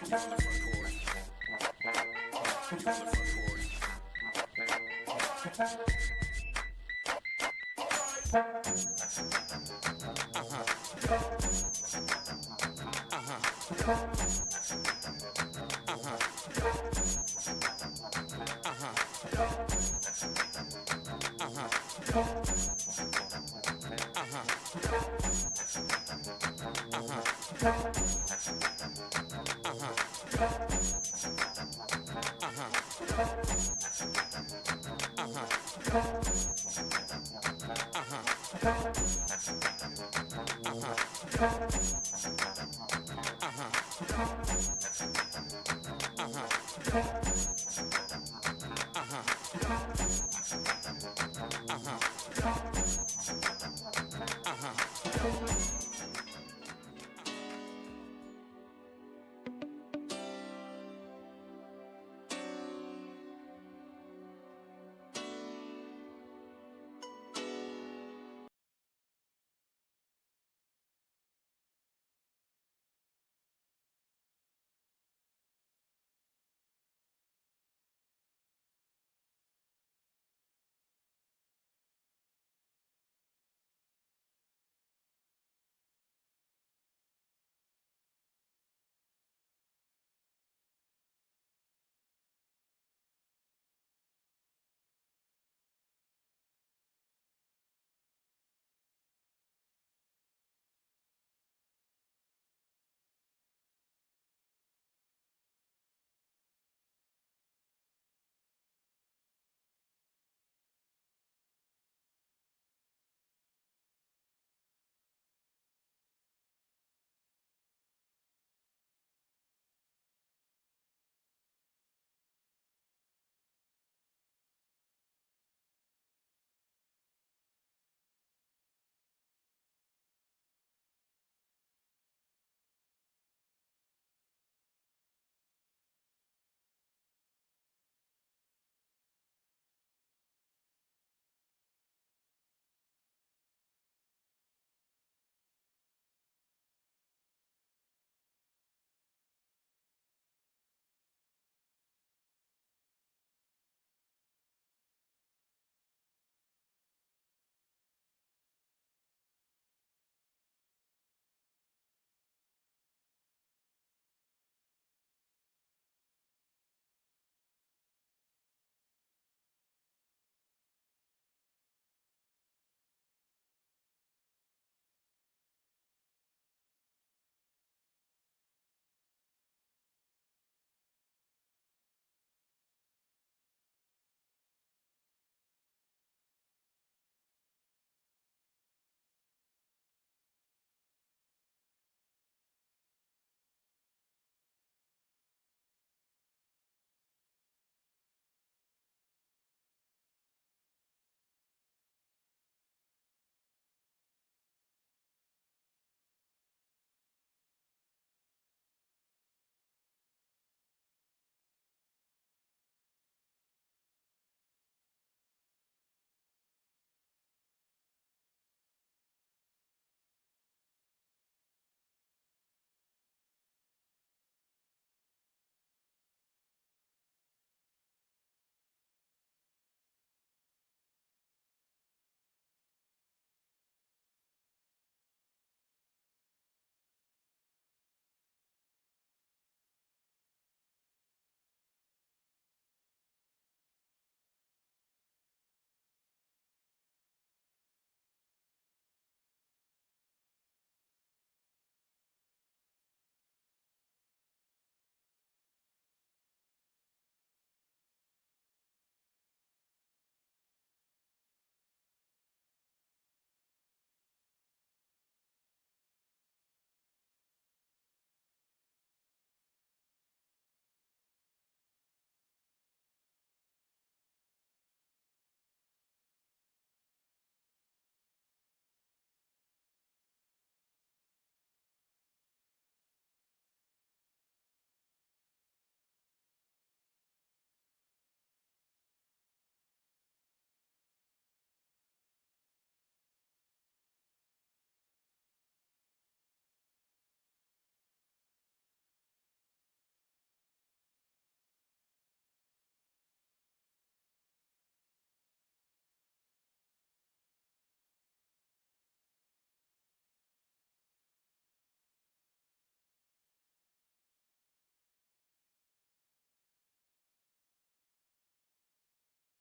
Using the front porch. Using the front porch.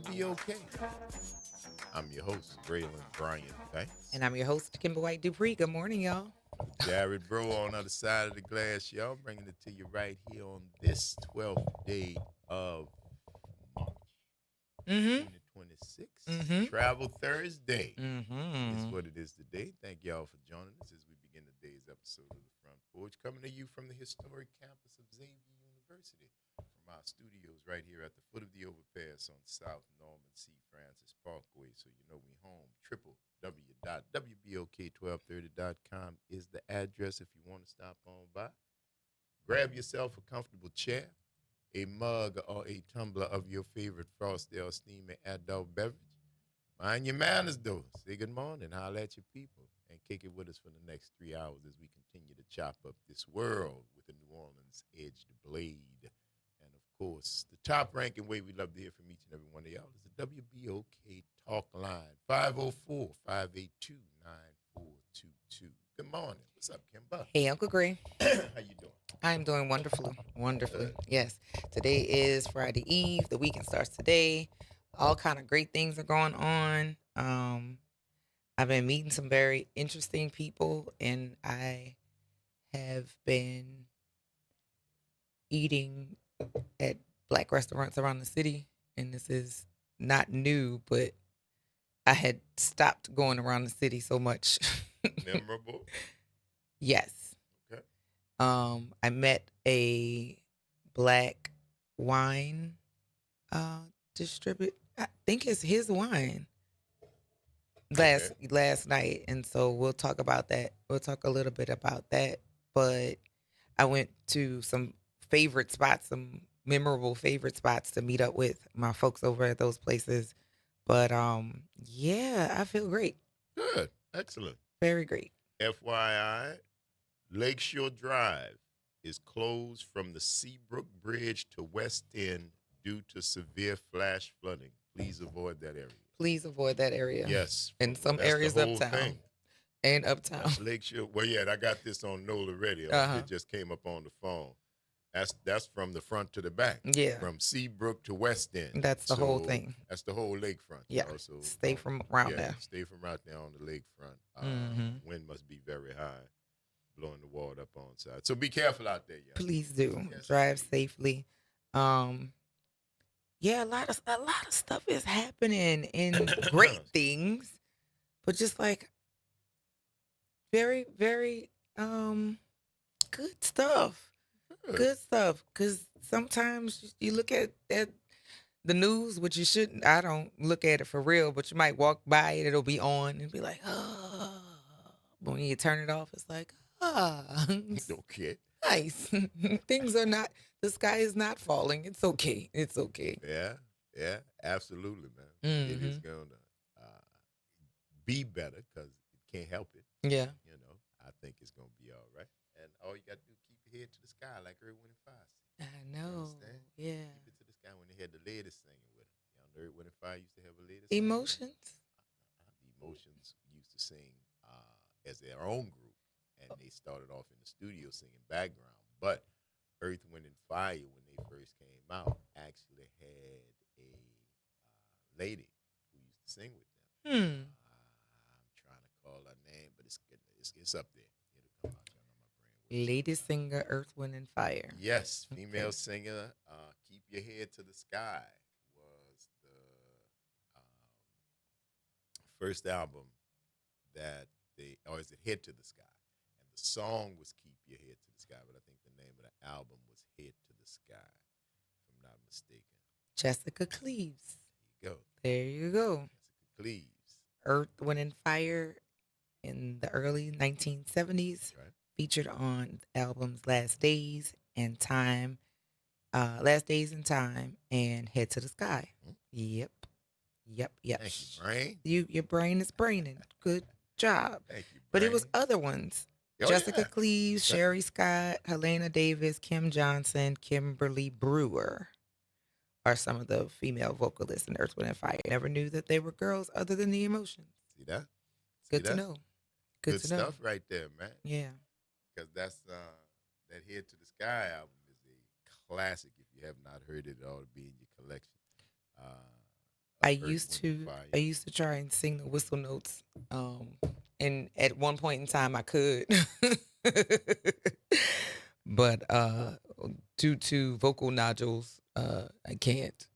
Be okay. I'm your host, Braylon Bryant Banks. And I'm your host, Kimber White Dupree. Good morning, y'all. Jared Bro on the other side of the glass, y'all. Bringing it to you right here on this 12th day of March Mm-hmm. 2026. Mm-hmm. Travel Thursday is Mm-hmm. what it is today. Thank y'all for joining us as we begin today's episode of the Front Porch. Coming to you from the historic campus of Xavier University. From our studios right here at the foot of the overpass on South Norman C. Francis Parkway. So you know we home. www.wbok1230.com is the address if you want to stop on by. Grab yourself a comfortable chair, a mug or a tumbler of your favorite frosty or steaming adult beverage. Mind your manners, though. Say good morning, holler at your people, and kick it with us for the next 3 hours as we continue to chop up this world with the New Orleans edged blade. And of course, the top ranking way we love to hear from each and every one of y'all is the WBOK Talk Line, 504-582-9422. Good morning. What's up, Kimba? Hey, Uncle Gray. How you doing? I'm doing wonderfully. Wonderfully. Good. Yes. Today is Friday Eve. The weekend starts today. All kind of great things are going on. I've been meeting some very interesting people, and I have been eating at black restaurants around the city. And this is not new, but I had stopped going around the city so much. Memorable. Yes. Okay. I met a black wine distribute. I think it's his wine Okay. last night, and so we'll talk about that. We'll talk a little bit about that. But I went to some favorite spots, some memorable favorite spots to meet up with my folks over at those places. But yeah, I feel great. Good. Excellent. Very great. FYI, Lakeshore Drive is closed from the Seabrook Bridge to West End due to severe flash flooding. Please avoid that area. Please avoid that area. Yes, And some that's the areas whole uptown thing. and uptown. That's Lakeshore. Well, yeah, I got this on NOLA Radio. Uh-huh. It just came up on the phone. That's from the front to the back. Yeah. From Seabrook to West End. That's the whole thing. That's the whole lakefront. Yeah. Y'all. So Stay from around yeah, there. stay from right there on the lakefront. Wind must be very high, blowing the water up on side. So be careful out there, y'all. Please do. Yes, Drive indeed. safely. Um, yeah, a lot of stuff is happening and great things, but just like very, very good stuff. Good. Good stuff. Cause sometimes you look at the news, which you shouldn't. I don't look at it for real, but you might walk by it, it'll be on and be like, oh. But when you turn it off, it's like, ah, Okay. nice. Things are not, the sky is not falling. It's okay. It's okay. Yeah. Yeah. Absolutely, man. It is Mm-hmm. going to be better because it can't help it. Yeah. You know, I think it's going to be all right. And all you got to do, keep your head to the sky like Earth, Wind, and Fire. I You know. understand? Yeah. Keep it to the sky when they had the ladies singing with them. You know, Earth, Wind, and Fire used to have a lady singing. Emotions. The Emotions used to sing as their own group, and they started off in the studio singing background. But Earth, Wind, and Fire, when they first came out, actually had a lady who used to sing with them. Hmm. I'm trying to call her name, but it's up there. It'll come out. Y'all know my brain works Lady sometimes. singer, Earth, Wind, and Fire. Yes, female Okay. singer. Keep Your Head to the Sky was the first album that or is it Head to the Sky? And the song was Keep Your Head to the Sky, but I think the name of the album was Head to the Sky, if I'm not mistaken. Jessica Cleaves. There you go. There you go. Jessica Cleaves. Earth, Wind, and Fire in the early 1970s, Right. featured on albums Last Days and Time, Last Days in Time, and Head to the Sky. Mhm. Yep. Yep. Yep. Thank you, Brain. Your brain is braining. Good job. Thank you, But it Brain. was other ones. Oh, Jessica yeah. Cleaves, Sherry Scott, Helena Davis, Kim Johnson, Kimberly Brewer are some of the female vocalists in Earth, Wind, and Fire. Never knew that they were girls other than the emotions. See that? See Good to that? know. Good Good to know. stuff right there, man. Yeah. Because that's that Head to the Sky album is a classic. If you have not heard it, it ought to be in your collection. A I Earth, used Wind, and to I Fire. used to try and sing the whistle notes. And at one point in time I could. But due to vocal nodules, I can't.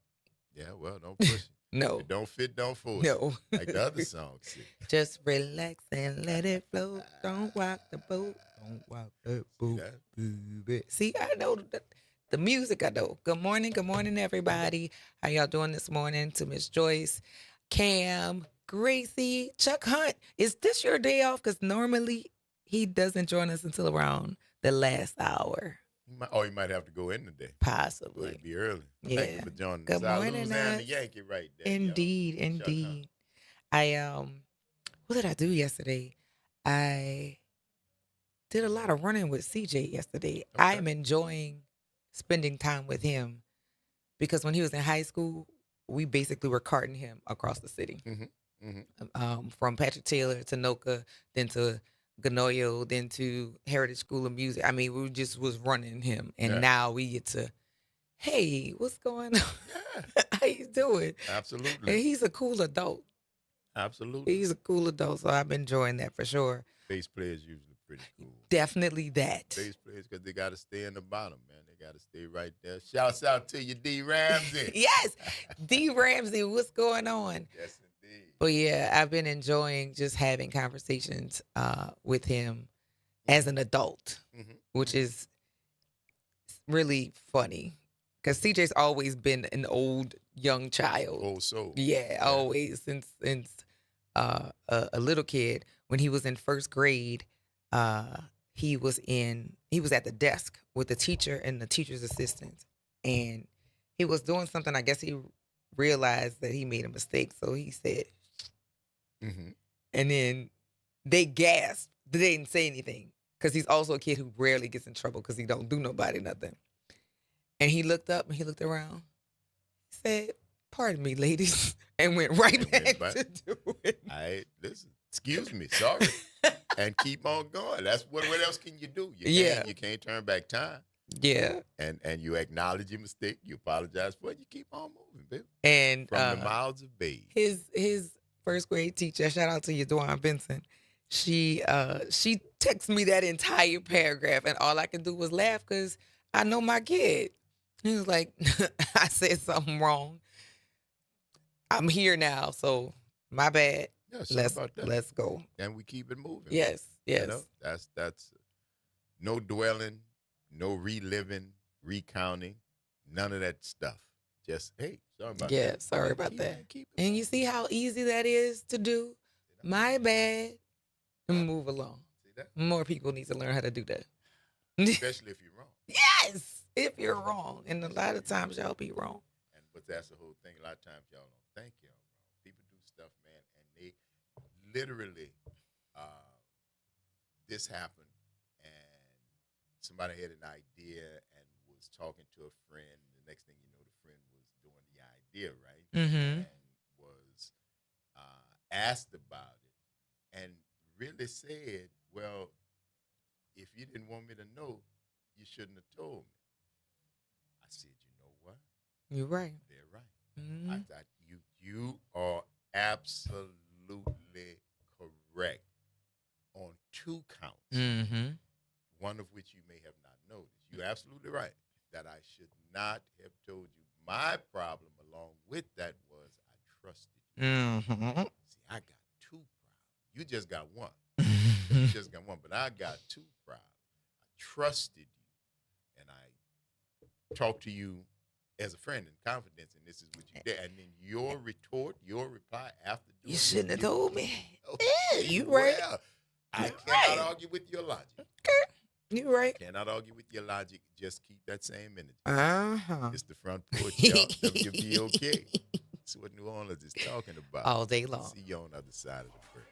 Yeah, well, don't push it. If No. it don't fit, don't force it. No. Like the other song said. Just relax and let it flow. Don't rock the boat. Don't rock the See boat, that? baby. See, I know the music. I know. Good morning, everybody. How y'all doing this morning? To Miss Joyce, Cam, Gracie, Chuck Hunt. Is this your day off? Because normally he doesn't join us until around the last hour, You might have to go in today. possibly. Might be early. Thank Yeah. you for joining Good us. morning, Louisiana us. Yankee right there. Indeed, Yo. Chuck Hunt. indeed. I what did I do yesterday? I did a lot of running with CJ yesterday. I Okay. am enjoying spending time with him because when he was in high school, we basically were carting him across the city, from Patrick Taylor to Noka, then to Ganoyo, then to Heritage School of Music. I mean, we just was running him, and Yeah. now we get to, hey, what's going on? Yeah, How you doing? And absolutely. he's a cool adult. Absolutely. He's a cool adult, so I'm enjoying that for sure. Bass players usually pretty cool. Definitely that. Bass players, because they got to stay in the bottom, man. They got to stay right there. Shouts out to you, D. Ramsey. Yes, D. Ramsey, what's going on? Yes, indeed. But yeah, I've been enjoying just having conversations with him as an adult, which is really funny because CJ's always been an old young child. Old soul. Yeah, always since a little kid. When he was in first grade, he was at the desk with the teacher and the teacher's assistant, and he was doing something. I guess he realized that he made a mistake, so he said, and then they gasped. They didn't say anything because he's also a kid who rarely gets in trouble because he don't do nobody nothing. And he looked up and he looked around. He said, "Pardon me, ladies," and went right back to doing. Listen, excuse me, sorry, and keep on going. That's what else can you do? You can't turn back time. Yeah. And you acknowledge your mistake, you apologize for it, you keep on moving, baby. And from the mouths of babes. His first grade teacher, shout out to you, Dwan Benson. She texted me that entire paragraph, and all I can do was laugh because I know my kid. He was like, I said something wrong. I'm here now, so my bad. Yeah, let's go. And we keep it moving. Yes. You know, that's no dwelling, no reliving, recounting, none of that stuff. Just, hey, sorry about that. Yeah, sorry about that. And you see how easy that is to do? My bad. And move along. See that? More people need to learn how to do that. Especially if you're wrong. Yes, if you're wrong. And a lot of times y'all be wrong. But that's the whole thing. A lot of times y'all don't think y'all wrong. People do stuff, man, and they literally, this happened, and somebody had an idea and was talking to a friend. The next thing you know, the friend was doing the idea, right? And was asked about it and really said, well, if you didn't want me to know, you shouldn't have told me. I said, you know what? You're right. They're right. I thought you are absolutely correct on 2 counts, one of which you may have not noticed. You're absolutely right that I should not have told you. My problem along with that was I trusted you. See, I got 2 problems. You just got 1. You just got 1, but I got 2 problems. I trusted you, and I talked to you as a friend in confidence, and this is what you did. And then your retort, your reply after doing you shouldn't have told me. Okay, You right. Well, I cannot argue with your logic. Okay. You right. Cannot argue with your logic. Just keep that same energy. It's the Front Porch, y'all. WBOK. That's what New Orleans is talking about. All day long. See you on the other side of the break.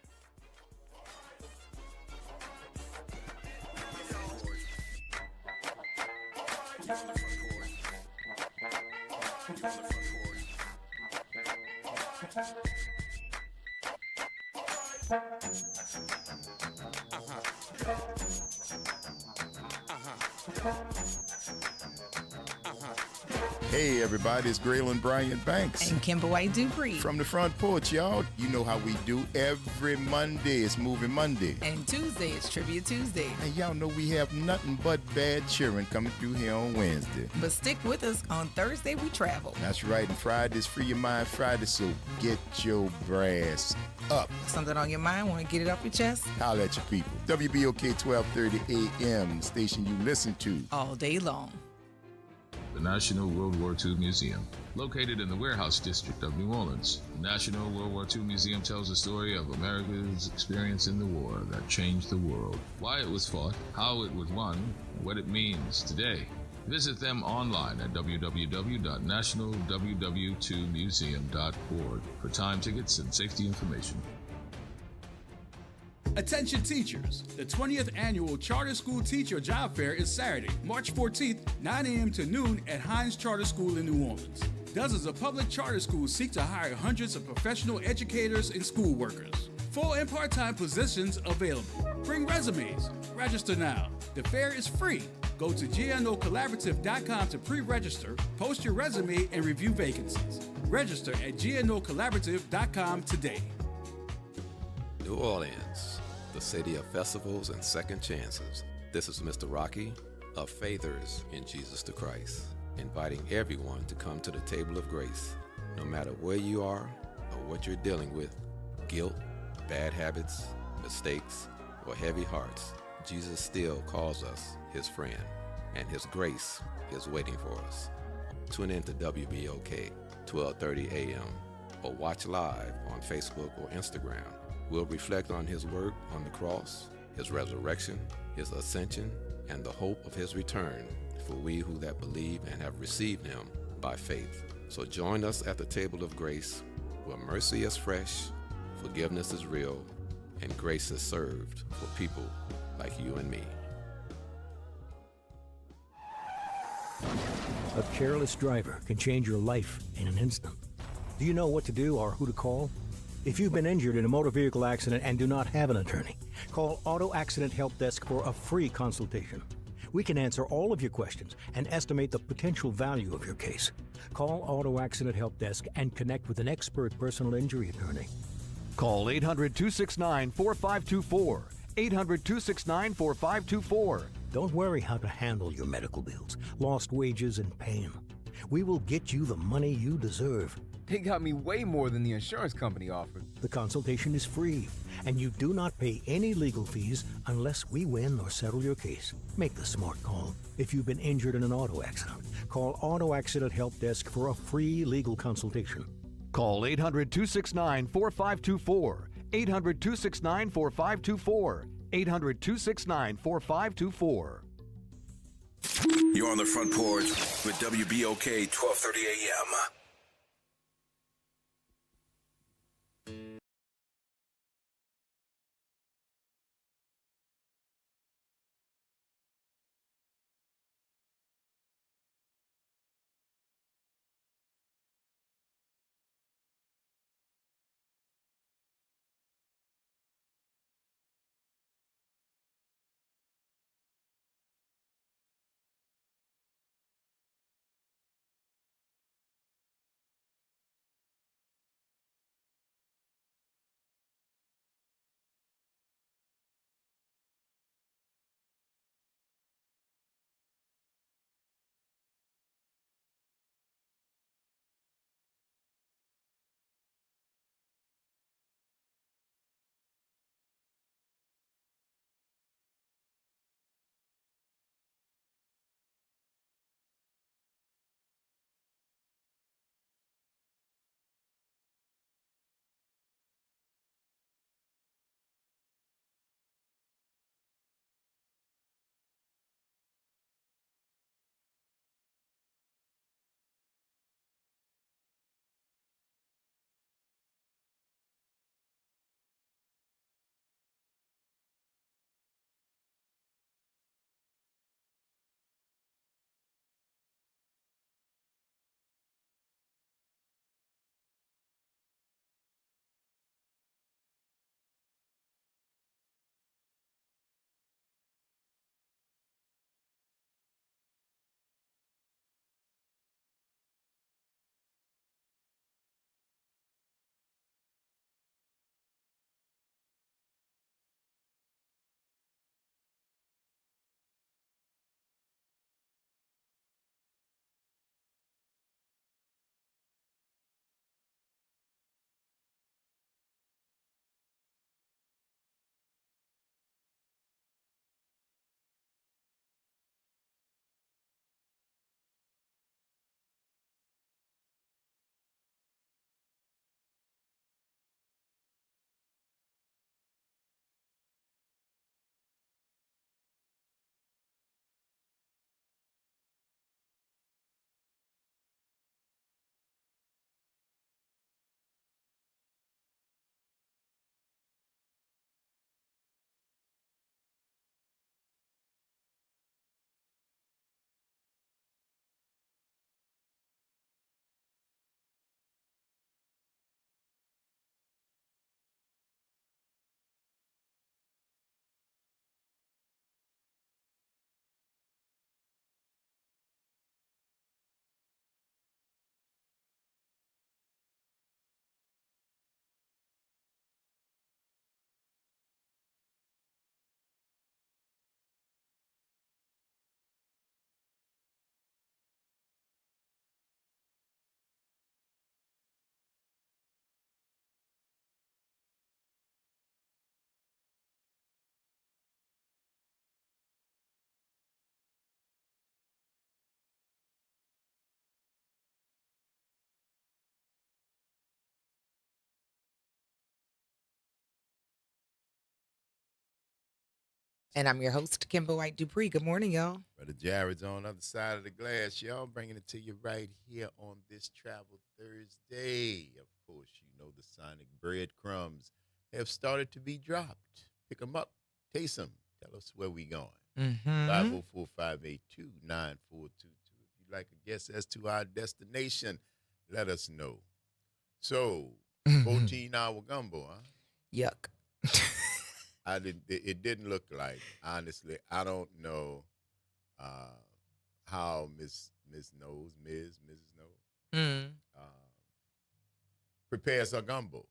Hey, everybody, it's Graylin Bryant Banks. And Kimber White Dupree. From the Front Porch, y'all. You know how we do. Every Monday, it's Movie Monday. And Tuesday, it's Trivia Tuesday. And y'all know we have nothing but bad cheering coming through here on Wednesday. But stick with us. On Thursday, we travel. That's right. And Friday's Free Your Mind Friday, so get your brass up. Something on your mind? Want to get it off your chest? Holla at your people. WBOK 1230 AM, the station you listen to. All day long. The National World War II Museum, located in the Warehouse District of New Orleans. The National World War II Museum tells the story of America's experience in the war that changed the world, why it was fought, how it was won, and what it means today. Visit them online at www.nationalww2museum.org for time tickets and safety information. Attention teachers, the 20th annual Charter School Teacher Job Fair is Saturday, March 14th, 9 a.m. to noon at Hines Charter School in New Orleans. Dozens of public charter schools seek to hire hundreds of professional educators and school workers. Full and part-time positions available. Bring resumes. Register now. The fair is free. Go to gnocollaborative.com to pre-register, post your resume, and review vacancies. Register at gnocollaborative.com today. New Orleans, the city of festivals and second chances. This is Mr. Rocky of Faithers in Jesus the Christ, inviting everyone to come to the table of grace. No matter where you are or what you're dealing with, guilt, bad habits, mistakes, or heavy hearts, Jesus still calls us his friend, and his grace is waiting for us. Tune in to WBOK 1230 AM or watch live on Facebook or Instagram. We'll reflect on his work on the cross, his resurrection, his ascension, and the hope of his return for we who that believe and have received him by faith. So join us at the table of grace, where mercy is fresh, forgiveness is real, and grace is served for people like you and me. A careless driver can change your life in an instant. Do you know what to do or who to call? If you've been injured in a motor vehicle accident and do not have an attorney, call Auto Accident Help Desk for a free consultation. We can answer all of your questions and estimate the potential value of your case. Call Auto Accident Help Desk and connect with an expert personal injury attorney. Call 800-269-4524. 800-269-4524. Don't worry how to handle your medical bills, lost wages, and pain. We will get you the money you deserve. They got me way more than the insurance company offered. The consultation is free, and you do not pay any legal fees unless we win or settle your case. Make the smart call. If you've been injured in an auto accident, call Auto Accident Help Desk for a free legal consultation. Call 800-269-4524. 800-269-4524. 800-269-4524. You're on the Front Porch with WBOK 1230 AM. And I'm your host, Kimbo White Dupree. Good morning, y'all. Brother Jared's on the other side of the glass, y'all, bringing it to you right here on this Travel Thursday. Of course, you know the Sonic breadcrumbs have started to be dropped. Pick them up, taste them, tell us where we going. 504-582-9422. If you'd like a guess as to our destination, let us know. So, 14-hour gumbo, huh? Yuck. It didn't look like, honestly. I don't know how Mrs. Knows prepares her gumbo.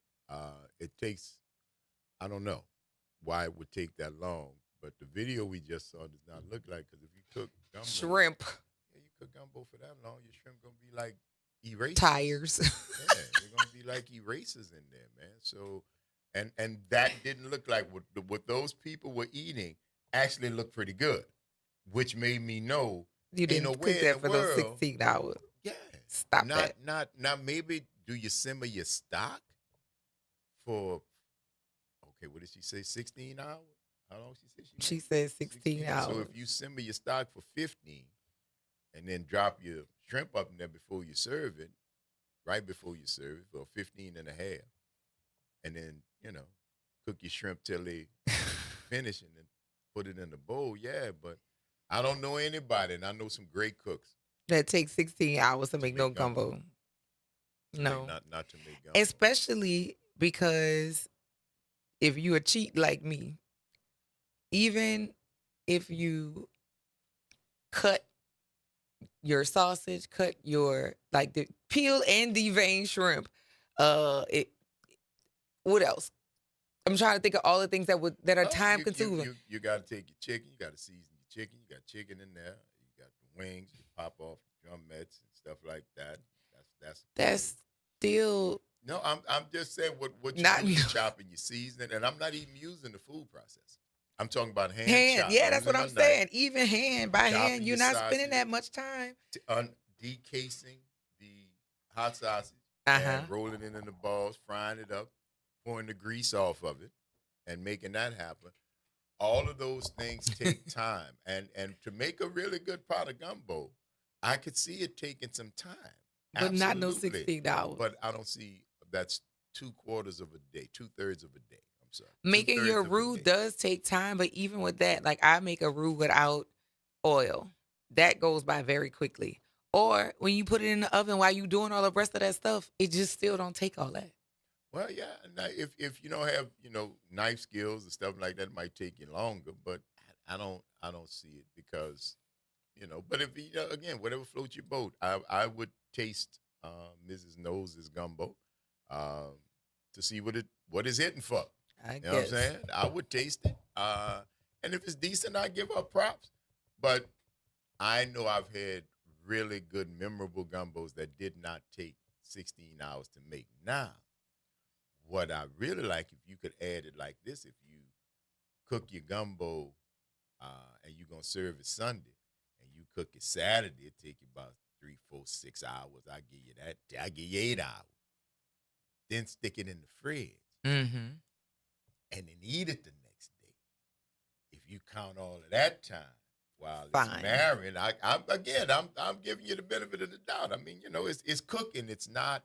It takes, I don't know why it would take that long, but the video we just saw does not look like, because if you cook gumbo. Shrimp. Yeah, you cook gumbo for that long, your shrimp going to be like erasers. Tires. Yeah, they're going to be like erasers in there, man. So, and that didn't look like what those people were eating actually looked pretty good, which made me know You didn't cook that for those 16 hours. Yeah. Stop that. Not maybe do you simmer your stock for, okay, what did she say, 16 hours? How long she said? She said 16 hours. So if you simmer your stock for 15 and then drop your shrimp up in there before you serve it, right before you serve it for 15 and a half, and then, cook your shrimp till they finish and then put it in the bowl, yeah, but I don't know anybody, and I know some great cooks. That takes 16 hours to make no gumbo. No. Not to make gumbo. Especially because if you a cheat like me, even if you cut your sausage, cut your, the peel and devein shrimp, what else? I'm trying to think of all the things that are time consuming. You got to take your chicken. You got to season your chicken. You got chicken in there. You got the wings. You pop off the drumettes and stuff like that. That's still. No, I'm just saying what you chopping, you seasoning, and I'm not even using the food process. I'm talking about hand chop. Yeah, that's what I'm saying. Even by chopping hand, you're not spending that much time. Decasing the hot sausage Uh-huh. and rolling it in the balls, frying it up, pouring the grease off of it, and making that happen. All of those things take time. And to make a really good pot of gumbo, I could see it taking some time. But not no Absolutely. 16 hours. But I don't see, that's 2/4 of a day, 2/3 of a day. I'm sorry. Making 2/3 your of a roux day. does take time, but even with that, I make a roux without oil. That goes by very quickly. Or when you put it in the oven while you doing all the rest of that stuff, it just still don't take all that. Well, yeah. Now, if you don't have knife skills and stuff like that, it might take you longer. But I don't see it because But if again, whatever floats your boat, I would taste Mrs. Knowles' gumbo to see what it's hitting for. I You know what I'm saying? I would taste it, and if it's decent, I give her props. But I know I've had really good, memorable gumbos that did not take 16 hours to make. Now, what I really like, if you could add it like this, if you cook your gumbo and you're going to serve it Sunday, and you cook it Saturday, it take you about 3, 4, 6 hours. I give you that. I give you 8 hours. Then stick it in the fridge. Mm-hmm. And then eat it the next day. If you count all of that time while Fine. it's marrying, I'm giving you the benefit of the doubt. I mean, it's cooking. It's not,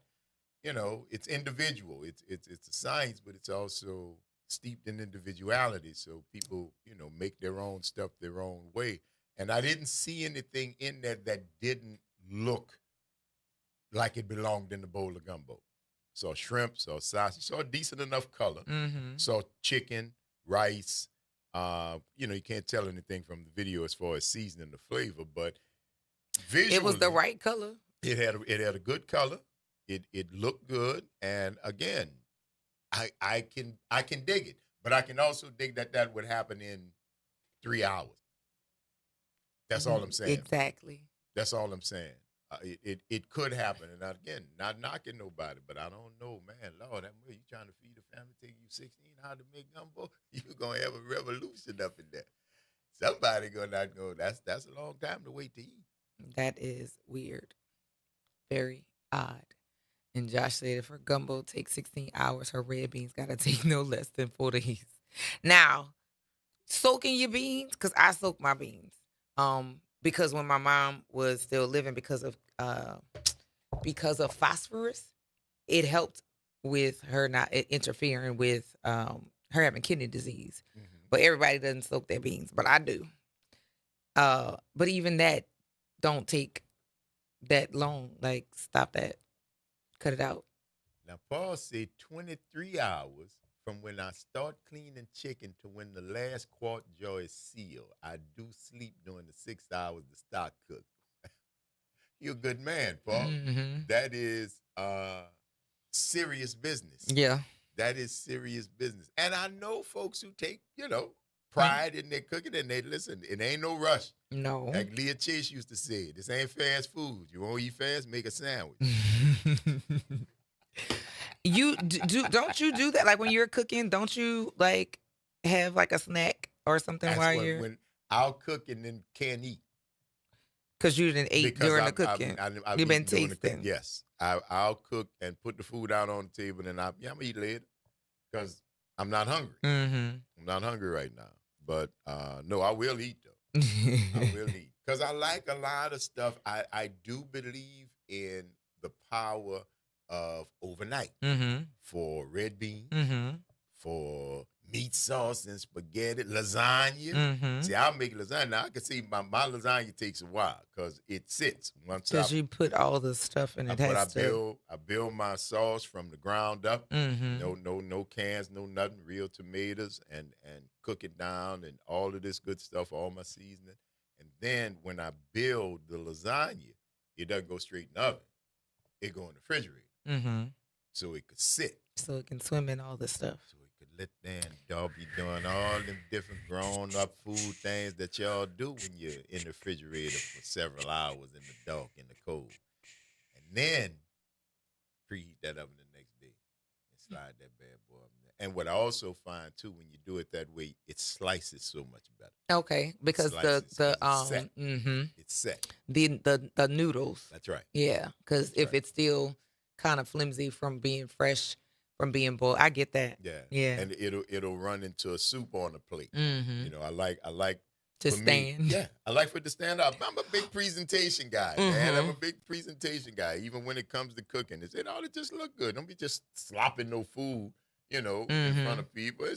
it's individual. It's a science, but it's also steeped in individuality. So people, make their own stuff their own way. And I didn't see anything in there that didn't look like it belonged in the bowl of gumbo. Saw shrimp, saw sausage, saw a decent enough color. Mm-hmm. Saw chicken, rice. You can't tell anything from the video as far as seasoning the flavor, but visually, It was the right color. It had a good color. It looked good, and again, I can dig it, but I can also dig that would happen in 3 hours. That's all I'm saying. Exactly. That's all I'm saying. It could happen, and again, not knocking nobody, but I don't know, man. Lord, you trying to feed a family, take you 16 hours to make gumbo, you're gonna have a revolution up in there. Somebody gonna go. That's a long time to wait to eat. That is weird. Very odd. And Josh said if her gumbo takes 16 hours, her red beans gotta take no less than 4 days. Now, soaking your beans, because I soak my beans. Because when my mom was still living, because of phosphorus, it helped with her not interfering with her having kidney disease. But everybody doesn't soak their beans, but I do. But even that don't take that long. Like, stop that. Cut it out. Now, Paul said 23 hours from when I start cleaning chicken to when the last quart jar is sealed. I do sleep during the 6 hours the stock cook. You're a good man, Paul. Mm-hmm. That is serious business. Yeah. That is serious business. And I know folks who take, pride in their cooking, and they listen, it ain't no rush. No. Like Leah Chase used to say, this ain't fast food. You want to eat fast? Make a sandwich. You don't you do that? Like, when you're cooking, don't you like have like a snack or something while you're? When I'll cook and then can't eat. Because you didn't eat Because during the cooking. I've You've been eaten during the tasting. yes. I'll cook and put the food out on the table, and I'm going to eat later because I'm not hungry. Mm-hmm. I'm not hungry right now. But no, I will eat, though. I will eat. Because I like a lot of stuff. I do believe in the power of overnight for red beans, for meat sauce and spaghetti, lasagna. See, I'll make lasagna. Now, I can see my lasagna takes a while because it sits. Because you put all the stuff in it. I build my sauce from the ground up. No cans, no nothing. Real tomatoes and cook it down and all of this good stuff, all my seasoning. And then when I build the lasagna, it doesn't go straight in the oven. It go in the refrigerator. So it could sit. So it can swim in all this stuff. So it could let that dog be doing all them different grown up food things that y'all do when you're in the refrigerator for several hours in the dark, in the cold. And then preheat that oven the next day and slide that bad boy up in there. And what I also find too, when you do it that way, it slices so much better. Okay, because it's set. The noodles. That's right. Yeah, because if it's still kind of flimsy from being fresh, from being boiled, I get that. Yeah. And it'll run into a soup on the plate. I like to stand. I like for it to stand up. I'm a big presentation guy, man. I'm a big presentation guy. Even when it comes to cooking, it ought to just look good. Don't be just slopping no food, in front of people.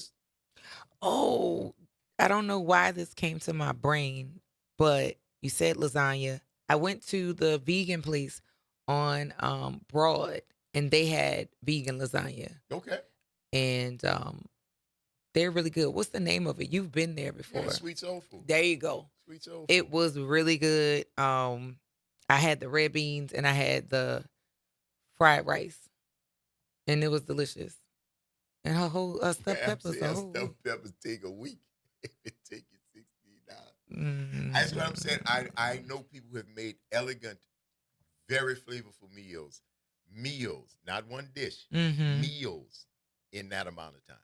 I don't know why this came to my brain, but you said lasagna. I went to the vegan place on Broad, and they had vegan lasagna. Okay. And they're really good. What's the name of it? You've been there before. Yeah, Sweet Soul Food. There you go. Sweet Soul Food. It was really good. I had the red beans and I had the fried rice, and it was delicious. And her whole stuffed peppers. Stuffed peppers take a week. It take you $16. That's what I'm saying. I know people who have made elegant, very flavorful meals. Meals, not one dish. Meals in that amount of time.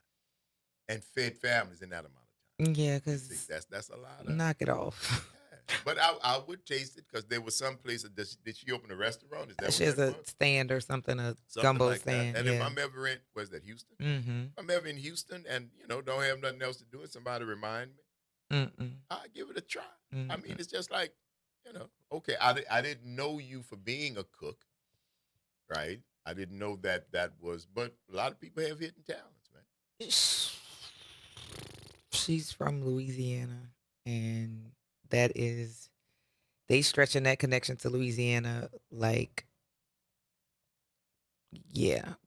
And fed families in that amount of time. Yeah, because that's a lot. Knock it off. Yeah. But I would taste it because there was some places. Did she open a restaurant? Is that she has a stand or something, gumbo like stand. That. And if I'm ever in, was that Houston? If I'm ever in Houston and don't have nothing else to do, and somebody remind me, I'll give it a try. I mean, it's just like, okay, I didn't know you for being a cook, right? I didn't know that was, but a lot of people have hidden talents, man. She's from Louisiana, and they stretching that connection to Louisiana, like,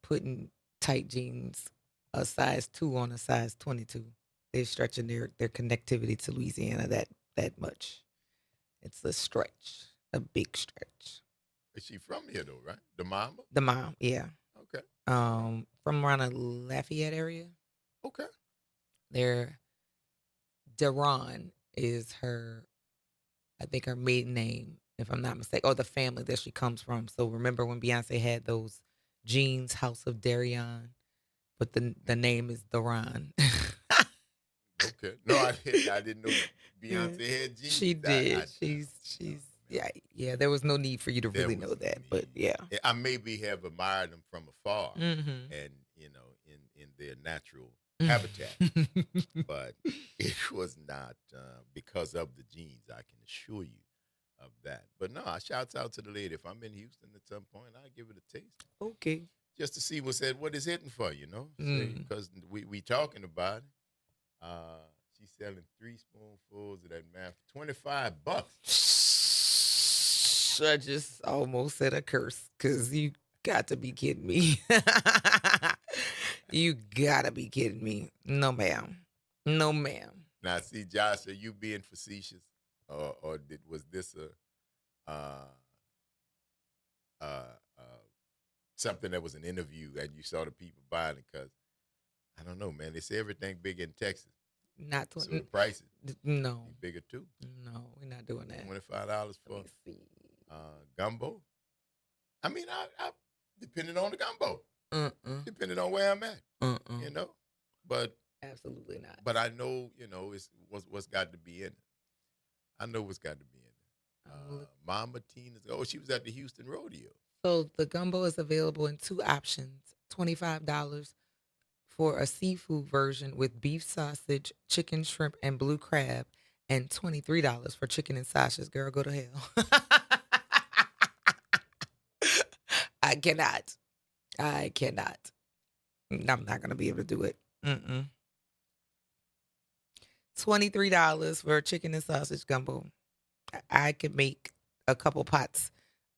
putting tight jeans, a size 2 on a size 22. They're stretching their connectivity to Louisiana that much. It's a stretch, a big stretch. Is she from here though, right? The mama? The mom, yeah. Okay. From around the Lafayette area. Okay. Deron is her, I think, her maiden name, if I'm not mistaken, or the family that she comes from. So remember when Beyonce had those jeans, House of Darion, but the name is Deron. Okay. No, I didn't know Beyonce had jeans. She did. She's yeah. There was no need for you to really know that, but yeah. I maybe have admired them from afar, Mm-hmm. and in their natural habitat. But it was not because of the genes, I can assure you of that. But no, I shouts out to the lady. If I'm in Houston at some point, I'll give it a taste. Okay. Just to see what it's hitting for, you know? Mm. Because we talking about it. She's selling 3 spoonfuls of that math for $25. I just almost said a curse because you got to be kidding me. You gotta be kidding me. No, ma'am. No, ma'am. Now, see, Josh, are you being facetious, or was this a something that was an interview and you saw the people buying it? Because I don't know, man. They say everything big in Texas, Not so the prices No, be bigger too. no, we're not doing that. $25 for Let me see. gumbo. I mean, I depending on the gumbo, depending on where I'm at, you know. But Absolutely not. But I know, you know, it's what's got to be in it. I know what's got to be in it. Mama Tina's. Oh, she was at the Houston Rodeo. So the gumbo is available in 2 options: $25 for a seafood version with beef sausage, chicken, shrimp, and blue crab, and $23 for chicken and sausage. Girl, go to hell. I cannot. I'm not gonna be able to do it. $23 for chicken and sausage gumbo. I could make a couple pots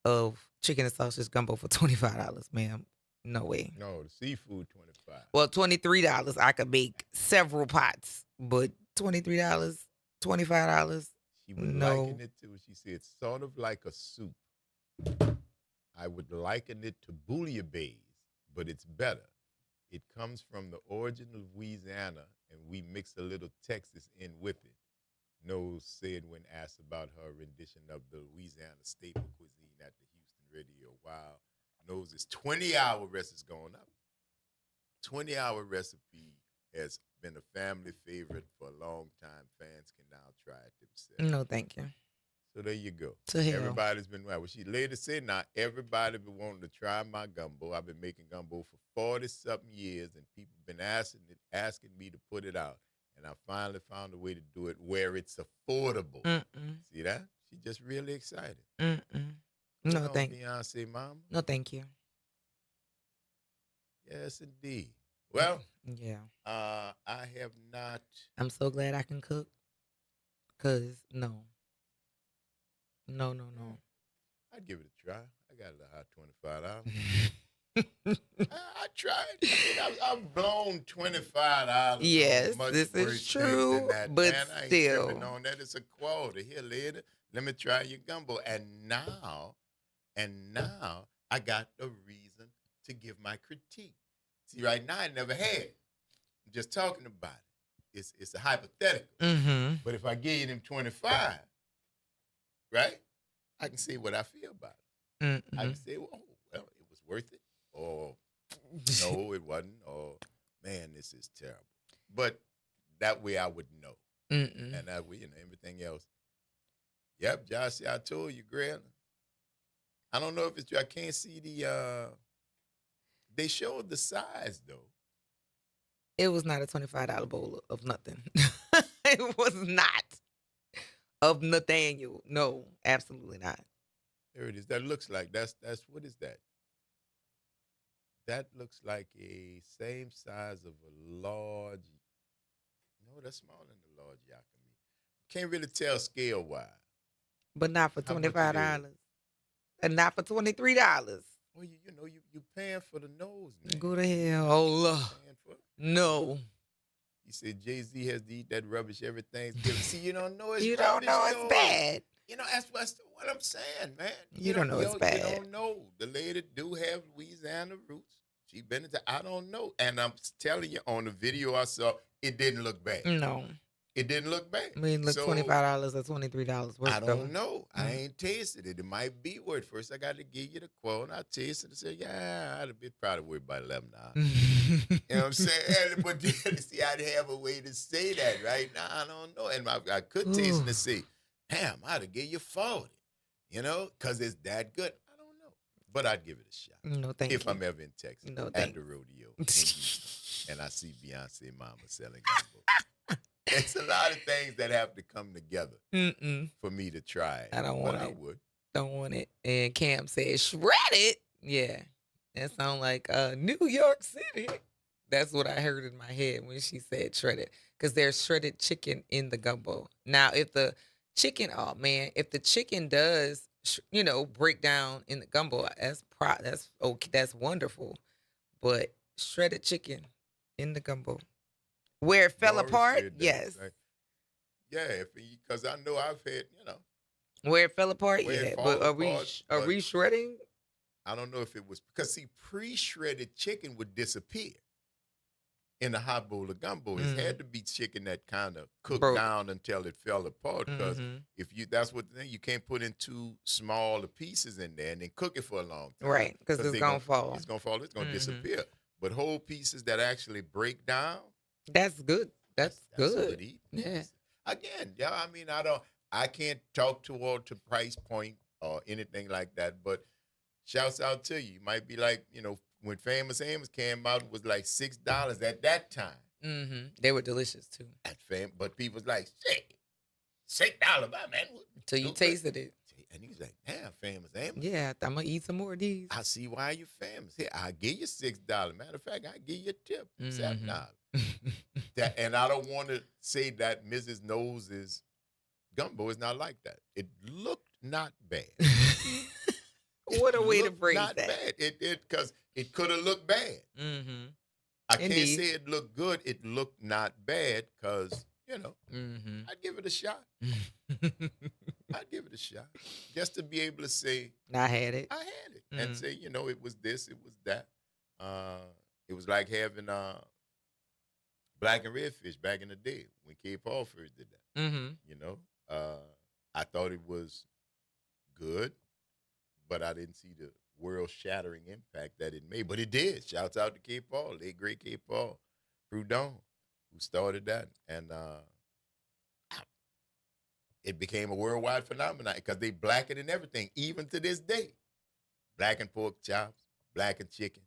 of chicken and sausage gumbo for $25, ma'am. No way. No, the seafood 25. Well, $23 I could make several pots, but $23, $25. She was No. liking it to. She said, sort of like a soup. I would liken it to bouillabaisse, but it's better. It comes from the origin of Louisiana, and we mix a little Texas in with it. Knowles said when asked about her rendition of the Louisiana staple cuisine at the Houston Radio. Wow. Knowles' 20-hour recipe is going up. 20-hour recipe has been a family favorite for a long time. Fans can now try it themselves. No, thank you. So there you go. To hell. Everybody's been right. Well, she later said, now everybody been wanting to try my gumbo. I've been making gumbo for 40-something years, and people been asking me to put it out. And I finally found a way to do it where it's affordable. See that? She just really excited. No, thank you. Beyonce mama. No, thank you. Yes, indeed. Well, Yeah. I have not. I'm so glad I can cook. Cause no. I'd give it a try. I got a hot $25. I tried. I mean, I've blown $25. Yes, much this worse is things than true, that, but man. I ain't still. tripping on that. It's a quota. Here, later, let me try your gumbo. And now, I got a reason to give my critique. See, right now, I never had it. I'm just talking about it. It's a hypothetical. But if I give you them 25, right, I can say what I feel about it. I can say, well, it was worth it. Or, no, it wasn't. Or, man, this is terrible. But that way I would know. And that way, everything else. Yep, Josh, I told you, Greg. I don't know if it's true. I can't see they showed the size, though. It was not a $25 bowl of nothing. It was not. Of Nathaniel. No, absolutely not. There it is. That looks like, that's what is that? That looks like a same size of a large, no, that's smaller than the large yakami. Can't really tell scale-wise. But not for How much it $25. And not for $23. Well, you paying for the nose, man. Go to hell. Oh, Lord. Paying for it. No. You said Jay-Z has to eat that rubbish every Thanksgiving. See, you don't know it's You rubbish, don't know it's though. bad. That's what I'm saying, man. You don't know it's bad. You don't know. The lady do have Louisiana roots. She been into, I don't know. And I'm telling you, on the video I saw, it didn't look bad. No. It didn't look bad. I mean, look, So, $25 or $23 worth. I don't know. I Mm. ain't tasted it. It might be worth. First, I got to give you the quote. I tasted it and said, yeah, I'd have been probably worth about 11 now. You know what I'm saying? But then, see, I'd have a way to say that right now. I don't know. And I could taste it and say, damn, I'd have give you 40. Because it's that good. I don't know. But I'd give it a shot. No, thank you. If I'm ever in Texas No, at thank the rodeo. and I see Beyonce mama selling gumbo. It's a lot of things that have to come together for me to try it. I don't want but it. I would. Don't want it. And Cam said, shredded. Yeah. That sound like New York City. That's what I heard in my head when she said shredded. Because there's shredded chicken in the gumbo. Now, if the chicken, oh man, if the chicken does, break down in the gumbo, that's okay. That's wonderful. But shredded chicken in the gumbo. Where it fell Doris apart, said that. yes. Like, yeah, because I know I've had, Where it fell apart, Where it yeah. falls But are apart, we shredding? I don't know if it was because see, pre-shredded chicken would disappear in a hot bowl of gumbo. It had to be chicken that kind of cooked down until it fell apart. Because that's what the thing, you can't put in too small of pieces in there and then cook it for a long time. Right, because it's gonna fall. It's gonna fall. It's gonna disappear. But whole pieces that actually break down. That's good. That's good. Eating. Yeah. Again, I mean, I can't talk toward the price point or anything like that, but shouts out to you. You might be like, when Famous Amos came out, it was like $6 at that time. They were delicious too. But people was like, $6, man. Till you tasted it. And he was like, damn, Famous Amos. Yeah, I'm going to eat some more of these. I see why you're famous. Here, I'll give you $6. Matter of fact, I'll give you a tip, $7. And I don't want to say that Mrs. Nose's gumbo is not like that. It looked not bad. What a way to phrase not that. Bad. Because it could have looked bad. I can't say it looked good. It looked not bad because, I'd give it a shot. I'd give it a shot. Just to be able to say, I had it. And say, it was this, it was that. It was like having black and red fish back in the day when K. Paul first did that. I thought it was good, but I didn't see the world-shattering impact that it made. But it did. Shouts out to K. Paul, late great K. Paul Prudhomme, who started that. And it became a worldwide phenomenon because they blacken and everything, even to this day. Blackened pork chops, blackened chicken,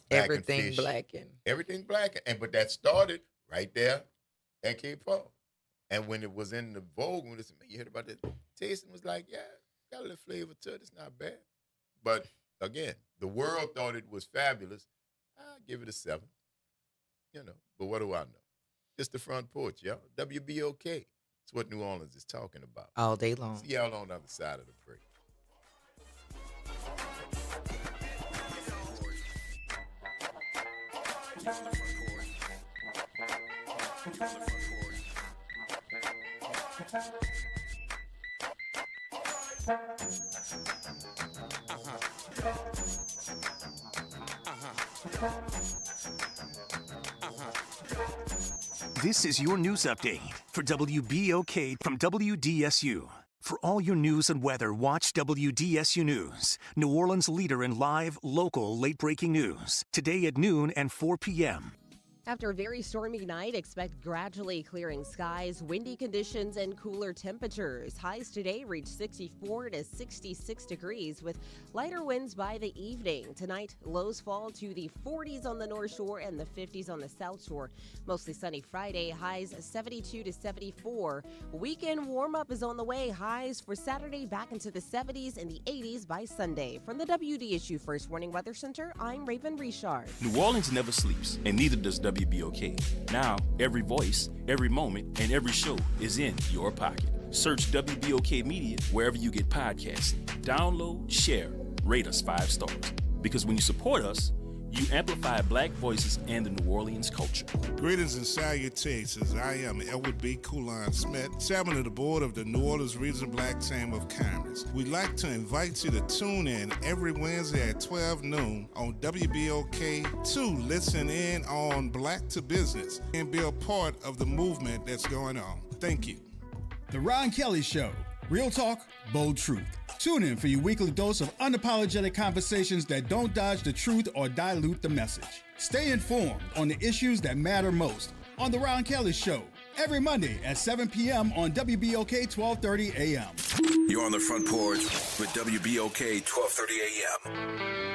blackened everything fish, blackened. everything blackened. But that started right there at Cape Paul. And when it was in the vogue, when you heard about it, tasting was like, yeah, got a little flavor to it. It's not bad. But again, the world thought it was fabulous. I'll give it a 7. But what do I know? It's the Front Porch, y'all. WBOK. It's what New Orleans is talking about. All day long. See y'all on the other side of the break. This is your news update for WBOK from WDSU. For all your news and weather, watch WDSU News, New Orleans' leader in live, local, late-breaking news. Today at noon and 4 p.m. After a very stormy night, expect gradually clearing skies, windy conditions, and cooler temperatures. Highs today reach 64 to 66 degrees with lighter winds by the evening. Tonight, lows fall to the 40s on the North Shore and the 50s on the South Shore. Mostly sunny Friday, highs 72 to 74. Weekend warm-up is on the way. Highs for Saturday back into the 70s and the 80s by Sunday. From the WDSU First Warning Weather Center, I'm Raven Richard. New Orleans never sleeps, and neither does WBOK. Now, every voice, every moment, and every show is in your pocket. Search WBOK Media wherever you get podcasts. Download, share, rate us 5 stars. Because when you support us, you amplify Black voices and the New Orleans culture. Greetings and salutations. I am Edward B. Coulon Smith, chairman of the board of the New Orleans Regional Black Chamber of Commerce. We'd like to invite you to tune in every Wednesday at 12 noon on WBOK to listen in on Black to Business and be a part of the movement that's going on. Thank you. The Ron Kelly Show. Real talk, bold truth. Tune in for your weekly dose of unapologetic conversations that don't dodge the truth or dilute the message. Stay informed on the issues that matter most on The Ron Kelly Show, every Monday at 7 p.m. on WBOK 1230 a.m. You're on the Front Porch with WBOK 1230 a.m.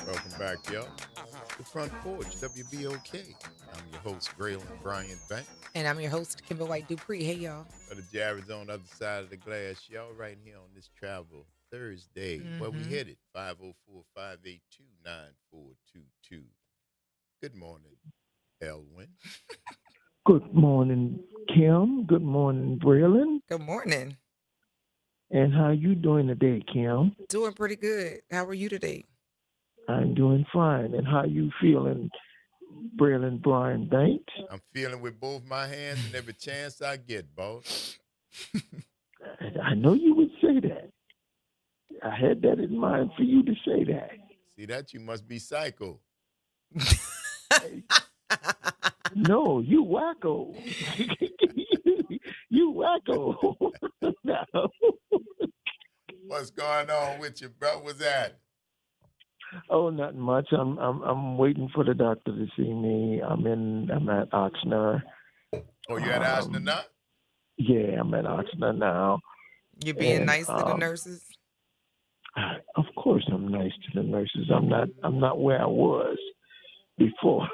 Welcome back, y'all. The Front Porch, WBOK. I'm your host, Braylon Bryant Banks. And I'm your host, Kimber White Dupree. Hey, y'all. For the Jared's on the other side of the glass, y'all, right here on this Travel Thursday. Where we headed? 504-582-9422. Good morning, Elwin. Good morning, Kim. Good morning, Braylon. Good morning. And how you doing today, Kim? Doing pretty good. How are you today? I'm doing fine. And how you feeling, Braylon Brian Banks? I'm feeling with both my hands and every chance I get, boss. I know you would say that. I had that in mind for you to say that. See that? You must be psycho. No, you wacko. You wacko. No. What's going on with you, bro? What's that? Oh, nothing much. I'm waiting for the doctor to see me. I'm at Oxnard. Oh, you at Oxnard now? Yeah, I'm at Oxnard now. You're being nice to the nurses? Of course I'm nice to the nurses. I'm not where I was before.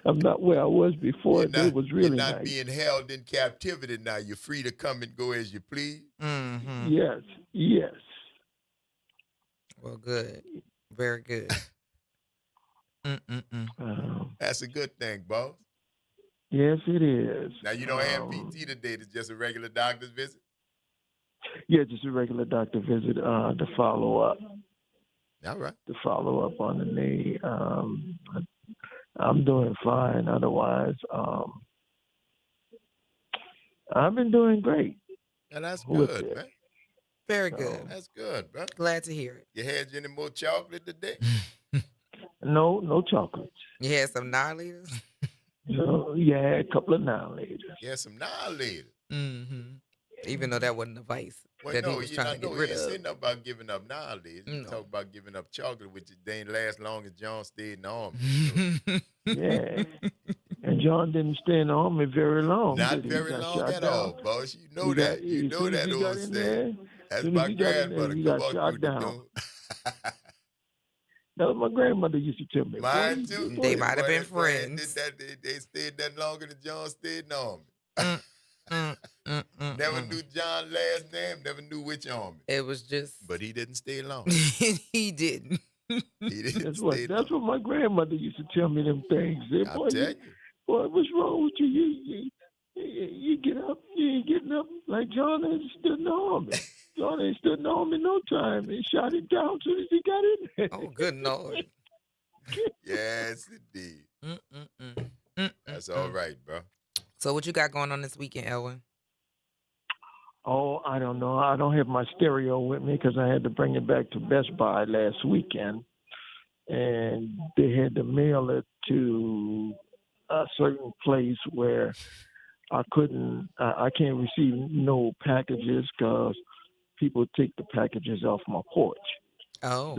I'm not where I was before. It was really you're not nice. being held in captivity now. You're free to come and go as you please. Mm-hmm. Yes. Well, good. Very good. That's a good thing, boss. Yes, it is. Now, you know, MPT today is just a regular doctor's visit? Yeah, just a regular doctor visit to follow up. All right. To follow up on the knee. I'm doing fine. Otherwise, I've been doing great. Yeah, that's good, man. Very good. That's good, bro. Glad to hear it. You had any more chocolate today? No chocolate. You had some Annihilators? So, yeah, a couple of Annihilators. Yeah, some Annihilators. Mm-hmm. Even though that wasn't a vice that he was trying to get rid You ain't of. saying nothing about giving up Annihilators. You talk about giving up chocolate, which didn't last long as John stayed in the army. Yeah. And John didn't stay in the army very long. Not very long at all, boss. You know that. You know that old saying. That's my grandmother. Come on through the door. That was my grandmother used to tell me. Mine too. They might have been friends. They stayed that longer than John stayed in the army. Never knew John's last name. Never knew which army. It was just. But he didn't stay long. He didn't. He didn't That's stay what my grandmother used to tell me them things. I'll tell you. Boy, what's wrong with you? You get up. You ain't getting up like John ain't stood in the army. John ain't stood in the army no time. He shot him down as soon as he got in there. Oh, good Lord. Yes, indeed. That's all right, bro. So what you got going on this weekend, Elwin? Oh, I don't know. I don't have my stereo with me because I had to bring it back to Best Buy last weekend. And they had to mail it to a certain place where I can't receive no packages because people take the packages off my porch. Oh.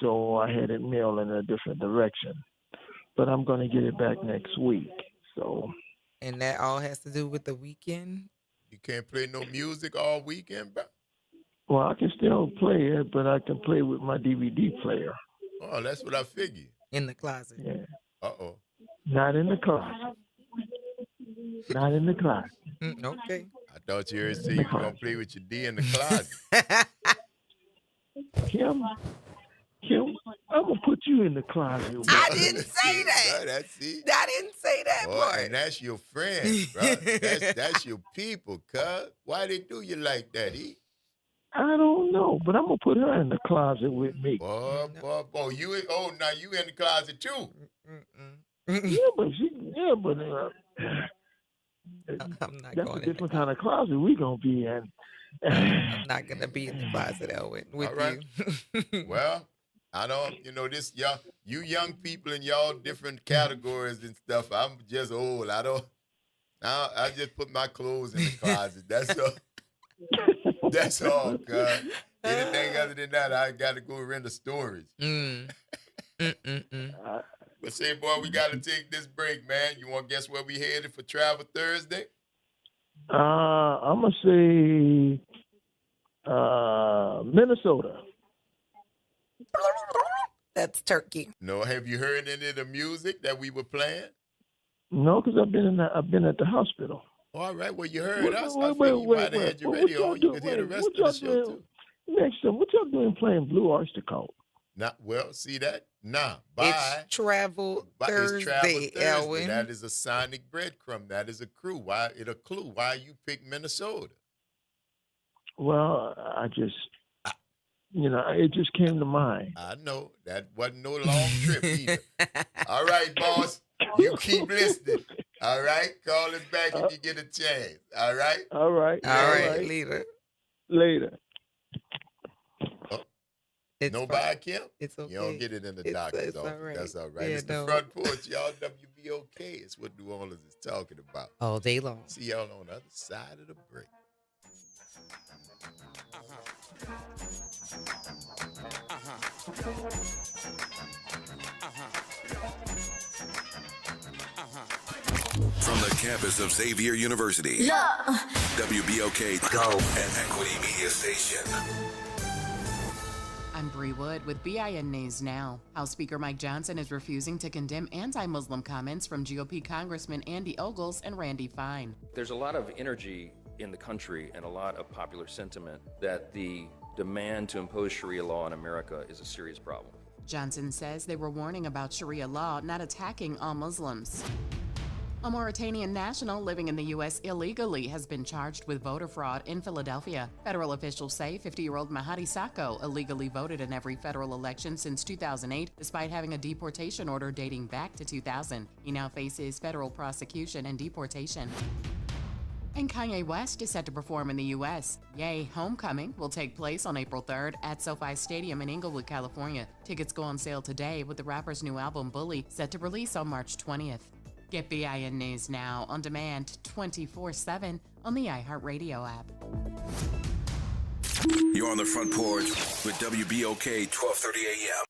So I had it mailed in a different direction. But I'm going to get it back next week. So. And that all has to do with the weekend? You can't play no music all weekend, bro? Well, I can still play it, but I can play with my DVD player. Oh, that's what I figured. In the closet. Yeah. Uh-oh. Not in the closet. Not in the closet. Okay. I thought you heard say In you the was gonna closet. play with your D in the closet. Kim, I'm gonna put you in the closet. With I me. didn't say that. Bro, that's it. I didn't say that Boy, part. and that's your friend, bro. That's your people, cuz. Why they do you like that, E? I don't know, but I'm gonna put her in the closet with me. Boy, now you in the closet too. Yeah, but I'm not that's going a in the different kind of closet we gonna be in. I'm not gonna be in the closet, Elwin, with All right. you. Well, I don't, this young people in y'all different categories and stuff. I'm just old. I just put my clothes in the closet. That's all. That's all, cuz. Anything other than that, I got to go rent a storage. But say, boy, we got to take this break, man. You want to guess where we headed for Travel Thursday? I'm gonna say Minnesota. That's Turkey. No, have you heard any of the music that we were playing? No, because I've been at the hospital. All right, well, you heard us. I Wait, figured you might have had your radio on. You could hear the rest of the show, too. Next time, what y'all doing playing Blue Oyster Cult? See that? Bye. It's Travel Thursday, Elwin. That is a sonic breadcrumb. That is a clue. Why you picked Minnesota? Well, I just, it just came to mind. I know. That wasn't no long trip either. All right, boss. You keep listening. All right? Call us back if you get a chance. All right? All right. Later. Nobody, Kim? It's okay. You don't get it in the doctor's office. All right. That's all right. Yeah, It's the Front Porch, y'all. WBOK. It's what New Orleans is talking about. All day long. See y'all on the other side of the break. From the campus of Xavier University, WBOK Go and Equity Media Station. I'm Bree Wood with BIN News Now. House Speaker Mike Johnson is refusing to condemn anti-Muslim comments from GOP Congressman Andy Ogles and Randy Fine. There's a lot of energy in the country and a lot of popular sentiment that the demand to impose Sharia law in America is a serious problem. Johnson says they were warning about Sharia law not attacking all Muslims. A Mauritanian national living in the U.S. illegally has been charged with voter fraud in Philadelphia. Federal officials say 50-year-old Mahadi Sakho illegally voted in every federal election since 2008, despite having a deportation order dating back to 2000. He now faces federal prosecution and deportation. And Kanye West is set to perform in the U.S. Ye Homecoming will take place on April 3rd at SoFi Stadium in Inglewood, California. Tickets go on sale today, with the rapper's new album, Bully, set to release on March 20th. Get BIN News Now on demand 24/7 on the iHeartRadio app. You're on the Front Porch with WBOK 1230 AM.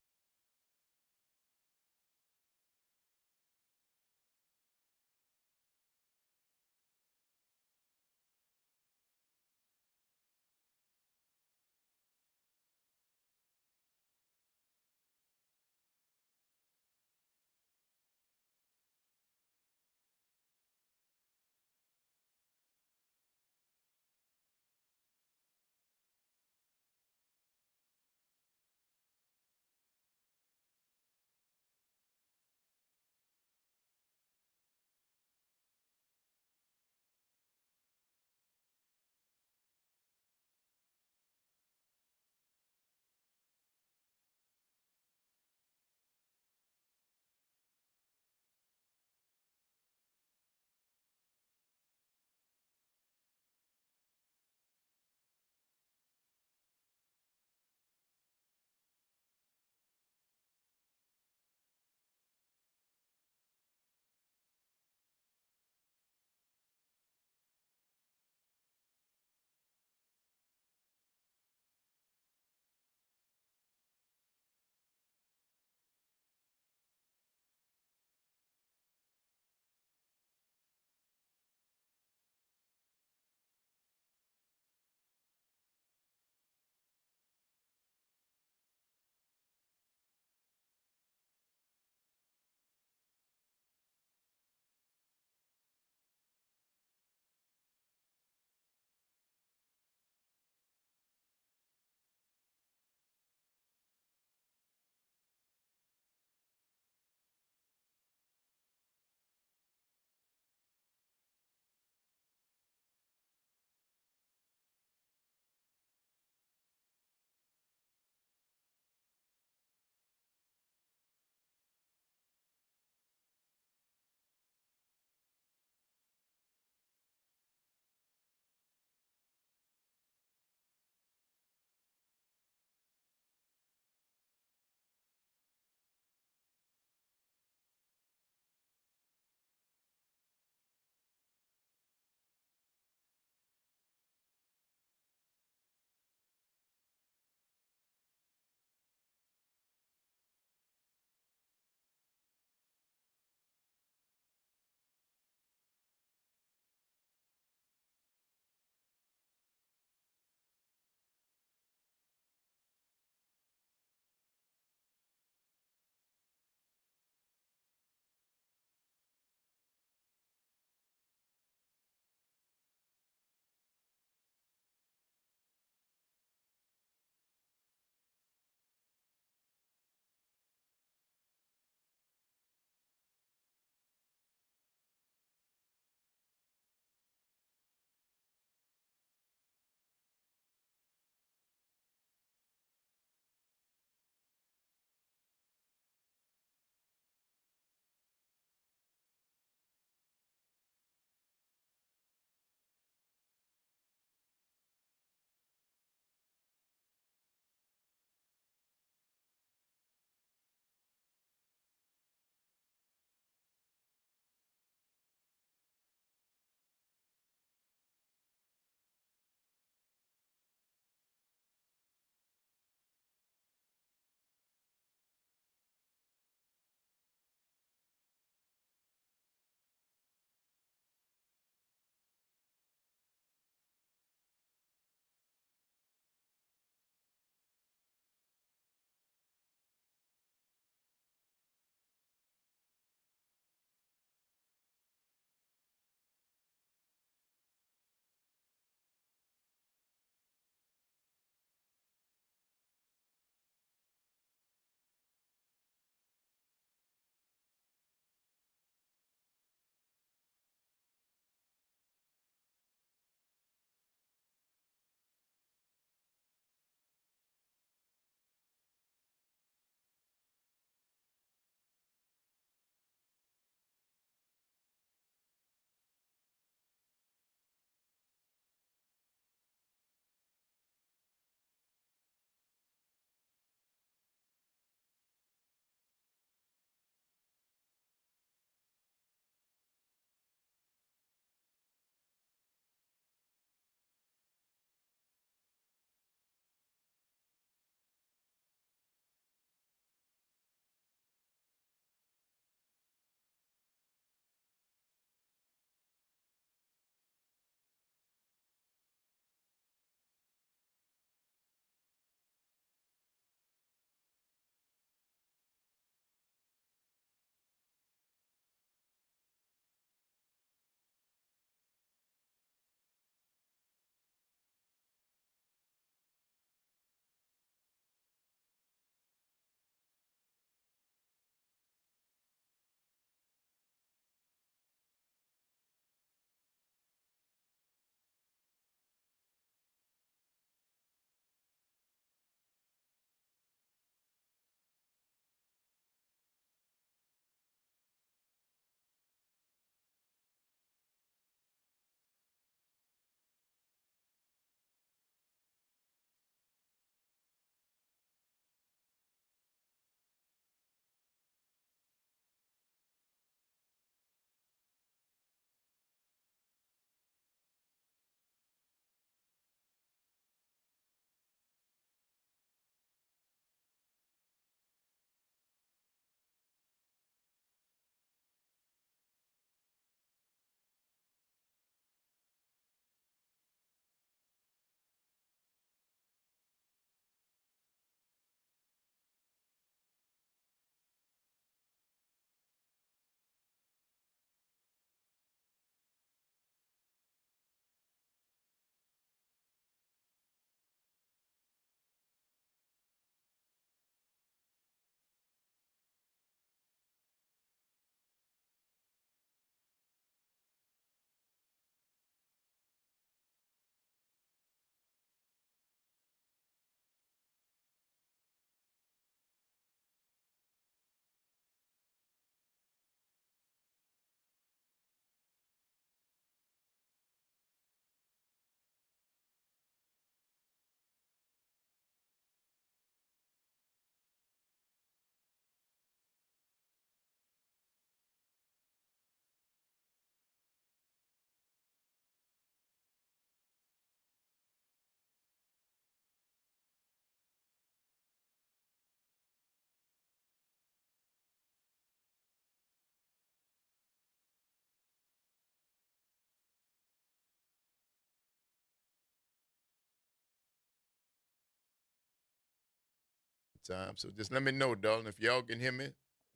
sometime. So just let me know, darling. If y'all can hear me,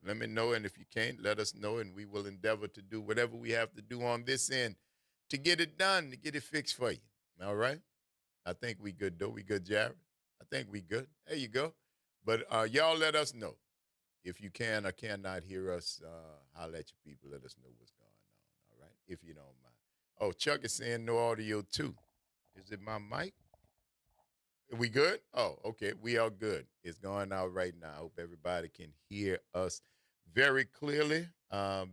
let me know. And if you can't, let us know, and we will endeavor to do whatever we have to do on this end to get it done, to get it fixed for you. All right? I think we good, though. We good, Jared? I think we good. There you go. But y'all let us know. If you can or cannot hear us, holler at your people. Let us know what's going on, all right? If you don't mind. Oh, Chuck is saying no audio, too. Is it my mic? Are we good? Oh, okay. We are good. It's going out right now. I hope everybody can hear us very clearly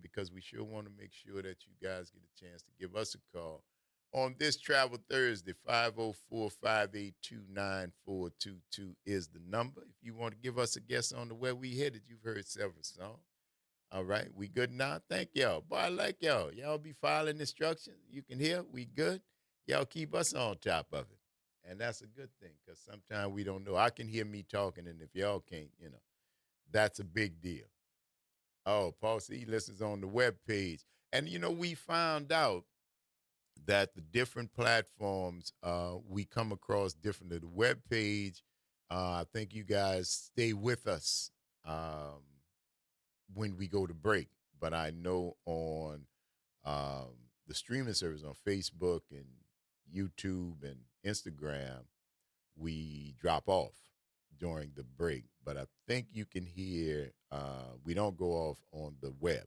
because we sure want to make sure that you guys get a chance to give us a call on this Travel Thursday. 504-582-9422 is the number. If you want to give us a guess on the Where We Headed, you've heard several songs. All right. We good now? Thank y'all. Boy, I like y'all. Y'all be following instructions. You can hear. We good. Y'all keep us on top of it. And that's a good thing because sometimes we don't know. I can hear me talking, and if y'all can't, that's a big deal. Oh, Paul C. He listens on the webpage. And, we found out that the different platforms we come across differently. The webpage, I think you guys stay with us when we go to break. But I know on the streaming service on Facebook and YouTube and Instagram, we drop off during the break. But I think you can hear, we don't go off on the web.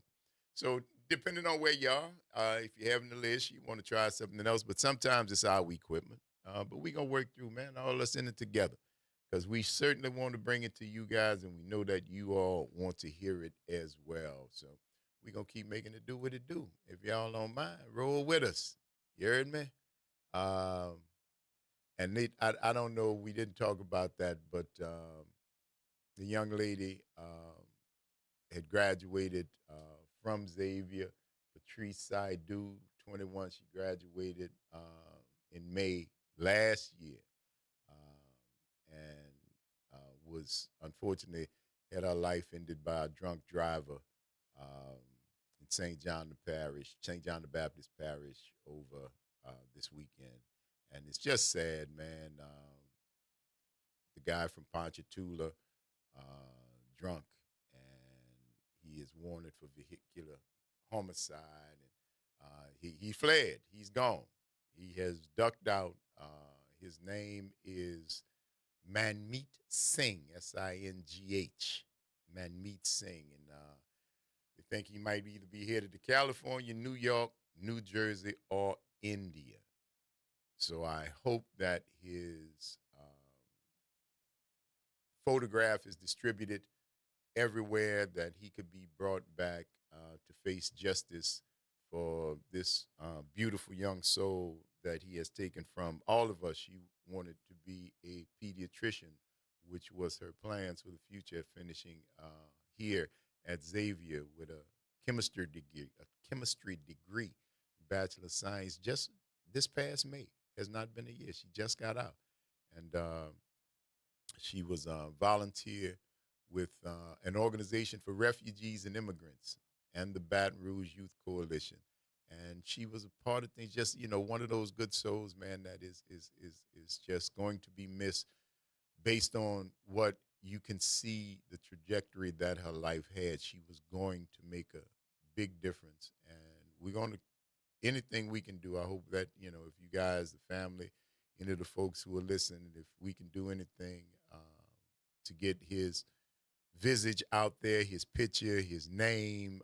So depending on where you are, if you're having the list, you want to try something else. But sometimes it's our equipment. But we're going to work through, man, all of us in it together. Because we certainly want to bring it to you guys, and we know that you all want to hear it as well. So we're going to keep making it do what it do. If y'all don't mind, roll with us. You heard me? And I don't know, we didn't talk about that, but the young lady had graduated from Xavier, Patrice Saidu, 21. She graduated in May last year and was unfortunately had her life ended by a drunk driver in St. John the Baptist Parish over this weekend. And it's just sad, man. The guy from Ponchatoula, drunk, and he is wanted for vehicular homicide. And he fled. He's gone. He has ducked out. His name is Manmeet Singh, S-I-N-G-H, Manmeet Singh. And they think he might either be headed to California, New York, New Jersey, or India. So I hope that his photograph is distributed everywhere, that he could be brought back to face justice for this beautiful young soul that he has taken from all of us. She wanted to be a pediatrician, which was her plans for the future, finishing here at Xavier with a chemistry degree, Bachelor of Science, just this past May. Has not been a year. She just got out. And she was a volunteer with an organization for refugees and immigrants and the Baton Rouge Youth Coalition. And she was a part of things, just, one of those good souls, man, that is just going to be missed based on what you can see the trajectory that her life had. She was going to make a big difference. And we're going to, anything we can do, I hope that, if you guys, the family, any of the folks who are listening, if we can do anything to get his visage out there, his picture, his name,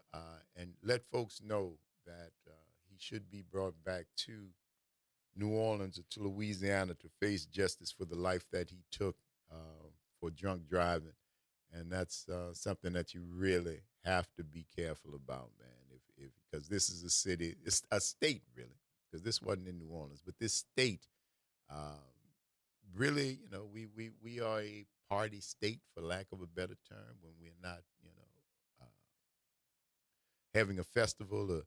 and let folks know that he should be brought back to New Orleans or to Louisiana to face justice for the life that he took for drunk driving. And that's something that you really have to be careful about, man, because this is a city, it's a state, really, because this wasn't in New Orleans, but this state, really, we are a party state, for lack of a better term, when we're not, having a festival or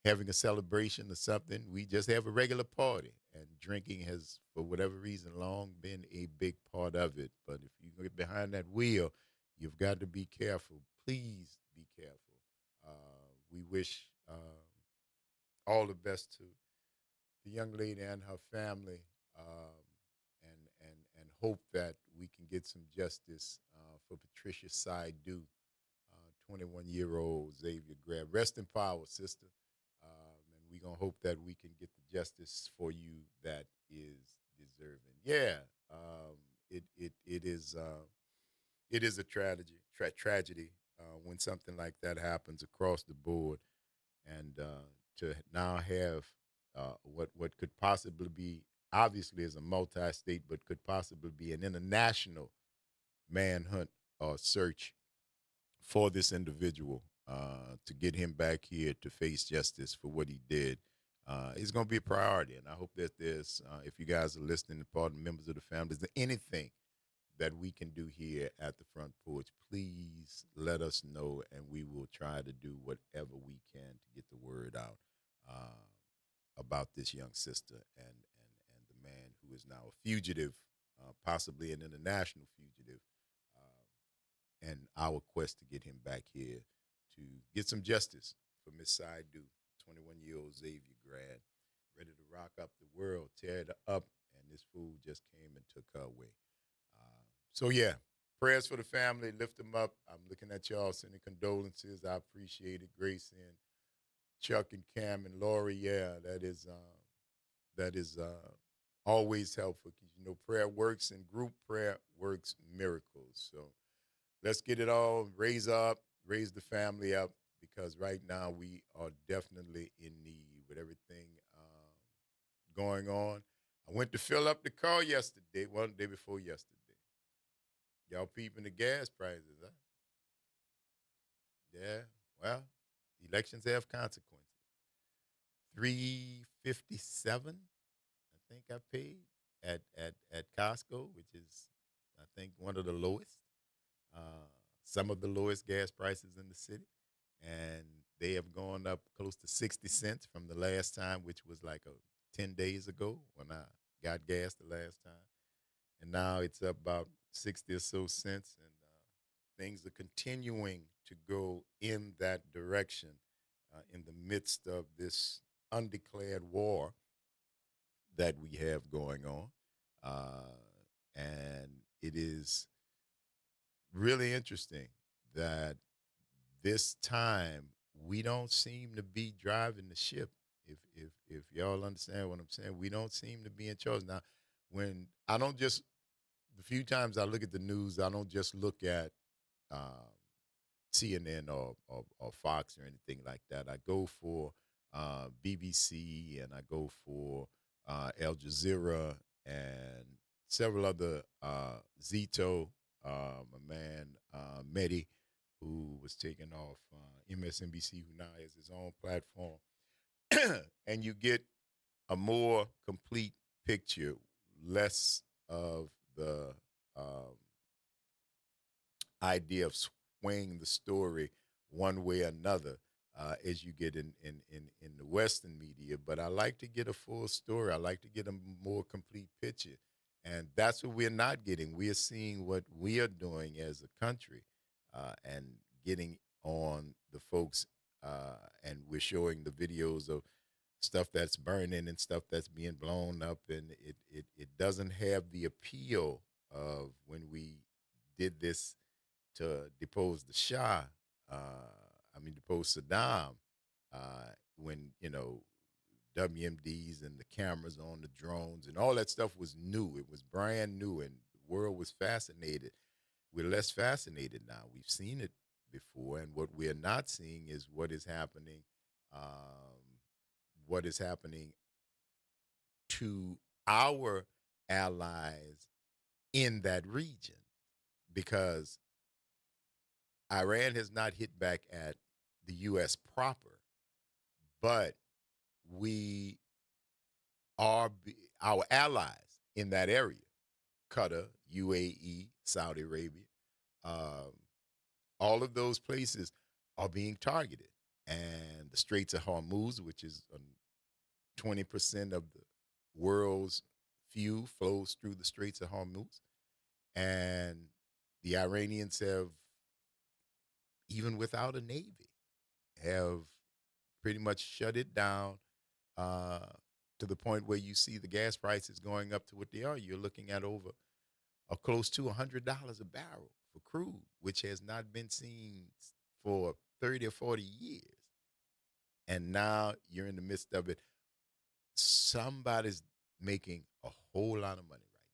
having a celebration or something. We just have a regular party, and drinking has, for whatever reason, long been a big part of it. But if you get behind that wheel, you've got to be careful. Please be careful. We wish all the best to the young lady and her family, and hope that we can get some justice for Patricia Saidu, 21-year-old Xavier Grab. Rest in power, sister. And we're going to hope that we can get the justice for you that is deserving. Yeah, it is a tragedy when something like that happens across the board. And to now have what could possibly be, obviously is a multi-state, but could possibly be an international manhunt or search for this individual to get him back here to face justice for what he did is going to be a priority. And I hope that there's, if you guys are listening, part of the members of the family, is there anything that we can do here at the Front Porch, please let us know, and we will try to do whatever we can to get the word out about this young sister and the man who is now a fugitive, possibly an international fugitive, and our quest to get him back here to get some justice for Miss Saidu, 21-year-old Xavier grad, ready to rock up the world, tear it up, and this fool just came and took her away. So, yeah, prayers for the family. Lift them up. I'm looking at y'all sending condolences. I appreciate it. Grace and Chuck and Cam and Lori, yeah, that is always helpful because, you know, prayer works and group prayer works miracles. So let's get it all, raise the family up, because right now we are definitely in need with everything going on. I went to fill up the car yesterday, well, the day before yesterday. Y'all peeping the gas prices, huh? Yeah, well, elections have consequences. $3.57, I think I paid at Costco, which is, I think, one of the lowest, some of the lowest gas prices in the city. And they have gone up close to 60 cents from the last time, which was like 10 days ago when I got gas the last time. And now it's up about 60 or so cents, and things are continuing to go in that direction in the midst of this undeclared war that we have going on. And it is really interesting that this time we don't seem to be driving the ship. If y'all understand what I'm saying, we don't seem to be in charge. Now, when I don't just, the few times I look at the news, I don't just look at CNN or Fox or anything like that. I go for BBC, and I go for Al Jazeera and several other, Zito, my man Mehdi, who was taken off MSNBC, who now has his own platform. And you get a more complete picture, less of the idea of swaying the story one way or another as you get in the Western media. But I like to get a full story. I like to get a more complete picture. And that's what we're not getting. We are seeing what we are doing as a country and getting on the folks, and we're showing the videos of stuff that's burning and stuff that's being blown up, and it doesn't have the appeal of when we did this to depose the Shah, depose Saddam, when, you know, WMDs and the cameras on the drones and all that stuff was new. It was brand new, and the world was fascinated. We're less fascinated now. We've seen it before, and what we're not seeing is what is happening to our allies in that region, because Iran has not hit back at the U.S. proper, but we are our allies in that area, Qatar, UAE, Saudi Arabia, all of those places are being targeted. And the Straits of Hormuz, which is 20% of the world's fuel, flows through the Straits of Hormuz. And the Iranians have, even without a navy, have pretty much shut it down to the point where you see the gas prices going up to what they are. You're looking at over or close to $100 a barrel for crude, which has not been seen for 30 or 40 years. And now you're in the midst of it. Somebody's making a whole lot of money right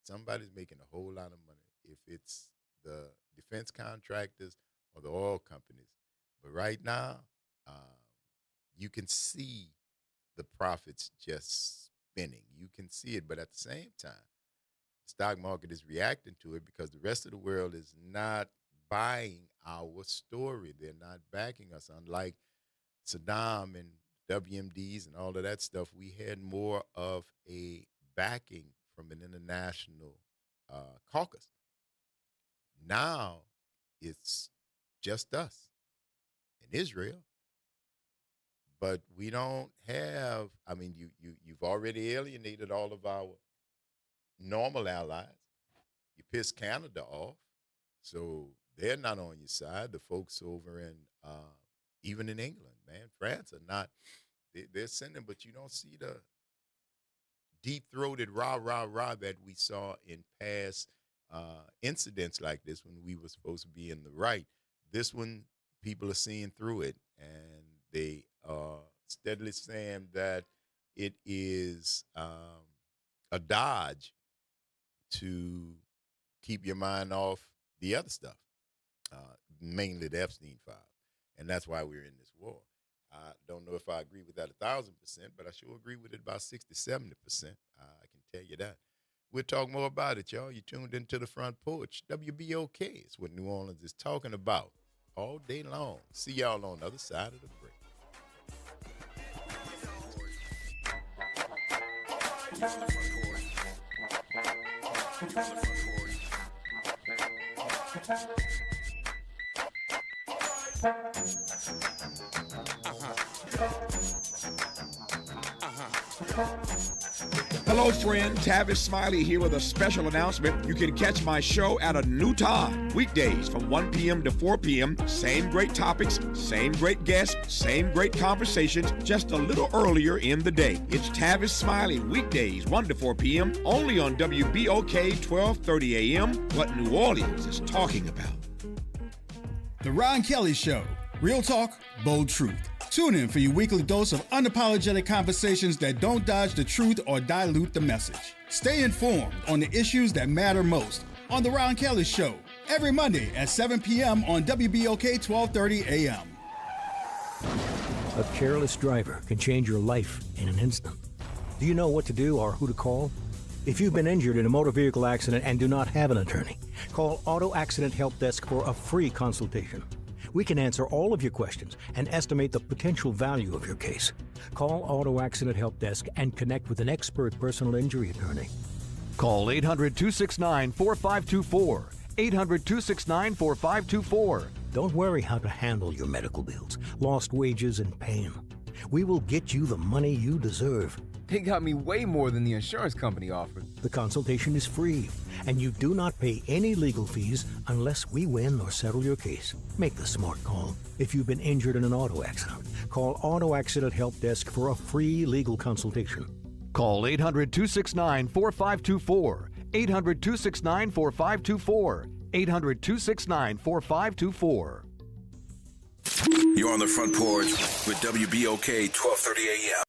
now. Somebody's making a whole lot of money, if it's the defense contractors or the oil companies. But right now, you can see the profits just spinning. You can see it, but at the same time, the stock market is reacting to it because the rest of the world is not buying our story. They're not backing us. Unlike Saddam and WMDs and all of that stuff, we had more of a backing from an international caucus. Now it's just us and Israel. But we don't have, I mean, you've already alienated all of our normal allies. You pissed Canada off, so they're not on your side. The folks over in, even in England, man, France are not, they're sending, but you don't see the deep-throated rah, rah, rah that we saw in past incidents like this when we were supposed to be in the right. This one, people are seeing through it, and they are steadily saying that it is a dodge to keep your mind off the other stuff, mainly the Epstein files. And that's why we're in this war. I don't know if I agree with that 1,000%, but I sure agree with it about 60, 70%. I can tell you that. We'll talk more about it, y'all. You tuned into the Front Porch. WBOK is what New Orleans is talking about all day long. See y'all on the other side of the break. Hello, friend. Tavis Smiley here with a special announcement. You can catch my show at a new time, weekdays from 1 p.m. to 4 p.m. Same great topics, same great guests, same great conversations, just a little earlier in the day. It's Tavis Smiley, weekdays 1 to 4 p.m. only on WBOK 1230 a.m. What New Orleans is talking about. The Ron Kelly Show. Real talk, bold truth. Tune in for your weekly dose of unapologetic conversations that don't dodge the truth or dilute the message. Stay informed on the issues that matter most on The Ron Kelly Show, every Monday at 7 p.m. on WBOK 1230 a.m. A careless driver can change your life in an instant. Do you know what to do or who to call? If you've been injured in a motor vehicle accident and do not have an attorney, call Auto Accident Help Desk for a free consultation. We can answer all of your questions and estimate the potential value of your case. Call Auto Accident Help Desk and connect with an expert personal injury attorney. Call 800-269-4524. 800-269-4524. Don't worry how to handle your medical bills, lost wages, and pain. We will get you the money you deserve. They got me way more than the insurance company offered. The consultation is free, and you do not pay any legal fees unless we win or settle your case. Make the smart call. If you've been injured in an auto accident, call Auto Accident Help Desk for a free legal consultation. Call 800-269-4524. 800-269-4524. 800-269-4524. You're on the Front Porch with WBOK 1230 a.m.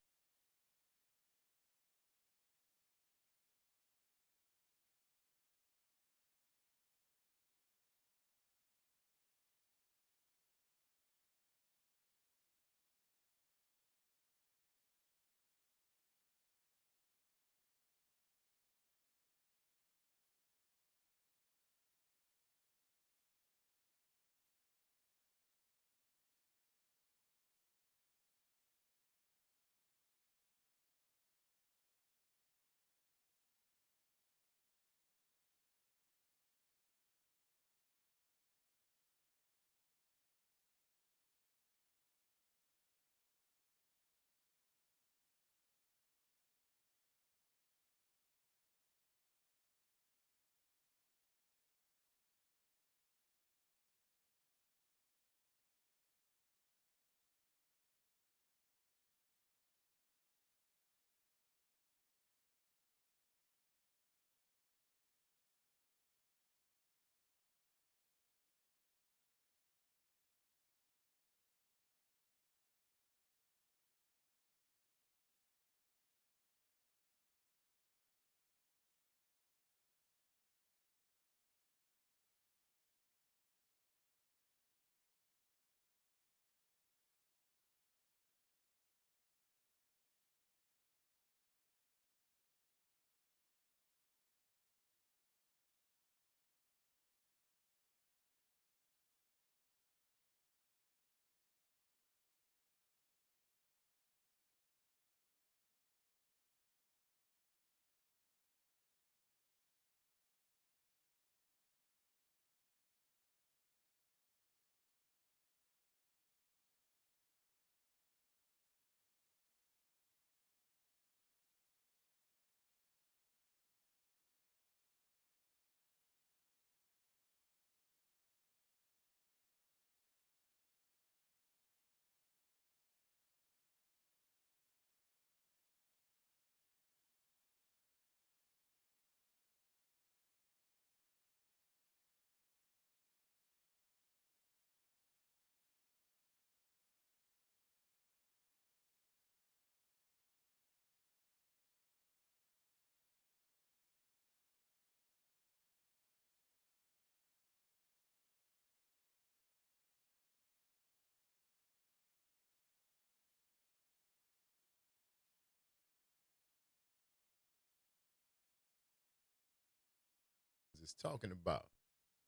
is talking about.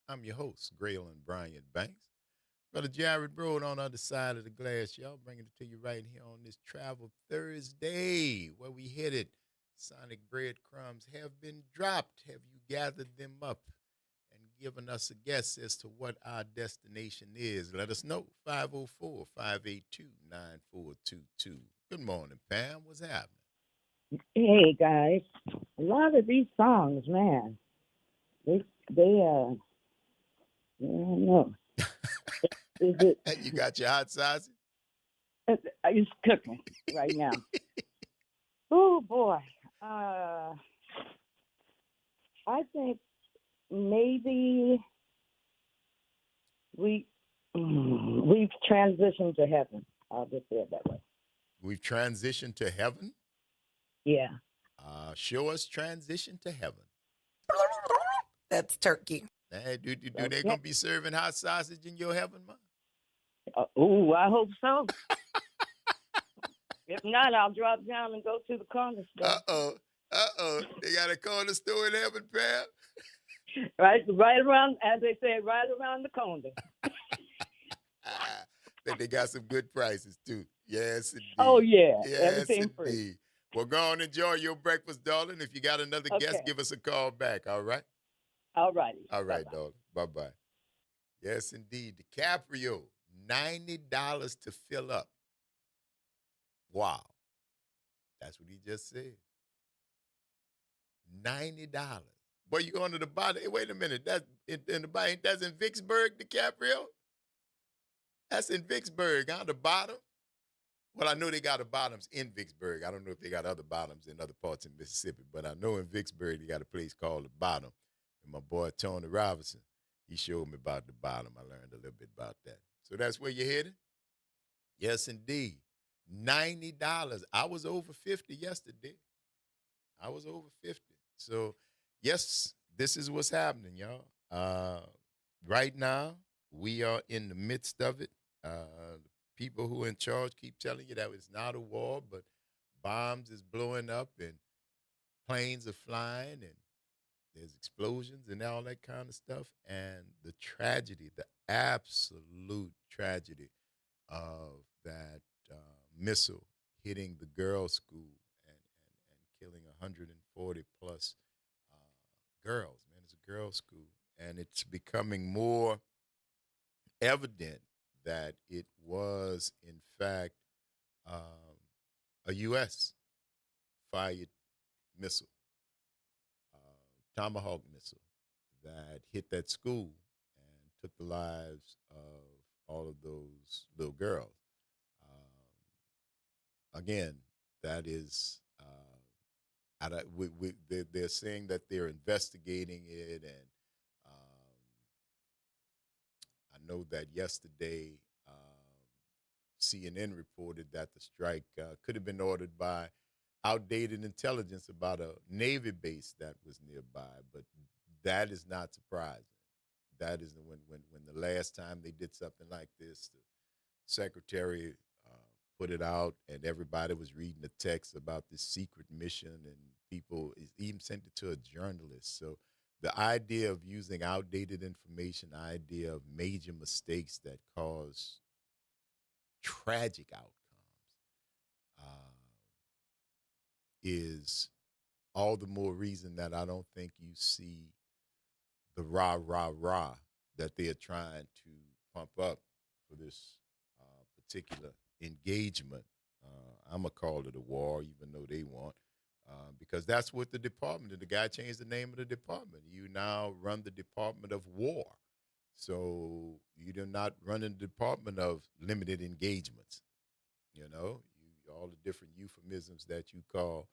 I'm your host, Graylin Bryant Banks. Brother Jared Broad on the other side of the glass, y'all, bringing it to you right here on this Travel Thursday, where we headed. Sonic breadcrumbs have been dropped. Have you gathered them up and given us a guess as to what our destination is? Let us know. 504-582-9422. Good morning, Pam. What's happening? Hey guys, a lot of these songs, man, they I don't know. Is it? You got your hot sausage? It's cooking right now. Oh boy, I think maybe we've transitioned to heaven. I'll just say it that way. We've transitioned to heaven? Yeah. Show us transition to heaven. That's turkey. Hey, do they gonna be serving hot sausage in your heaven, man? I hope so. If not, I'll drop down and go to the corner store. They got a corner store in heaven, Pam? Right around, as they say, right around the corner. That they got some good prices too. Yes, indeed. Oh yeah, yes, everything indeed. free. Well, go on, enjoy your breakfast, darling. If you got another guest, give us a call back. All right. All righty. All right, darling. Bye-bye. Yes, indeed. DiCaprio, $90 to fill up. Wow. That's what he just said. $90. Boy, you going to the bottom. Hey, wait a minute. That's in the bottom. That's in Vicksburg, DiCaprio? That's in Vicksburg, huh? The bottom? Well, I know they got the bottoms in Vicksburg. I don't know if they got other bottoms in other parts of Mississippi, but I know in Vicksburg they got a place called the Bottom. And my boy Tony Robinson, he showed me about the Bottom. I learned a little bit about that. So that's where you're headed? Yes, indeed. $90. I was over 50 yesterday. I was over 50. So, yes, this is what's happening, y'all. Right now, we are in the midst of it. People who are in charge keep telling you that it's not a war, but bombs is blowing up and planes are flying and there's explosions and all that kind of stuff. And the tragedy, the absolute tragedy of that missile hitting the girls' school and killing 140 plus girls. Man, it's a girls' school. And it's becoming more evident that it was, in fact, a U.S. fired missile, Tomahawk missile, that hit that school and took the lives of all of those little girls. Again, that is, they're saying that they're investigating it, and I know that yesterday CNN reported that the strike could have been ordered by outdated intelligence about a Navy base that was nearby, but that is not surprising. That is when the last time they did something like this, the secretary put it out, and everybody was reading the text about this secret mission, and people even sent it to a journalist. So the idea of using outdated information, the idea of major mistakes that cause tragic outcomes is all the more reason that I don't think you see the rah, that they are trying to pump up for this particular engagement. I'm going to call it a war, even though they want, because that's what the department, the guy changed the name of the department. You now run the Department of War. So you do not run the Department of Limited Engagements, all the different euphemisms that you call,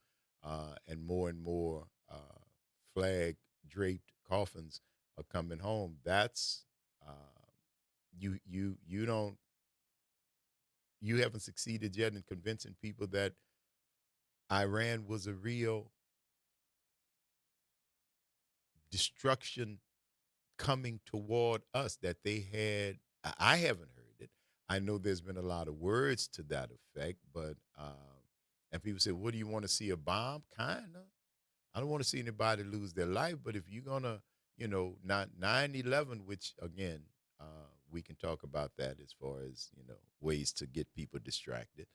and more flag-draped coffins are coming home. That's you haven't succeeded yet in convincing people that Iran was a real destruction coming toward us, that they had. I haven't heard it. I know there's been a lot of words to that effect, but and people say, what do you want to see, a bomb? Kind of. I don't want to see anybody lose their life, but if you're going to, not 9/11, which again, we can talk about that as far as, ways to get people distracted.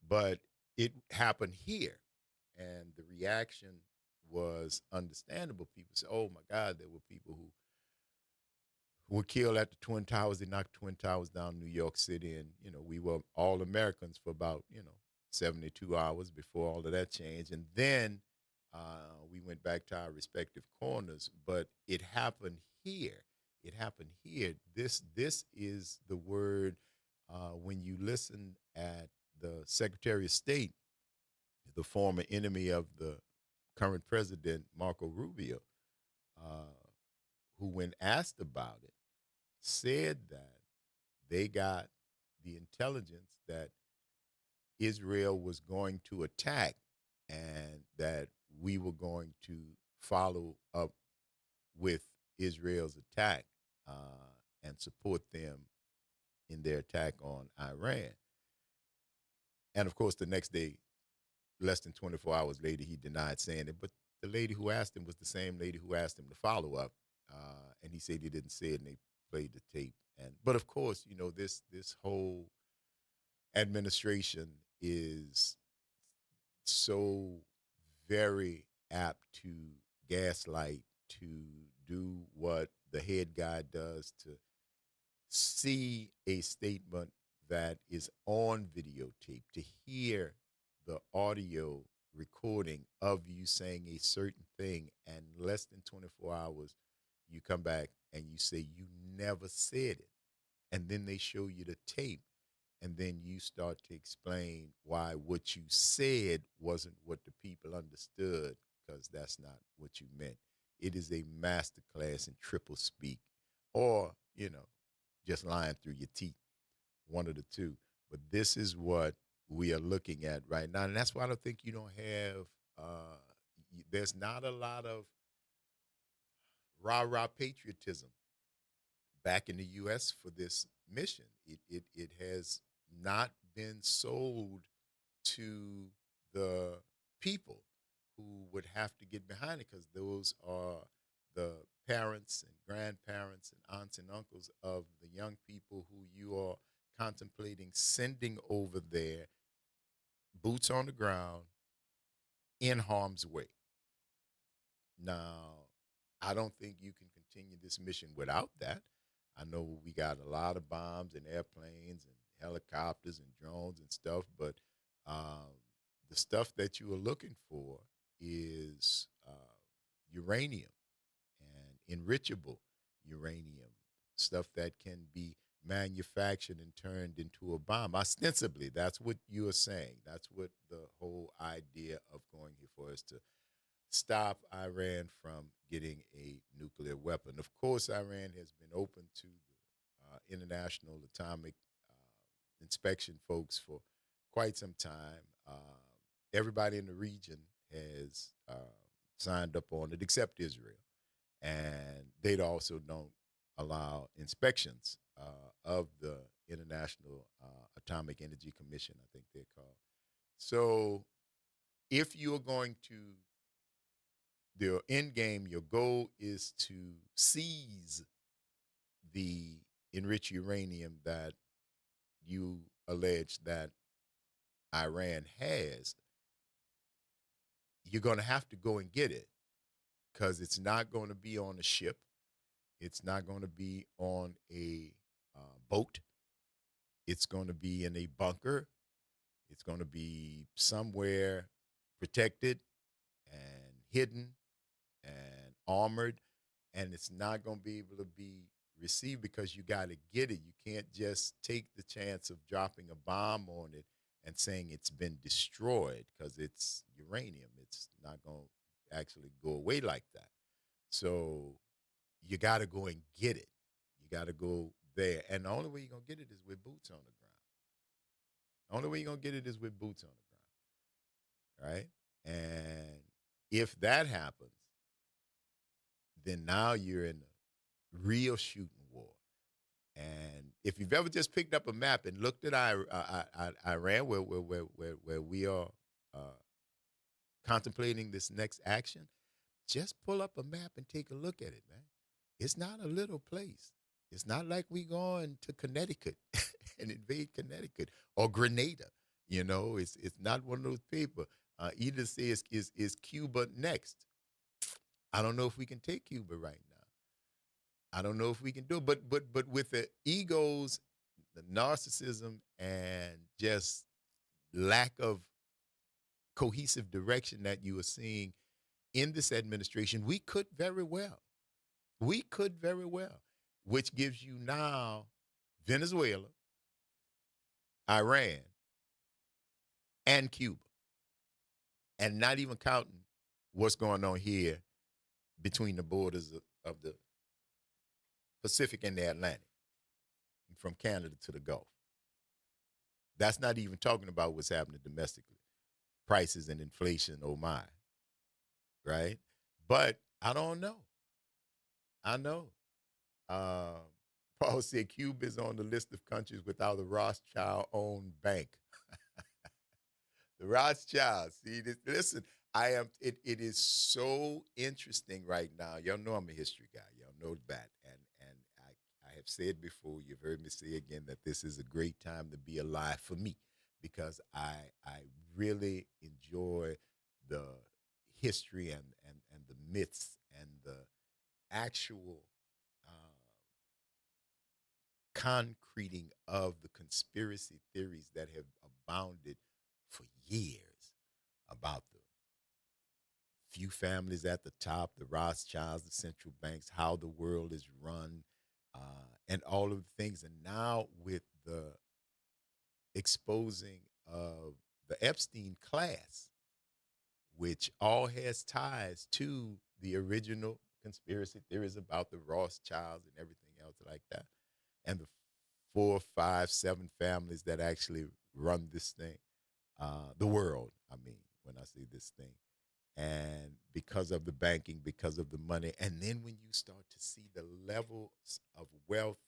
But it happened here. And the reaction was understandable. People say, oh my God, there were people who were killed at the Twin Towers. They knocked Twin Towers down in New York City. And, we were all Americans for about, 72 hours before all of that changed. And then we went back to our respective corners. But it happened here. It happened here. This is the word when you listen at the Secretary of State, the former enemy of the current president, Marco Rubio, who, when asked about it, said that they got the intelligence that Israel was going to attack and that we were going to follow up with Israel's attack and support them in their attack on Iran. And of course, the next day, less than 24 hours later, he denied saying it. But the lady who asked him was the same lady who asked him to follow up, and he said he didn't say it, and they played the tape. But of course, this whole administration is so very apt to gaslight, to do what the head guy does, to see a statement that is on videotape, to hear the audio recording of you saying a certain thing, and less than 24 hours, you come back and you say you never said it. And then they show you the tape, and then you start to explain why what you said wasn't what the people understood, because that's not what you meant. It is a masterclass in triple speak, or, just lying through your teeth, one of the two. But this is what we are looking at right now. And that's why I don't think you don't have, there's not a lot of rah-rah patriotism back in the U.S. for this mission. It has not been sold to the people who would have to get behind it, because those are the parents and grandparents and aunts and uncles of the young people who you are contemplating sending over there, boots on the ground, in harm's way. Now, I don't think you can continue this mission without that. I know we got a lot of bombs and airplanes and helicopters and drones and stuff, but the stuff that you are looking for is uranium and enrichable uranium, stuff that can be manufactured and turned into a bomb. Ostensibly, that's what you are saying. That's what the whole idea of going here for is, to stop Iran from getting a nuclear weapon. Of course, Iran has been open to the International Atomic Inspection folks for quite some time. Everybody in the region has signed up on it except Israel. And they also don't allow inspections of the International Atomic Energy Commission, I think they're called. So if you're going to, the end game, your goal is to seize the enriched uranium that you allege that Iran has, you're going to have to go and get it, because it's not going to be on a ship. It's not going to be on a boat. It's going to be in a bunker. It's going to be somewhere protected and hidden and armored, and it's not going to be able to be received, because you got to get it. You can't just take the chance of dropping a bomb on it and saying it's been destroyed, because it's uranium. It's not going to actually go away like that. So you got to go and get it. You got to go there. And the only way you're going to get it is with boots on the ground. The only way you're going to get it is with boots on the ground, right? And if that happens, then now you're in a real shooting war. And if you've ever just picked up a map and looked at Iran, where we are contemplating this next action, just pull up a map and take a look at it, man. It's not a little place. It's not like we going to Connecticut and invade Connecticut or Grenada. It's not one of those people. Either say is Cuba next. I don't know if we can take Cuba right now. I don't know if we can do it, but with the egos, the narcissism, and just lack of cohesive direction that you are seeing in this administration, we could very well. We could very well, which gives you now Venezuela, Iran, and Cuba, and not even counting what's going on here between the borders of the Pacific and the Atlantic, from Canada to the Gulf. That's not even talking about what's happening domestically, prices and inflation, oh my, right? But I don't know. I know. Paul said Cuba is on the list of countries without a Rothschild-owned bank. The Rothschilds. See, listen, it is so interesting right now. Y'all know I'm a history guy. Y'all know that. And I have said before, you've heard me say again, that this is a great time to be alive for me, because I really enjoy the history and the myths and the actual concreting of the conspiracy theories that have abounded for years about the few families at the top, the Rothschilds, the central banks, how the world is run, and all of the things. And now with the exposing of the Epstein class, which all has ties to the original conspiracy theories about the Rothschilds and everything else like that, and the 4, 5, 7 families that actually run this thing, the world, I mean, when I say this thing. And because of the banking, because of the money, and then when you start to see the levels of wealth,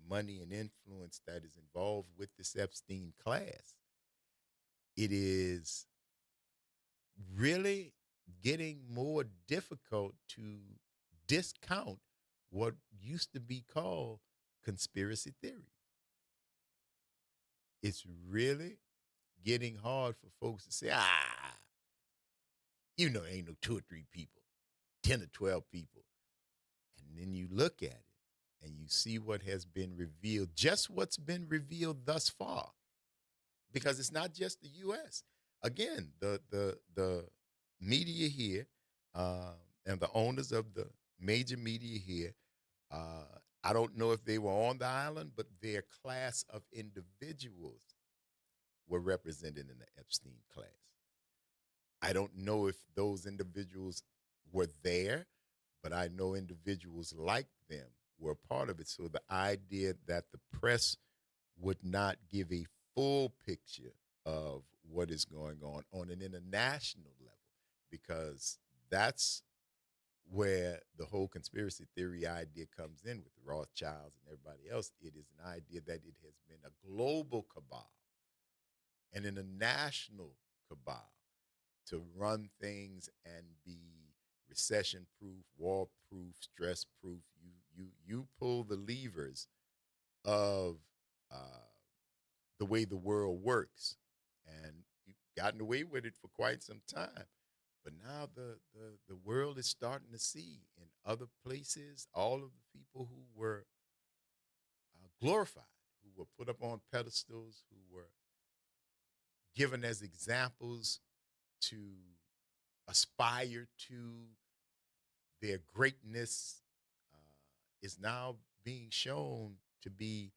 money, and influence that is involved with this Epstein class, it is really getting more difficult to discount what used to be called conspiracy theory. It's really getting hard for folks to say, ain't no 2 or 3 people, 10 or 12 people. And then you look at it and you see what has been revealed, just what's been revealed thus far. Because it's not just the U.S. Again, the media here and the owners of the major media here, I don't know if they were on the island, but their class of individuals were represented in the Epstein class. I don't know if those individuals were there, but I know individuals like them were a part of it. So the idea that the press would not give a full picture of what is going on an international level, because that's where the whole conspiracy theory idea comes in with the Rothschilds and everybody else. It is an idea that it has been a global cabal and in a national cabal to run things and be recession-proof, war-proof, stress-proof. You pull the levers of the way the world works, and you've gotten away with it for quite some time. But now the world is starting to see in other places all of the people who were glorified, who were put up on pedestals, who were given as examples to aspire to their greatness, is now being shown to be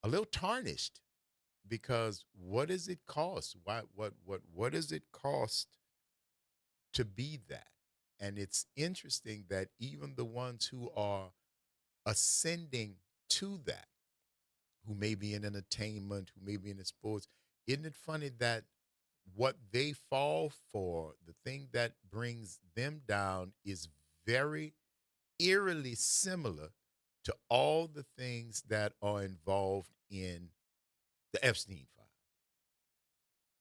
a little tarnished. Because what does it cost? What does it cost to be that? And it's interesting that even the ones who are ascending to that, who may be in entertainment, who may be in the sports, isn't it funny that what they fall for, the thing that brings them down, is very eerily similar to all the things that are involved in the Epstein file?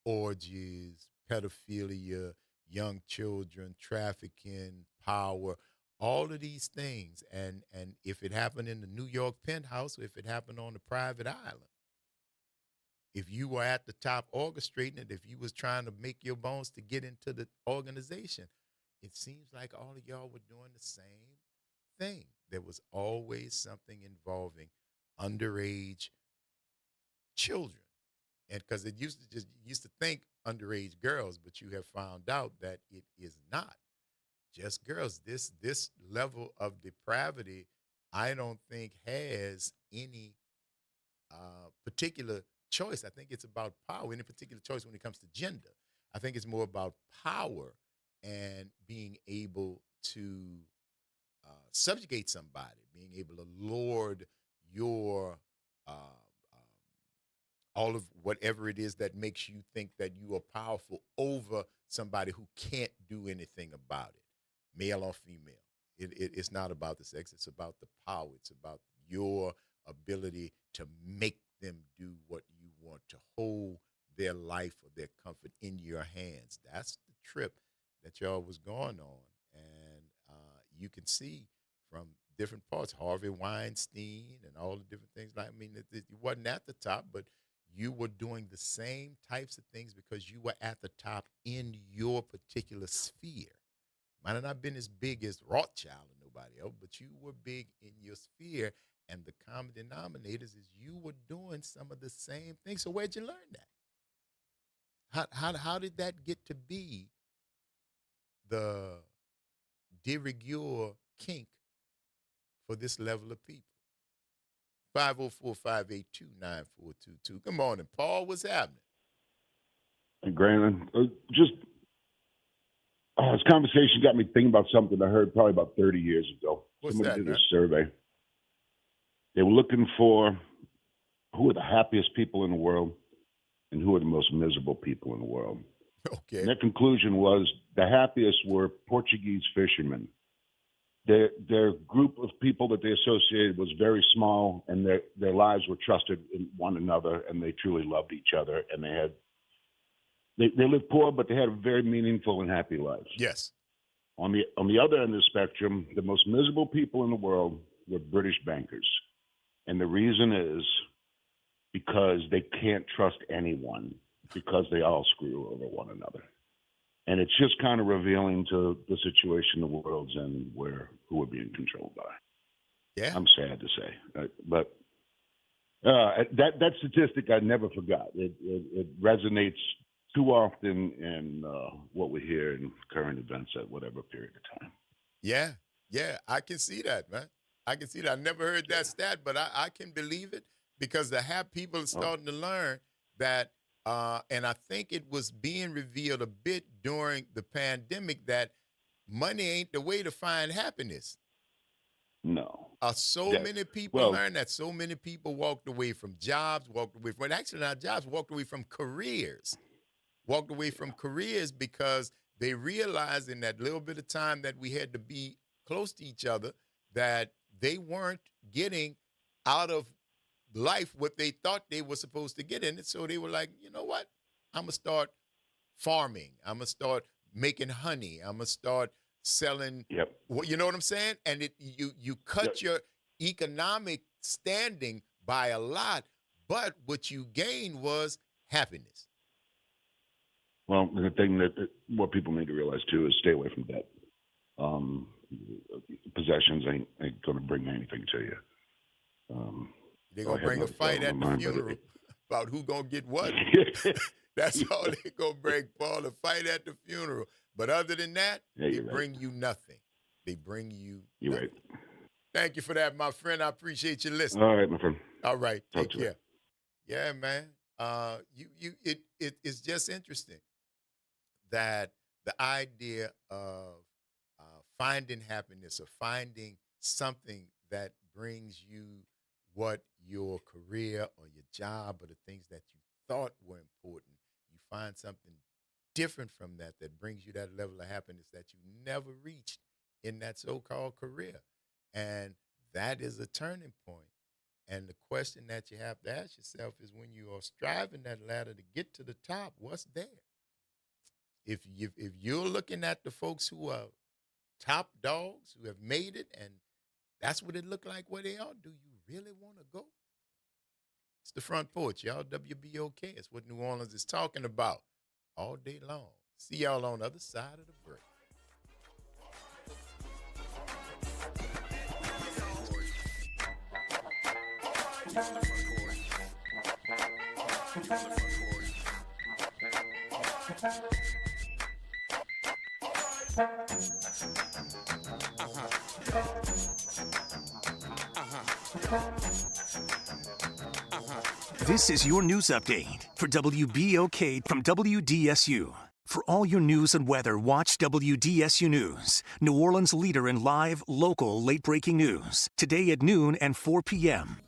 Orgies, pedophilia, young children, trafficking, power, all of these things, and if it happened in the New York penthouse, or if it happened on a private island, if you were at the top orchestrating it, if you was trying to make your bones to get into the organization, it seems like all of y'all were doing the same thing. There was always something involving underage children. And because it used to think underage girls, but you have found out that it is not just girls. This level of depravity, I don't think has any particular choice. I think it's about power. Any particular choice when it comes to gender. I think it's more about power and being able to subjugate somebody, being able to lord your all of whatever it is that makes you think that you are powerful over somebody who can't do anything about it, male or female. It's not about the sex. It's about the power. It's about your ability to make them do what you want, to hold their life or their comfort in your hands. That's the trip that y'all was going on. And you can see from different parts, Harvey Weinstein and all the different things. Like, I mean, it wasn't at the top, but you were doing the same types of things because you were at the top in your particular sphere. Might have not been as big as Rothschild or nobody else, but you were big in your sphere. And the common denominators is you were doing some of the same things. So where'd you learn that? How did that get to be the de rigueur kink for this level of people? 504-582-9422. Good morning, Paul. What's happening? Hey, Graham, this conversation got me thinking about something I heard probably about 30 years ago. What's Somebody that, did a man? survey. They were looking for who are the happiest people in the world and who are the most miserable people in the world. Okay. And their conclusion was the happiest were Portuguese fishermen. Their group of people that they associated was very small, and their lives were trusted in one another, and they truly loved each other, and they lived poor, but they had very meaningful and happy lives. Yes. On the other end of the spectrum, the most miserable people in the world were British bankers. And the reason is because they can't trust anyone because they all screw over one another. And it's just kind of revealing to the situation the world's in who we're being controlled by. Yeah. I'm sad to say. But that statistic I never forgot. It resonates too often in what we hear in current events at whatever period of time. Yeah. I can see that, man. I can see that. I never heard that stat, but I can believe it because the people are starting to learn that, and I think it was being revealed a bit during the pandemic that money ain't the way to find happiness. No. Many people learned that. So many people walked away from jobs, actually not jobs, walked away from careers. Walked away from careers because they realized in that little bit of time that we had to be close to each other that they weren't getting out of life what they thought they were supposed to get in it. So they were like, you know what? I'm going to start farming. I'm going to start making honey. I'm going to start selling. Yep. You know what I'm saying? And you cut your economic standing by a lot, but what you gained was happiness. Well, the thing what people need to realize too is stay away from debt. Possessions ain't going to bring anything to you. They're going to bring a fight at the funeral about who going to get what. That's all they're going to bring, Paul, a fight at the funeral. But other than that, they bring you nothing. They bring you You're nothing. right. Thank you for that, my friend. I appreciate you listening. All right, my friend. All right. Talk Take to you. care. Yeah, man. It's just interesting that the idea of finding happiness or finding something that brings you what your career or your job or the things that you thought were important, you find something different from that brings you that level of happiness that you never reached in that so-called career. And that is a turning point. And the question that you have to ask yourself is when you are striving that ladder to get to the top, what's there? If you're looking at the folks who are top dogs who have made it, and that's what it looked like where they are. Do you really want to go? It's the Front Porch, y'all. WBOK. It's what New Orleans is talking about all day long. See y'all on the other side of the break. This is your news update for WBOK from WDSU. For all your news and weather, watch WDSU News, New Orleans' leader in live, local, late-breaking news. Today at noon and 4 p.m.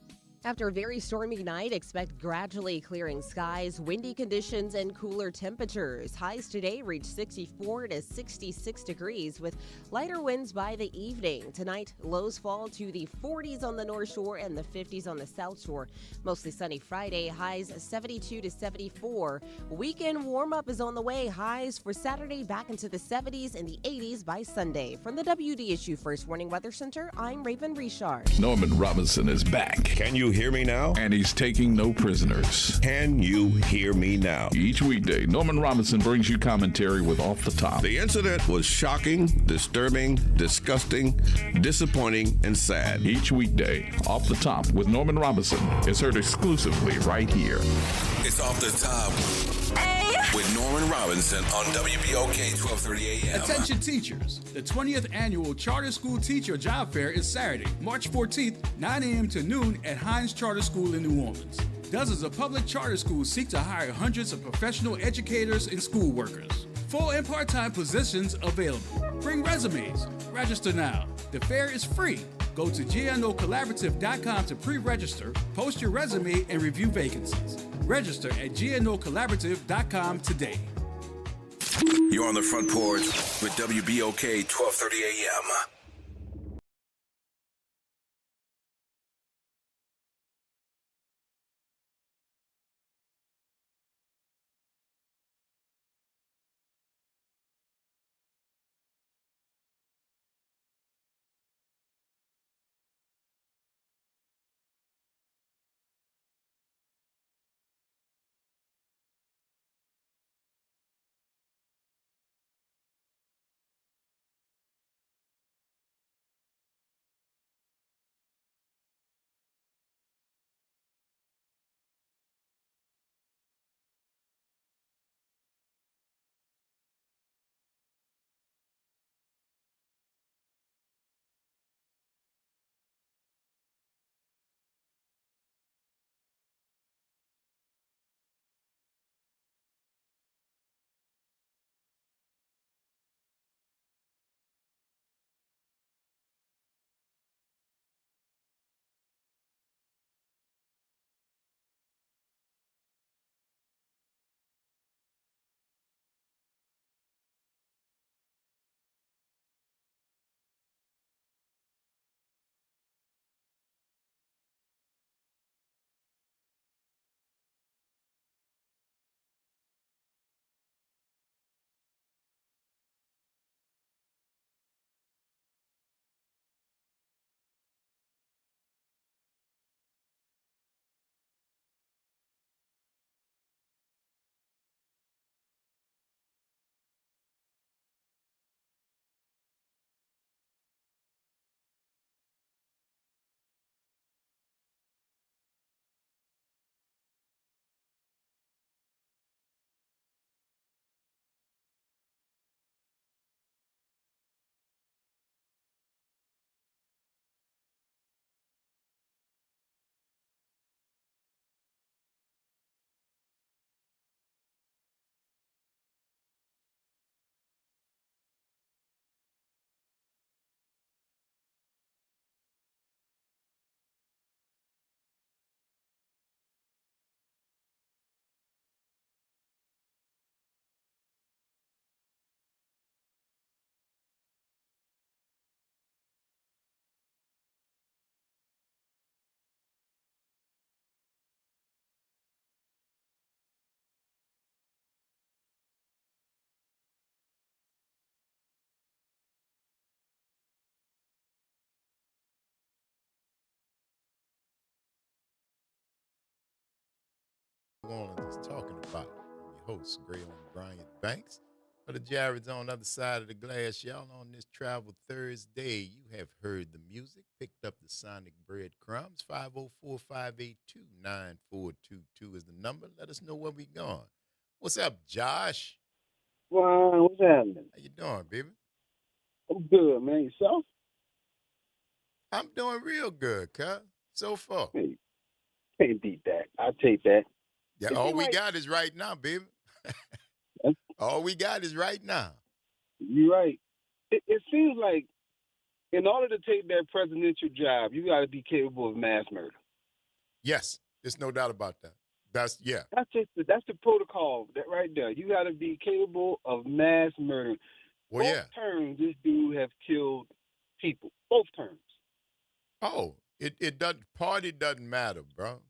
After a very stormy night, expect gradually clearing skies, windy conditions, and cooler temperatures. Highs today reach 64 to 66 degrees with lighter winds by the evening. Tonight, lows fall to the 40s on the North Shore and the 50s on the South Shore. Mostly sunny Friday, highs 72 to 74. Weekend warm-up is on the way. Highs for Saturday back into the 70s and the 80s by Sunday. From the WDSU First Warning Weather Center, I'm Raven Richard. Norman Robinson is back. Can you hear me now? And he's taking no prisoners. Can you hear me now? Each weekday, Norman Robinson brings you commentary with Off the Top. The incident was shocking, disturbing, disgusting, disappointing, and sad. Each weekday, Off the Top with Norman Robinson is heard exclusively right here. It's Off the Top with Norman Robinson on WBOK 1230 AM. Attention teachers. The 20th annual Charter School Teacher Job Fair is Saturday, March 14th, 9 a.m. to noon at Hines Charter School in New Orleans. Dozens of public charter schools seek to hire hundreds of professional educators and school workers. Full and part-time positions available. Bring resumes. Register now. The fair is free. Go to gnocollaborative.com to pre-register, post your resume, and review vacancies. Register at gnocollaborative.com today. You're on the Front Porch with WBOK 1230 AM. New Orleans is talking about. I'm your host, Graylon Bryant Banks. For the Jared's on the other side of the glass, y'all on this Travel Thursday, you have heard the music, picked up the sonic breadcrumbs. 504-582-9422 is the number. Let us know where we going. What's up, Josh? Well, what's happening? How you doing, baby? I'm good, man. Yourself? I'm doing real good, cuz. So far. Hey, can't beat that. I'll take that. Yeah, all we got is right now, baby. All we got is right now. You're right. It seems like in order to take that presidential job, you got to be capable of mass murder. Yes, there's no doubt about that. That's the protocol that right there. You got to be capable of mass murder. Well, Both terms, this dude have killed people. Both terms. Oh, it doesn't. Party doesn't matter, bro.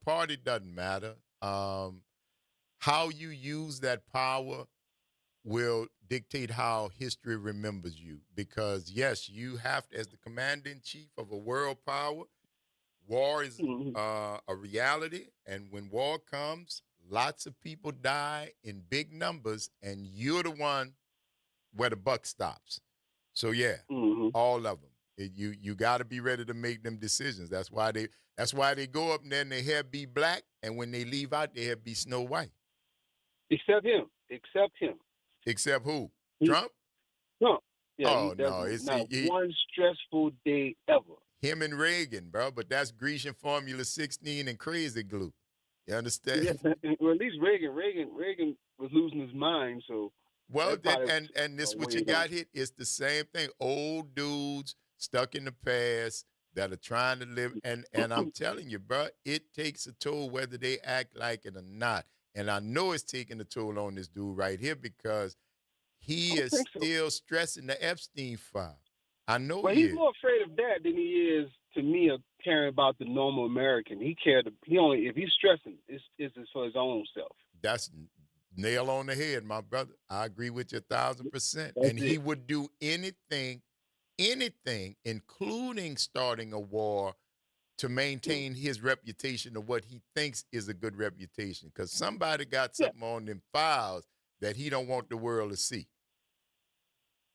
Party doesn't matter. How you use that power will dictate how history remembers you. Because yes, you have to, as the commander-in-chief of a world power, war is a reality, and when war comes, lots of people die in big numbers, and you're the one where the buck stops. So yeah, all of them. You got to be ready to make them decisions. That's why they go up there and their hair be black, and when they leave out, their hair be snow white. Except him. Except who? Trump? Trump. Yeah, oh no, it's not one stressful day ever. Him and Reagan, bro. But that's Grecian Formula 16 and crazy glue. You understand? Yeah, well, at least Reagan was losing his mind. So well, and this what you got here is the same thing. Old dudes stuck in the past that are trying to live, and I'm telling you, bro, it takes a toll whether they act like it or not. And I know it's taking a toll on this dude right here because he is still stressing the Epstein file. I know he's more afraid of that than he is, to me, of caring about the normal American. If he's stressing, it's for his own self. That's nail on the head, my brother. I agree with you 1,000%. And he would do anything, including starting a war, to maintain his reputation of what he thinks is a good reputation. Because somebody got something on them files that he don't want the world to see.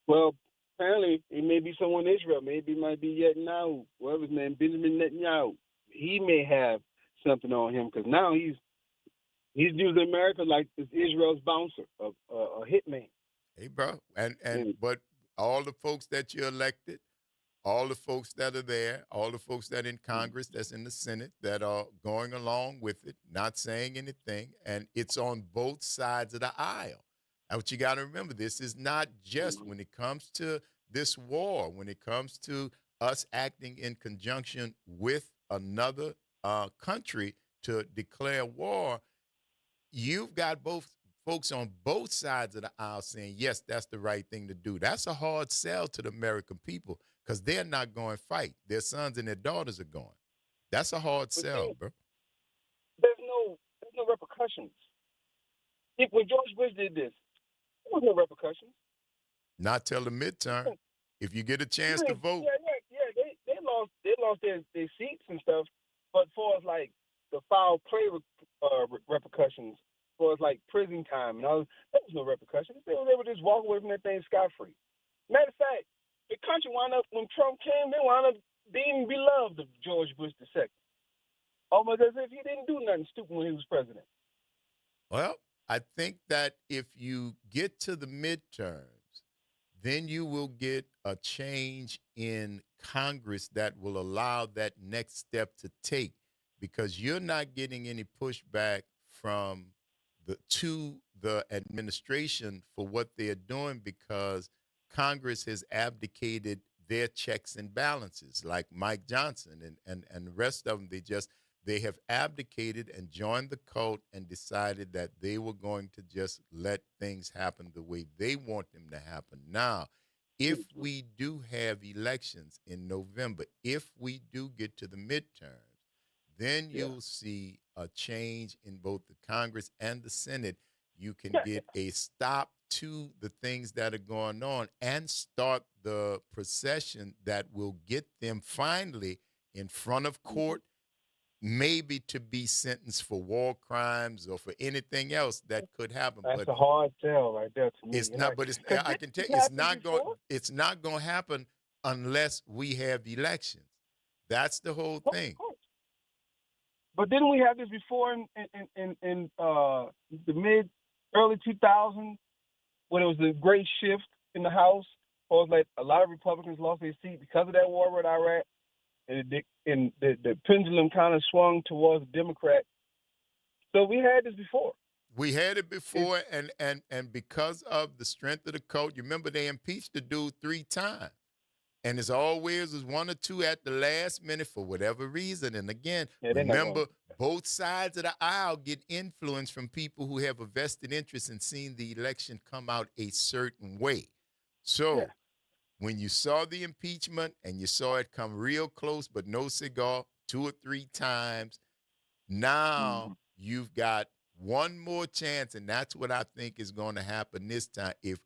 Well, apparently it may be someone in Israel. Maybe it might be Netanyahu, whatever his name, Benjamin Netanyahu. He may have something on him because now he's using America like it's Israel's bouncer, a hitman. Hey, bro, but all the folks that you elected, all the folks that are there, all the folks that are in Congress, that's in the Senate, that are going along with it, not saying anything, and it's on both sides of the aisle. And what you got to remember, this is not just when it comes to this war, when it comes to us acting in conjunction with another country to declare war, you've got both folks on both sides of the aisle saying, yes, that's the right thing to do. That's a hard sell to the American people because they're not going to fight. Their sons and their daughters are going. That's a hard sell, bro. There's no repercussions. When George Bush did this, there was no repercussions. Not till the midterm. If you get a chance to vote. Yeah. They lost their seats and stuff. But as far as like the foul play repercussions, as far as like prison time and all, there was no repercussions. They were able to just walk away from that thing scot-free. Matter of fact, the country wound up, when Trump came, they wound up being beloved of George Bush II. Almost as if he didn't do nothing stupid when he was president. Well, I think that if you get to the midterms, then you will get a change in Congress that will allow that next step to take, because you're not getting any pushback from the administration for what they're doing, because Congress has abdicated their checks and balances, like Mike Johnson and the rest of them. They have abdicated and joined the cult and decided that they were going to just let things happen the way they want them to happen. Now, if we do have elections in November, if we do get to the midterms, then you'll see a change in both the Congress and the Senate. You can get a stop to the things that are going on and start the procession that will get them finally in front of court, maybe to be sentenced for war crimes or for anything else that could happen. That's But a hard sell right there to me. it's not. But it's. 'Cause I can tell this you, it's happened not going. before. It's not going to happen unless we have elections. That's the whole thing. But didn't we have this before in the early 2000s when it was a great shift in the House? Or it was like a lot of Republicans lost their seat because of that war with Iraq, and the pendulum kind of swung towards the Democrat. So we had this before. We had it before, and because of the strength of the code, you remember they impeached the dude 3 times. And it's always was 1 or 2 at the last minute for whatever reason. And again, remember, both sides of the aisle get influence from people who have a vested interest in seeing the election come out a certain way. So when you saw the impeachment and you saw it come real close, but no cigar 2 or 3 times, now you've got one more chance, and that's what I think is going to happen this time. If,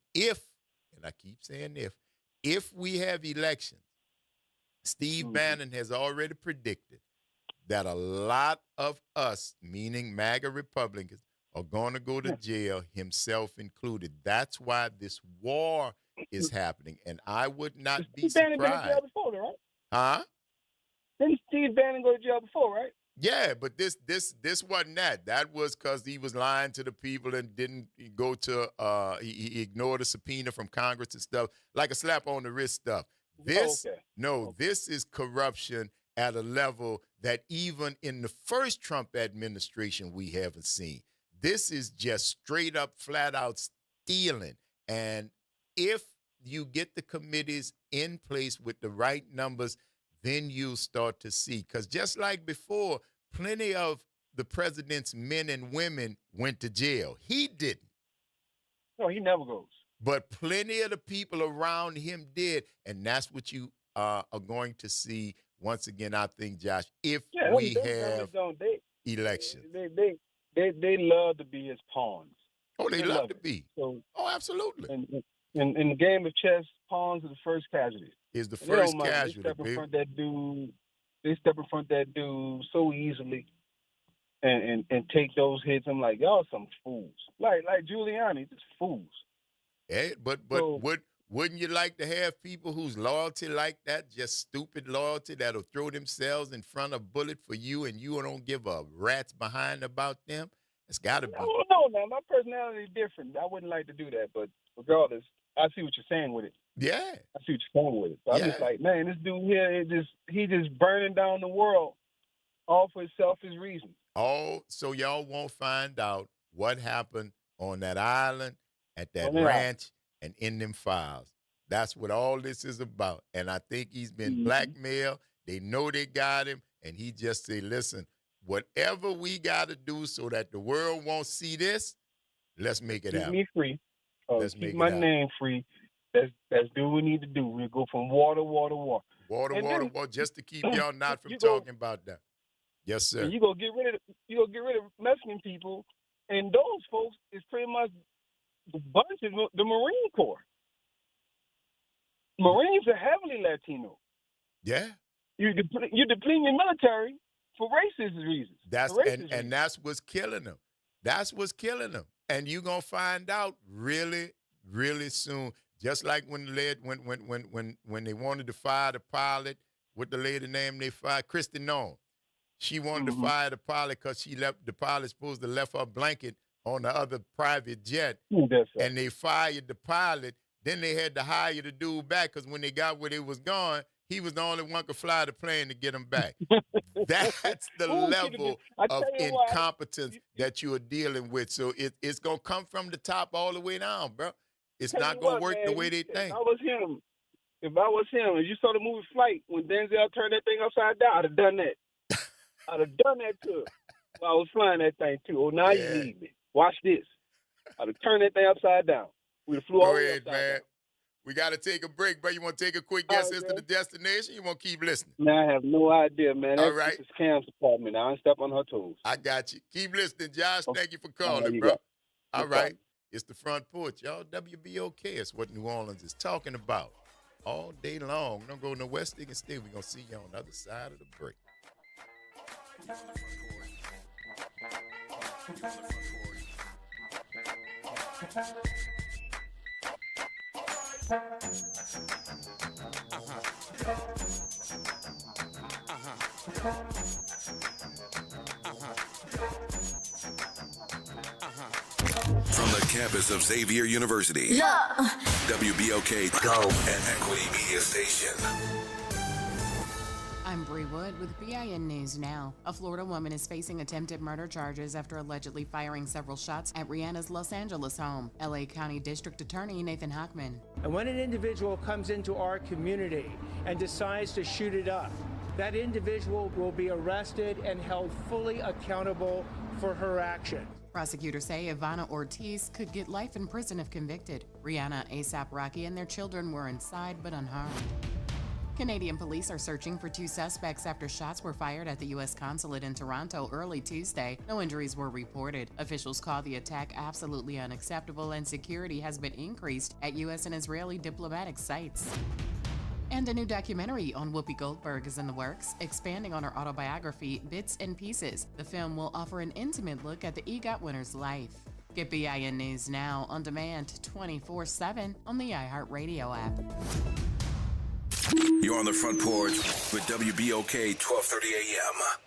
and I keep saying if we have elections, Steve Bannon has already predicted that a lot of us, meaning MAGA Republicans, are going to go to jail, himself included. That's why this war is happening, and I would not be Bannon been in jail surprised. before, right? Huh? Didn't Steve Bannon go to jail before, right? Yeah, but this wasn't that. That was because he was lying to the people and didn't go to he ignored a subpoena from Congress and stuff, like a slap on the wrist stuff. This this is corruption at a level that even in the first Trump administration we haven't seen. This is just straight up, flat out stealing. And if you get the committees in place with the right numbers, then you'll start to see. Because just like before, plenty of the president's men and women went to jail. He didn't. No, he never goes. But plenty of the people around him did. And that's what you are going to see once again, I think, Josh, if we have elections. They love to be his pawns. Oh, they love to be. So, absolutely. And in the game of chess, pawns are the first casualty. Is the first casualty. They step in front of that dude so easily and take those hits. I'm like, y'all some fools. Like Giuliani, just fools. Yeah, but wouldn't you like to have people whose loyalty like that, just stupid loyalty that'll throw themselves in front of a bullet for you and you don't give a rat's behind about them? It's got to be. No, man. My personality is different. I wouldn't like to do that, but regardless, I see what you're saying with it. Yeah. I see what you're saying with it. So I'm just like, man, this dude here, he just burning down the world all for his selfish reasons. Oh, so y'all won't find out what happened on that island, at that ranch, and in them files. That's what all this is about. And I think he's been blackmailed. They know they got him. And he just say, listen, whatever we got to do so that the world won't see this, let's make it happen. Keep me free. Let's keep make my it happen. name free. That's do what we need to do. We go from war to war to war. Water, just to keep y'all not from talking about that. Yes, sir. And you go get rid of Mexican people, and those folks is pretty much the bunch of the Marine Corps. Marines are heavily Latino. Yeah. You deplete your military for racist reasons. And that's what's killing them. That's what's killing them. And you're gonna find out really, really soon. Just like when they wanted to fire the pilot, what the lady name they fired, Kristi Noem. She wanted to fire the pilot because the pilot supposed to left her blanket on the other private jet, and they fired the pilot. Then they had to hire the dude back because when they got where they was going, he was the only one could fly the plane to get them back. That's the level of incompetence that you are dealing with. So it's going to come from the top all the way down, bro. It's not going to work the way they think. If I was him, if you saw the movie Flight, when Denzel turned that thing upside down, I'd have done that. I'd have done that too. I was flying that thing too. Oh, now you need me. Watch this. I'd have turned that thing upside down. We'd have flew all the way upside down. We got to take a break, bro. You want to take a quick guess as to the destination? You want to keep listening? Man, I have no idea, man. All right. That's Cam's department. I don't step on her toes. I got you. Keep listening, Josh. Thank you for calling, bro. All right. It's the Front Porch, y'all. WBOK is what New Orleans is talking about all day long. Don't go nowhere. Stick and stay. We're going to see you on the other side of the break. From the campus of Xavier University, WBOK Go and Equity Media Station. I'm Bree Wood with BIN News Now. A Florida woman is facing attempted murder charges after allegedly firing several shots at Rihanna's Los Angeles home. LA County District Attorney Nathan Hochman. And when an individual comes into our community and decides to shoot it up, that individual will be arrested and held fully accountable for her actions. Prosecutors say Ivana Ortiz could get life in prison if convicted. Rihanna, A$AP Rocky, and their children were inside but unharmed. Canadian police are searching for 2 suspects after shots were fired at the U.S. consulate in Toronto early Tuesday. No injuries were reported. Officials call the attack absolutely unacceptable, and security has been increased at U.S. and Israeli diplomatic sites. And a new documentary on Whoopi Goldberg is in the works, expanding on her autobiography, Bits and Pieces. The film will offer an intimate look at the EGOT winner's life. Get BIN News Now on demand 24/7 on the iHeartRadio app. You're on the Front Porch with WBOK 1230 AM.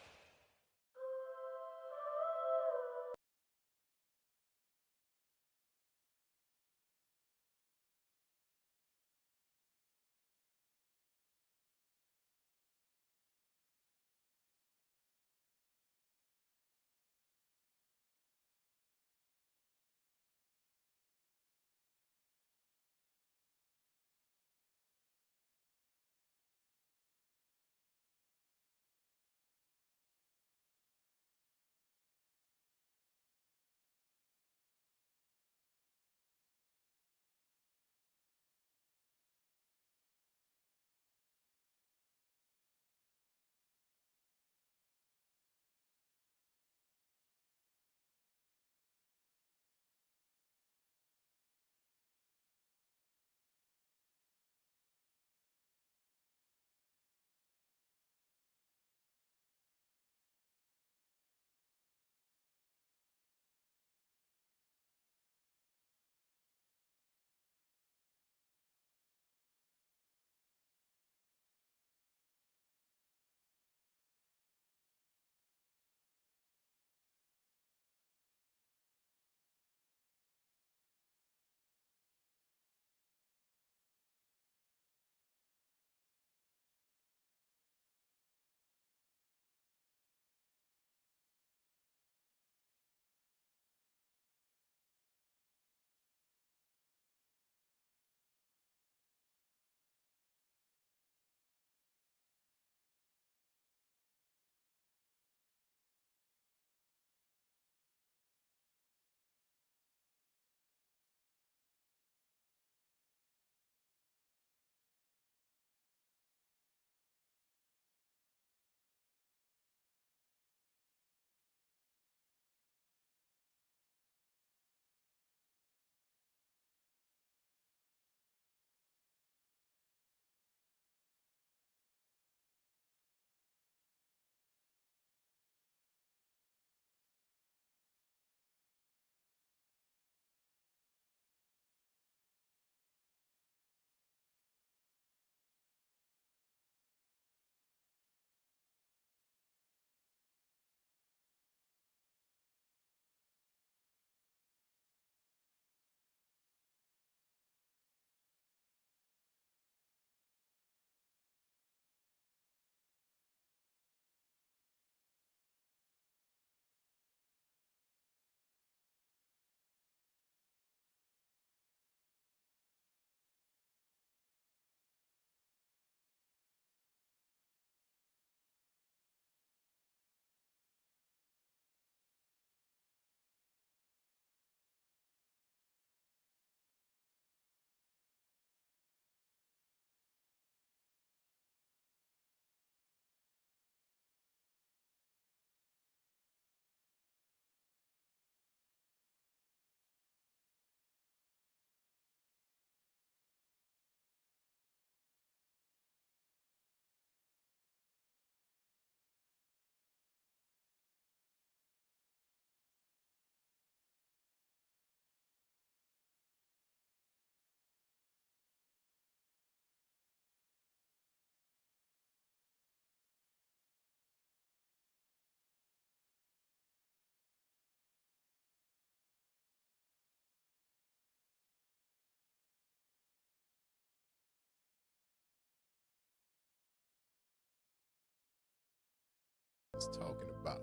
was talking about.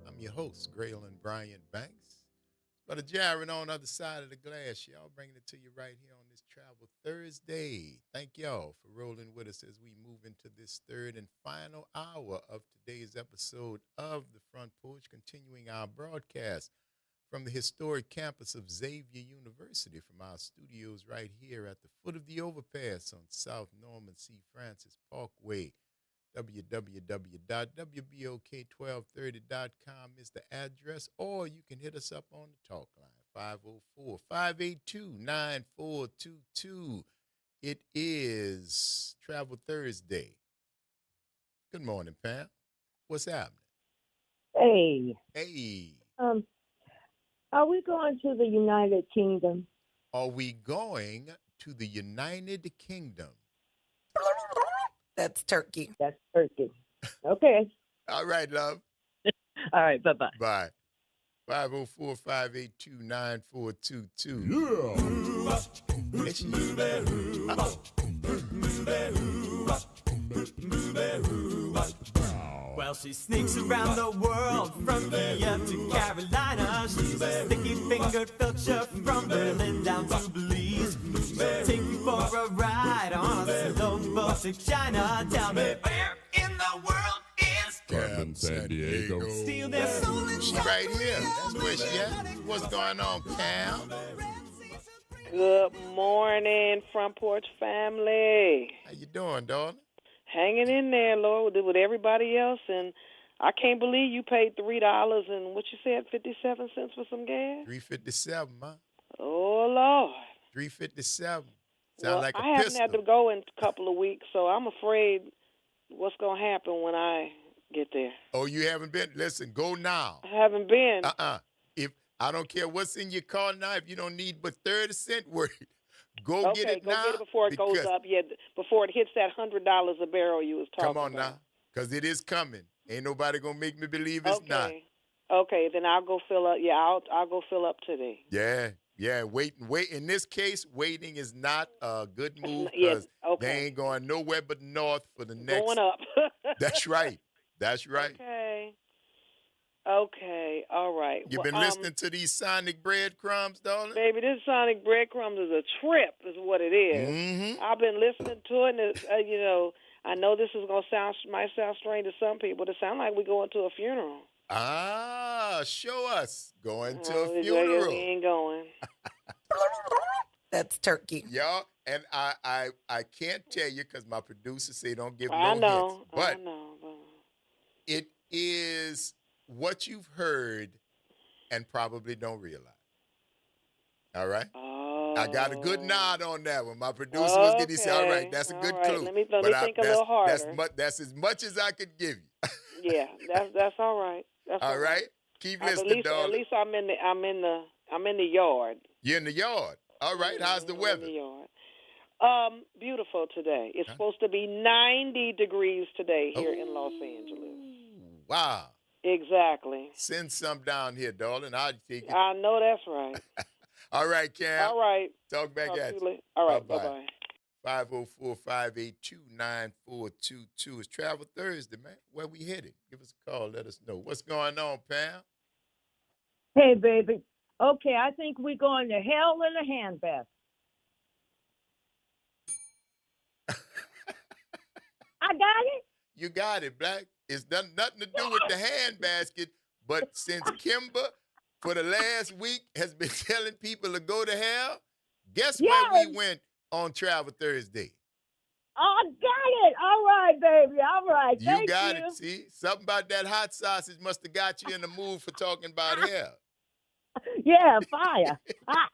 I'm your host, Graylin Bryant Banks. Brother Jared on the other side of the glass, y'all, bringing it to you right here on this Travel Thursday. Thank y'all for rolling with us as we move into this third and final hour of today's episode of the Front Porch, continuing our broadcast from the historic campus of Xavier University, from our studios right here at the foot of the overpass on South Norman C. Francis Parkway. www.wbok1230.com is the address, or you can hit us up on the talk line, 504-582-9422. It is Travel Thursday. Good morning, Pam. What's happening? Hey. Hey. Are we going to the United Kingdom? Are we going to the United Kingdom? That's turkey. That's turkey. Okay. All right, love. All right, bye-bye. Bye. 504-582-9422. Well, she sneaks around the world from Kiev to Carolina. She's a sticky-fingered filcher from Berlin down to Belize. She'll take you for a ride on a slow boat to China. Tell me, where in the world is Carmen Sandiego? Steal their soul and She right here. That's where she at. What's going on, Cam? Good morning, Front Porch family. How you doing, darling? Hanging in there, Lord, with everybody else, and I can't believe you paid $3 and what you said, 57 cents for some gas. $3.57, man. Oh Lord. $3.57. Sound Well, like a I haven't pistol. had to go in a couple of weeks, so I'm afraid what's gonna happen when I get there. Oh, you haven't been? Listen, go now. I haven't been. If I don't care what's in your car now, if you don't need but 30 cents worth, go Okay, get it go now. get it before it goes up. Yeah, before it hits that $100 a barrel you was talking Come on about. now, because it is coming. Ain't nobody gonna make me believe it's not. Okay, then I'll go fill up. Yeah, I'll go fill up today. Yeah. Wait. In this case, waiting is not a good move Yeah, because they ain't going nowhere but north for the next. Going up. That's right. Okay, all right. You've been listening to these sonic breadcrumbs, darling? Baby, this Sonic Breadcrumbs is a trip, is what it is. Mm-hmm. I've been listening to it, and it's, I know this is might sound strange to some people, but it sounds like we're going to a funeral. Show us. Going to No, a funeral. We ain't going. That's turkey. Y'all, and I can't tell you because my producer say don't give I no know, hints. But I know. it is what you've heard and probably don't realize. All right? I got a good nod on that one. My producer was getting, he said, all right, that's a good clue. Let me think a little harder. That's as much as I could give you. Yeah, that's all right. That's all right? Keep listening, darling. At least I'm in the yard. You're in the yard. All right. How's the weather? In the yard. Beautiful today. It's supposed to be 90 degrees today here in Los Angeles. Wow. Exactly. Send some down here, darling. I'll take it. I know that's right. All right, Cam. All right. Talk back at you. All right. Bye-bye. 504-582-9422. It's Travel Thursday, man. Where we headed? Give us a call. Let us know. What's going on, Pam? Hey, baby. Okay, I think we're going to hell in a handbasket. I got it? You got it, Black. It's nothing to do with the handbasket, but since Kimber, for the last week, has been telling people to go to hell, guess where we went on Travel Thursday? I got it. All right, baby. All right. You got it. See? Something about that hot sausage must have got you in the mood for talking about hell. Yeah, fire. Hot.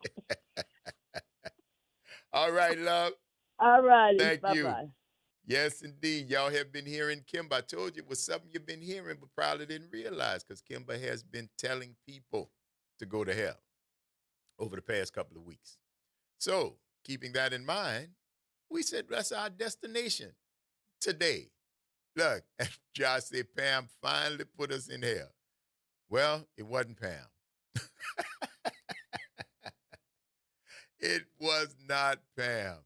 All right, love. All righty. Thank Bye-bye. you. Yes, indeed. Y'all have been hearing Kimber. I told you it was something you've been hearing, but probably didn't realize because Kimber has been telling people to go to hell over the past couple of weeks. So, keeping that in mind, we said that's our destination today. Look, Josh said Pam finally put us in hell. Well, it wasn't Pam. It was not Pam.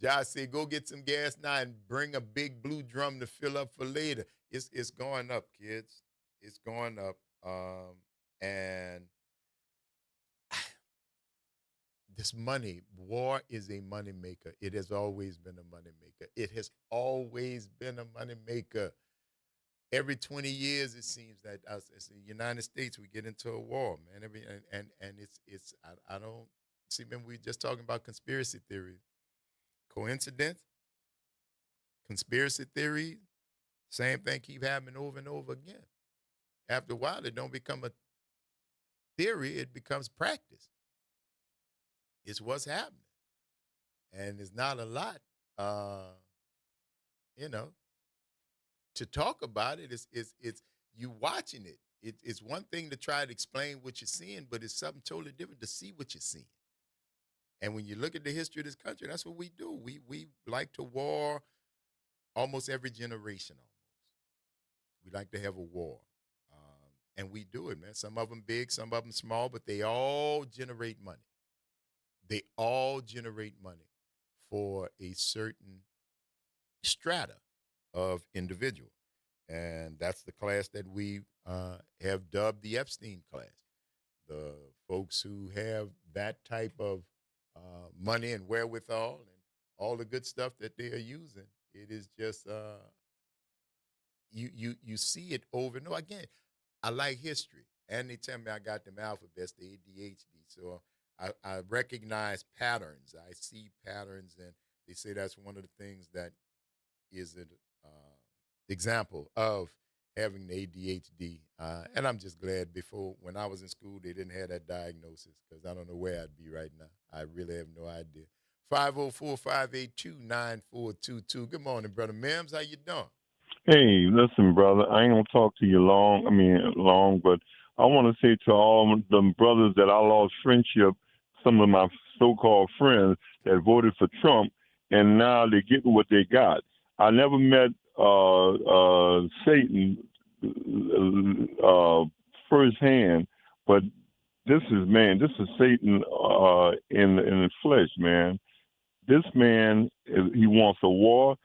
Josh said, go get some gas now and bring a big blue drum to fill up for later. It's going up, kids. it's going up, and this money, war is a money maker. It has always been a money maker. It has always been a money maker. Every 20 years, it seems that us as the United States, we get into a war, man. And it's I don't see. Remember, we were just talking about conspiracy theories. Coincidence? Conspiracy theory? Same thing keep happening over and over again. After a while, it don't become a theory; it becomes practice. It's what's happening, and it's not a lot, you know, to talk about it. It's you watching it. It's one thing to try to explain what you're seeing, but it's something totally different to see what you're seeing. And when you look at the history of this country, that's what we do. We like to war almost every generation. We like to have a war, and we do it, man. Some of them big, some of them small, but they all generate money. They all generate money for a certain strata of individual. And that's the class that we have dubbed the Epstein class. The folks who have that type of money and wherewithal and all the good stuff that they are using. It is just you see it over and over again. I like history, and they tell me I got them alphabets, the ADHD. So I recognize patterns. I see patterns, and they say that's one of the things that is an example of having the ADHD. And I'm just glad when I was in school, they didn't have that diagnosis, because I don't know where I'd be right now. I really have no idea. 504-582-9422. Good morning, Brother Mims. How you doing? Hey, listen, brother, I ain't going to talk to you long, but I want to say to all the brothers that I lost friendship, some of my so-called friends that voted for Trump, and now they're getting what they got. I never met Satan firsthand, but this is Satan in the flesh, man. This man, he wants a war.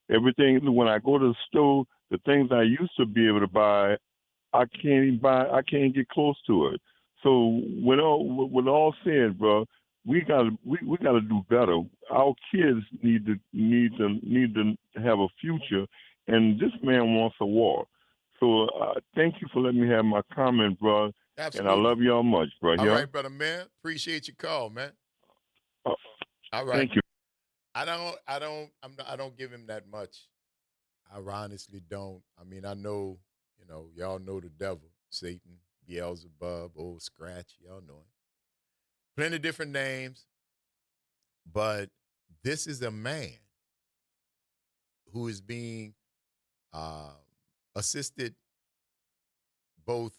Everything, when I go to the store, the things I used to be able to buy, I can't get close to it. So with all said, bro, we gotta do better. Our kids need to have a future, and this man wants a war. So thank you for letting me have my comment, bro. Absolutely. And I love y'all much, bro. All right, brother, man. Appreciate your call, man. All right. Thank you. I don't give him that much. I honestly don't. I mean, I know, y'all know the devil, Satan, Beelzebub, Old Scratch. Y'all know him. Plenty of different names, but this is a man who is being assisted both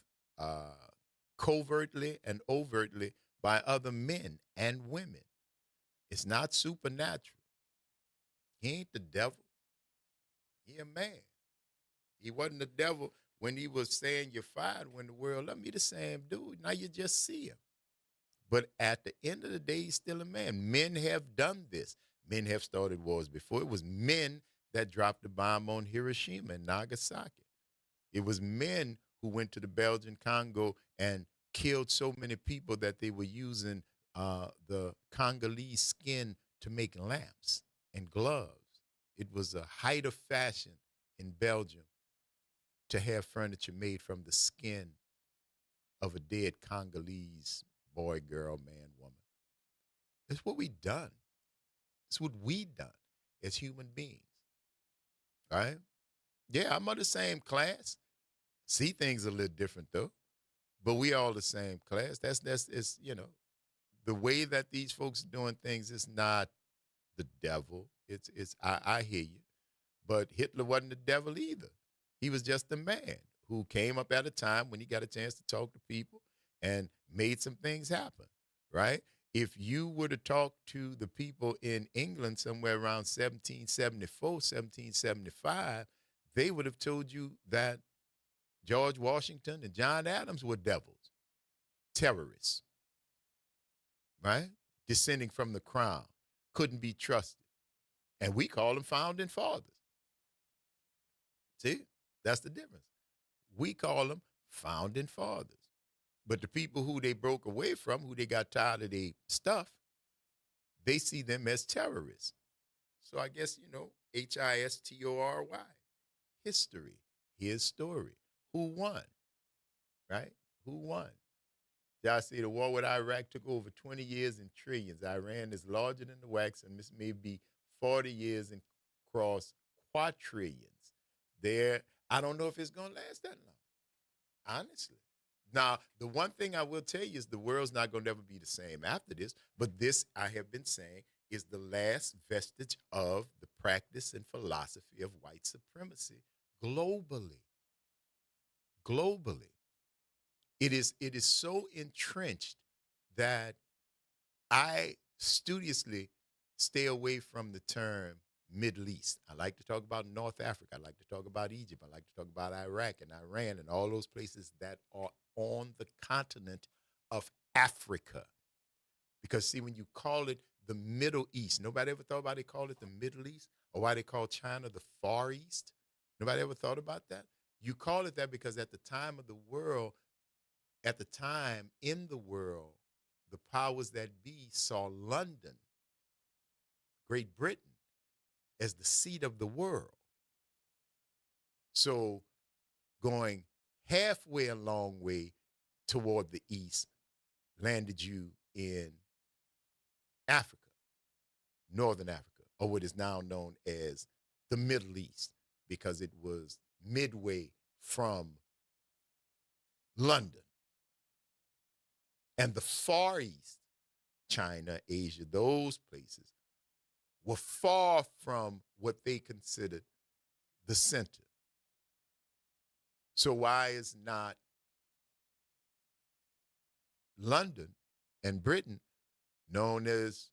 covertly and overtly by other men and women. It's not supernatural. He ain't the devil. He a man. He wasn't the devil when he was saying you're fired when the world loved me. The same dude. Now you just see him. But at the end of the day, he's still a man. Men have done this. Men have started wars before. It was men that dropped the bomb on Hiroshima and Nagasaki. It was men who went to the Belgian Congo and killed so many people that they were using the Congolese skin to make lamps and gloves. It was a height of fashion in Belgium to have furniture made from the skin of a dead Congolese boy, girl, man, woman. That's what we done. It's what we done as human beings. Right? Yeah, I'm of the same class. See things a little different though. But we all the same class. That's it's the way that these folks are doing things is not the devil. I hear you. But Hitler wasn't the devil either. He was just a man who came up at a time when he got a chance to talk to people and made some things happen, right? If you were to talk to the people in England somewhere around 1774, 1775, they would have told you that George Washington and John Adams were devils, terrorists, right? Descending from the crown, couldn't be trusted. And we call them founding fathers. See, that's the difference. We call them founding fathers. But the people who they broke away from, who they got tired of their stuff, they see them as terrorists. So I guess, HISTORY, history, his story. Who won, right? Who won? I say the war with Iraq took over 20 years and trillions. Iran is larger than the wax, and this may be 40 years and cross quadrillions. I don't know if it's going to last that long, honestly. Now, the one thing I will tell you is the world's not going to ever be the same after this, but this, I have been saying, is the last vestige of the practice and philosophy of white supremacy globally. Globally. It is so entrenched that I studiously stay away from the term Middle East. I like to talk about North Africa. I like to talk about Egypt. I like to talk about Iraq and Iran and all those places that are on the continent of Africa. Because, see, when you call it the Middle East, nobody ever thought about it, call it the Middle East, or why they call China the Far East? Nobody ever thought about that? You call it that because at the time in the world, the powers that be saw London, Great Britain, as the seat of the world. So going halfway a long way toward the east landed you in Africa, Northern Africa, or what is now known as the Middle East, because it was midway from London. And the Far East, China, Asia, those places, were far from what they considered the center. So why is not London and Britain known as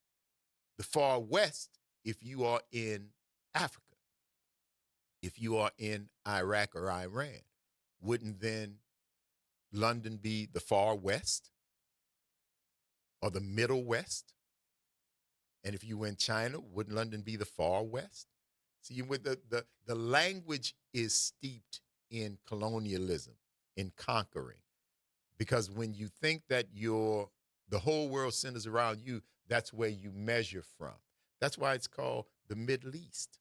the Far West if you are in Africa? If you are in Iraq or Iran, wouldn't then London be the Far West or the Middle West? And if you were in China, wouldn't London be the Far West? See, with the language is steeped in colonialism, in conquering. Because when you think that the whole world centers around you, that's where you measure from. That's why it's called the Middle East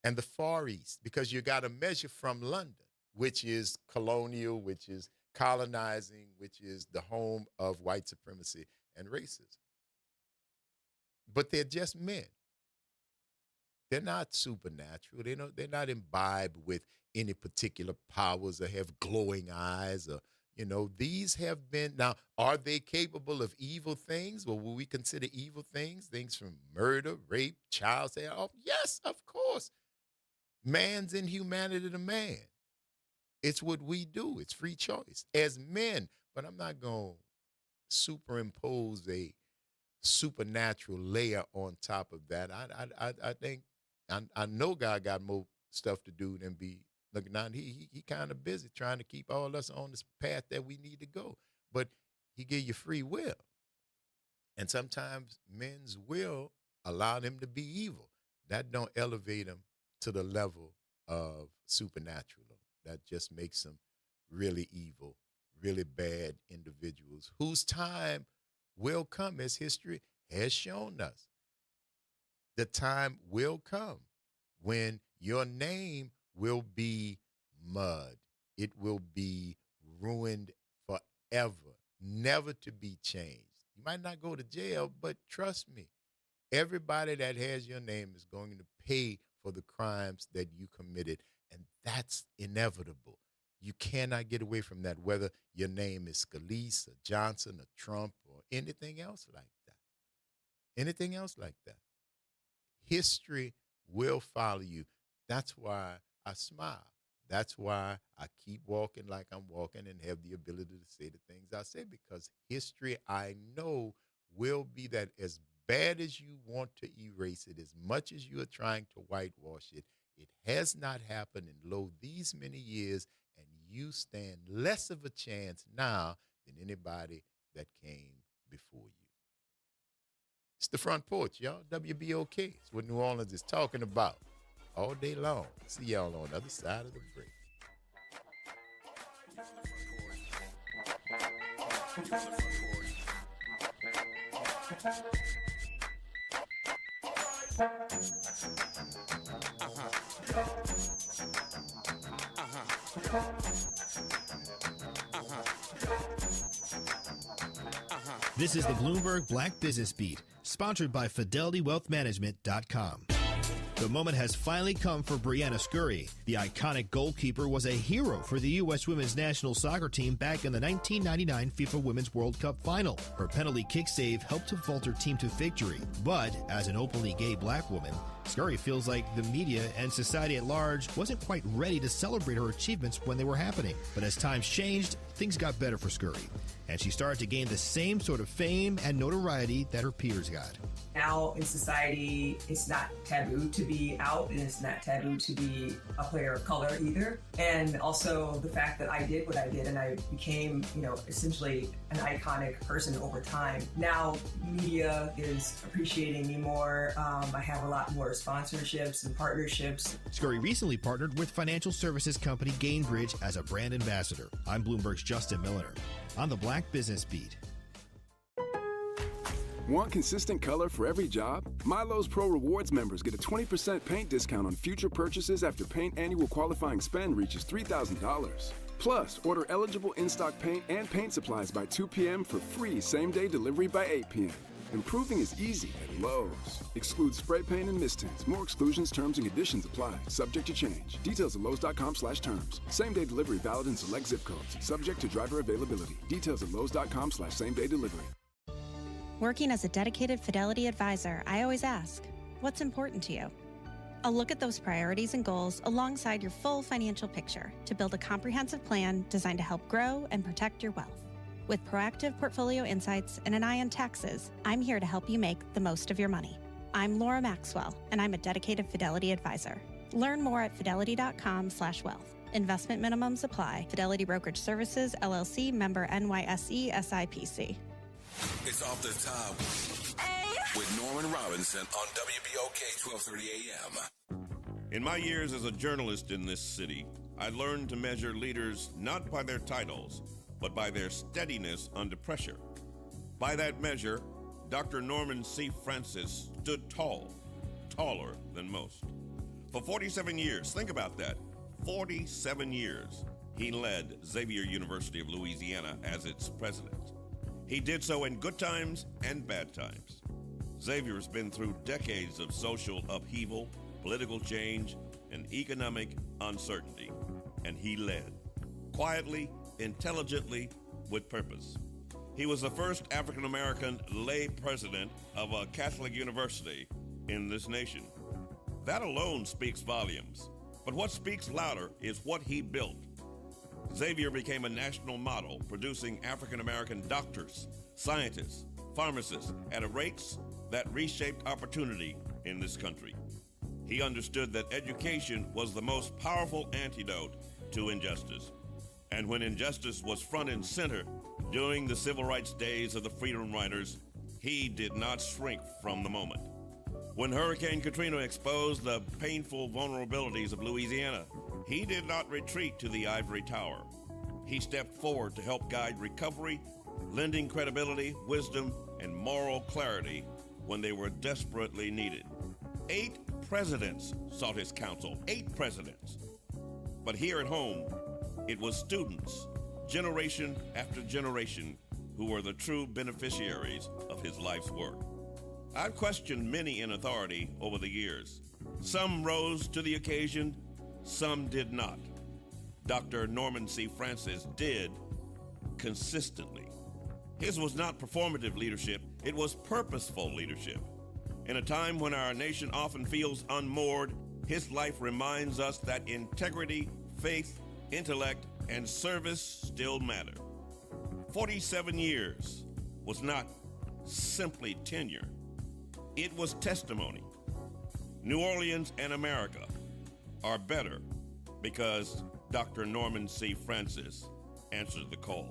and the Far East, because you got to measure from London, which is colonial, which is colonizing, which is the home of white supremacy and racism. But they're just men. They're not supernatural. They're not imbibed with any particular powers or have glowing eyes or, these have been. Now, are they capable of evil things? Well, will we consider evil things from murder, rape, child sale? Oh, yes, of course. Man's inhumanity to man. It's what we do. It's free choice as men. But I'm not going to superimpose a supernatural layer on top of that. I think I know God got more stuff to do than be looking down. He kind of busy trying to keep all us on this path that we need to go. But he give you free will. And sometimes men's will allow them to be evil. That don't elevate them to the level of supernatural. That just makes them really evil, really bad individuals whose time will come, as history has shown us. The time will come when your name will be mud. It will be ruined forever, never to be changed. You might not go to jail, but trust me, everybody that has your name is going to pay for the crimes that you committed, and that's inevitable. You cannot get away from that, whether your name is Scalise or Johnson or Trump or anything else like that. Anything else like that. History will follow you. That's why I smile. That's why I keep walking like I'm walking and have the ability to say the things I say, because history, I know, will be that. As bad as you want to erase it, as much as you are trying to whitewash it, it has not happened in these many years, and you stand less of a chance now than anybody that came before you. It's the Front Porch, y'all. WBOK. It's what New Orleans is talking about all day long. See y'all on the other side of the break. This is the Bloomberg Black Business Beat, sponsored by FidelityWealthManagement.com. The moment has finally come for Brianna Scurry. The iconic goalkeeper was a hero for the U.S. women's national soccer team back in the 1999 FIFA Women's World Cup final. Her penalty kick save helped to vault her team to victory. But as an openly gay black woman, Scurry feels like the media and society at large wasn't quite ready to celebrate her achievements when they were happening. But as times changed, things got better for Scurry, and she started to gain the same sort of fame and notoriety that her peers got. Now in society, it's not taboo to be out, and it's not taboo to be a player of color either. And also the fact that I did what I did and I became, essentially an iconic person over time. Now media is appreciating me more. I have a lot more sponsorships and partnerships. Scurry recently partnered with financial services company Gainbridge as a brand ambassador. I'm Bloomberg's Justin Milliner on the Black Business Beat. Want consistent color for every job? Milo's Pro Rewards members get a 20% paint discount on future purchases after paint annual qualifying spend reaches $3,000. Plus, order eligible in-stock paint and paint supplies by 2 p.m. for free same-day delivery by 8 p.m. Improving is easy at Lowe's. Excludes spray paint and mist tints. More exclusions, terms, and conditions apply. Subject to change. Details at Lowe's.com/terms. Same-day delivery valid in select zip codes. Subject to driver availability. Details at Lowe's.com/same-day delivery. Working as a dedicated Fidelity advisor, I always ask, what's important to you? I'll look at those priorities and goals alongside your full financial picture to build a comprehensive plan designed to help grow and protect your wealth. With proactive portfolio insights and an eye on taxes, I'm here to help you make the most of your money. I'm Laura Maxwell, and I'm a dedicated Fidelity advisor. Learn more at fidelity.com/wealth. Investment minimums apply. Fidelity Brokerage Services, LLC, member NYSE, SIPC. It's Off the Top with Norman Robinson on WBOK 1230 AM. In my years as a journalist in this city, I learned to measure leaders not by their titles, but by their steadiness under pressure. By that measure, Dr. Norman C. Francis stood tall, taller than most. For 47 years, think about that, 47 years, he led Xavier University of Louisiana as its president. He did so in good times and bad times. Xavier's been through decades of social upheaval, political change, and economic uncertainty, and he led. Quietly, intelligently, with purpose. He was the first African-American lay president of a Catholic university in this nation. That alone speaks volumes, but what speaks louder is what he built. Xavier became a national model, producing African-American doctors, scientists, pharmacists at rates that reshaped opportunity in this country. He understood that education was the most powerful antidote to injustice. And when injustice was front and center during the civil rights days of the Freedom Riders, he did not shrink from the moment. When Hurricane Katrina exposed the painful vulnerabilities of Louisiana, he did not retreat to the ivory tower. He stepped forward to help guide recovery, lending credibility, wisdom, and moral clarity when they were desperately needed. 8 presidents sought his counsel, 8 presidents. But here at home, it was students, generation after generation, who were the true beneficiaries of his life's work. I've questioned many in authority over the years. Some rose to the occasion, some did not. Dr. Norman C. Francis did consistently. His was not performative leadership, it was purposeful leadership. In a time when our nation often feels unmoored, his life reminds us that integrity, faith, intellect, and service still matter. 47 years was not simply tenure. It was testimony. New Orleans and America are better because Dr. Norman C. Francis answered the call.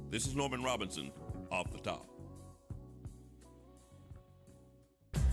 This is Norman Robinson, Off the Top.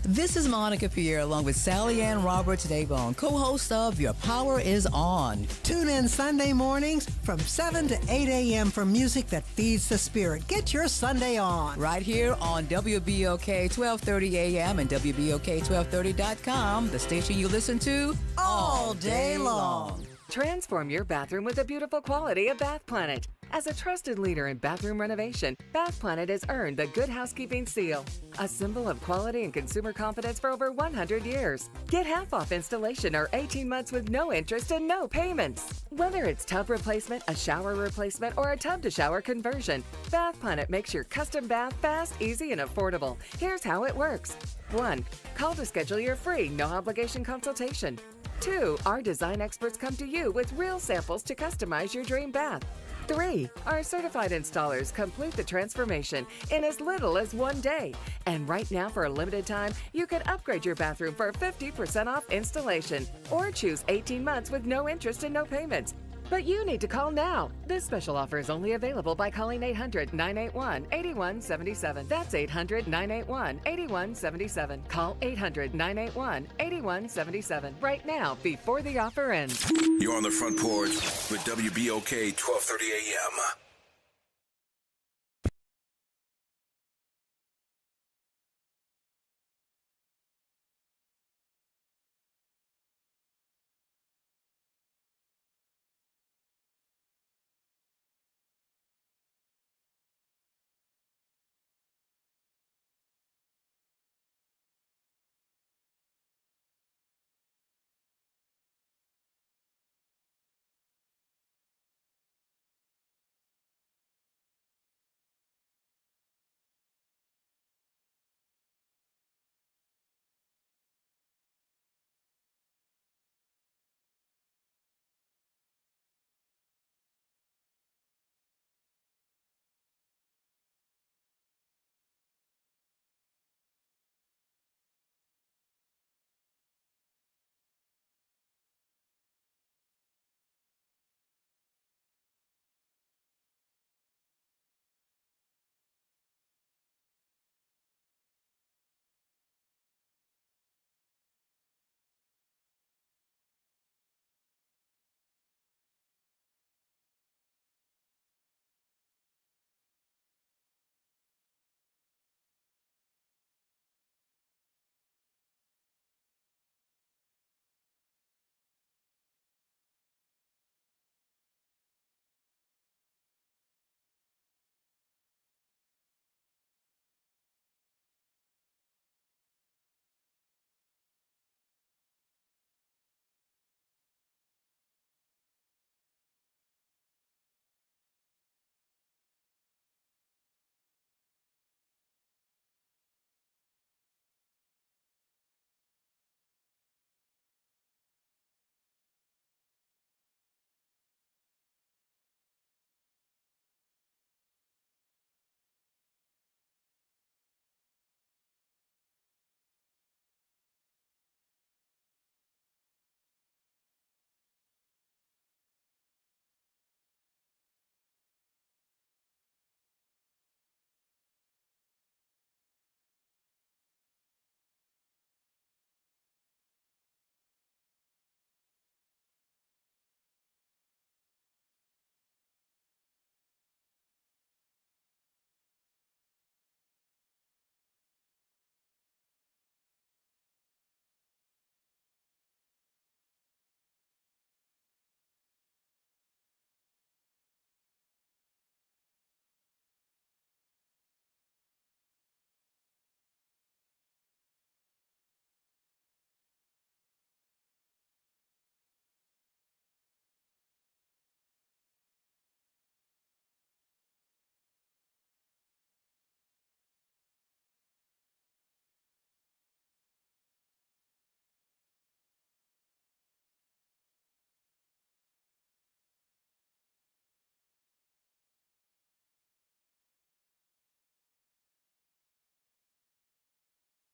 This is Monica Pierre along with Sally Ann Roberts Daybone, co-host of Your Power is On. Tune in Sunday mornings from 7 to 8 a.m. for music that feeds the spirit. Get your Sunday on. Right here on WBOK 1230 a.m. and WBOK1230.com, the station you listen to all day long. Transform your bathroom with the beautiful quality of Bath Planet. As a trusted leader in bathroom renovation, Bath Planet has earned the Good Housekeeping seal, a symbol of quality and consumer confidence for over 100 years. Get half off installation or 18 months with no interest and no payments. Whether it's tub replacement, a shower replacement, or a tub-to-shower conversion, Bath Planet makes your custom bath fast, easy, and affordable. Here's how it works. 1. Call to schedule your free, no-obligation consultation. 2. Our design experts come to you with real samples to customize your dream bath. 3. Our certified installers complete the transformation in as little as 1 day. And right now, for a limited time, you can upgrade your bathroom for 50% off installation or choose 18 months with no interest and no payments. But you need to call now. This special offer is only available by calling 800-981-8177. That's 800-981-8177. Call 800-981-8177 right now before the offer ends. You're on the Front Porch with WBOK 1230 AM.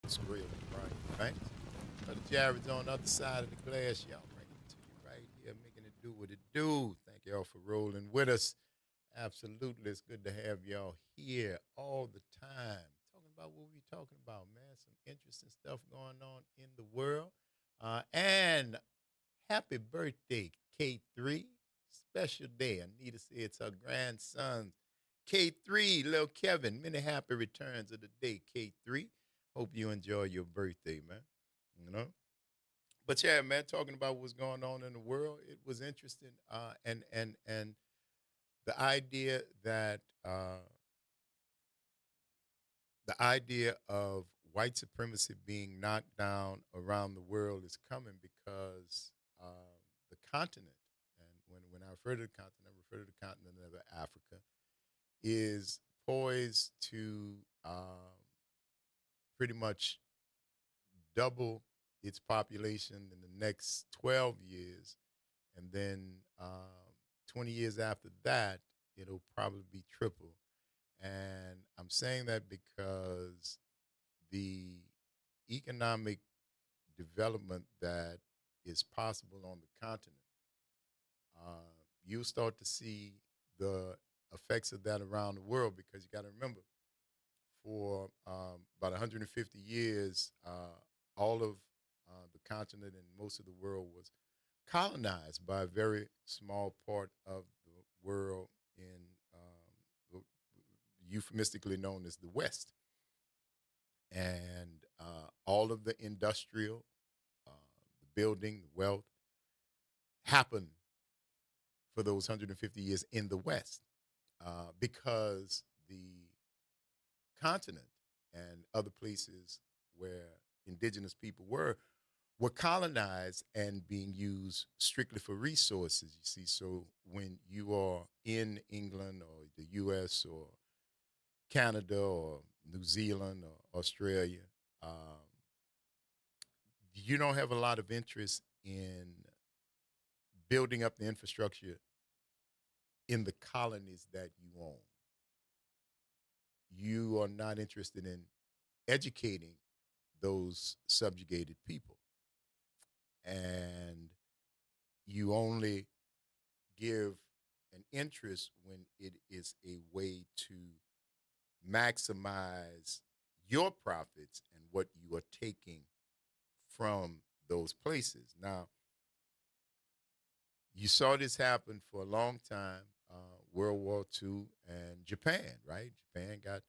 Square with Brian Banks. Brother Jared's on the other side of the glass. Y'all bring it to you right here, making it do what it do. Thank y'all for rolling with us. Absolutely. It's good to have y'all here all the time. Talking about what we're talking about, man. Some interesting stuff going on in the world. And happy birthday, K3. Special day. Anita said it's her grandson's K3, little Kevin. Many happy returns of the day, K3. Hope you enjoy your birthday, man. You know? But yeah, man, talking about what's going on in the world, it was interesting. And the idea that the idea of white supremacy being knocked down around the world is coming because the continent, and when I refer to the continent, I refer to the continent of Africa, is poised to pretty much double its population in the next 12 years. And then 20 years after that, it'll probably be triple. And I'm saying that because the economic development that is possible on the continent, you'll start to see the effects of that around the world, because you got to remember, for about 150 years, all of the continent and most of the world was colonized by a very small part of the world in euphemistically known as the West. And all of the industrial, the building, the wealth happened for those 150 years in the West, because the continent and other places where indigenous people were colonized and being used strictly for resources, you see. So when you are in England or the U.S. or Canada or New Zealand or Australia, you don't have a lot of interest in building up the infrastructure in the colonies that you own. You are not interested in educating those subjugated people. And you only give an interest when it is a way to maximize your profits and what you are taking from those places. Now, you saw this happen for a long time, World War II and Japan, right? Japan got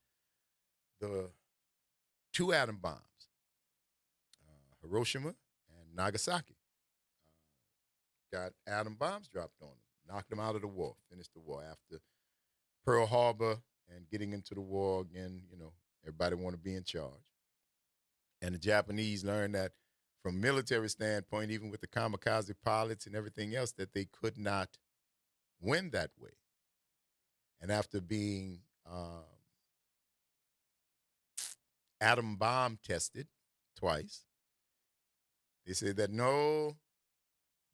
the 2 atom bombs, Hiroshima and Nagasaki. Got atom bombs dropped on them, knocked them out of the war, finished the war. After Pearl Harbor and getting into the war again, everybody want to be in charge. And the Japanese learned that from a military standpoint, even with the kamikaze pilots and everything else, that they could not win that way. And after being atom bomb tested twice, they said that no,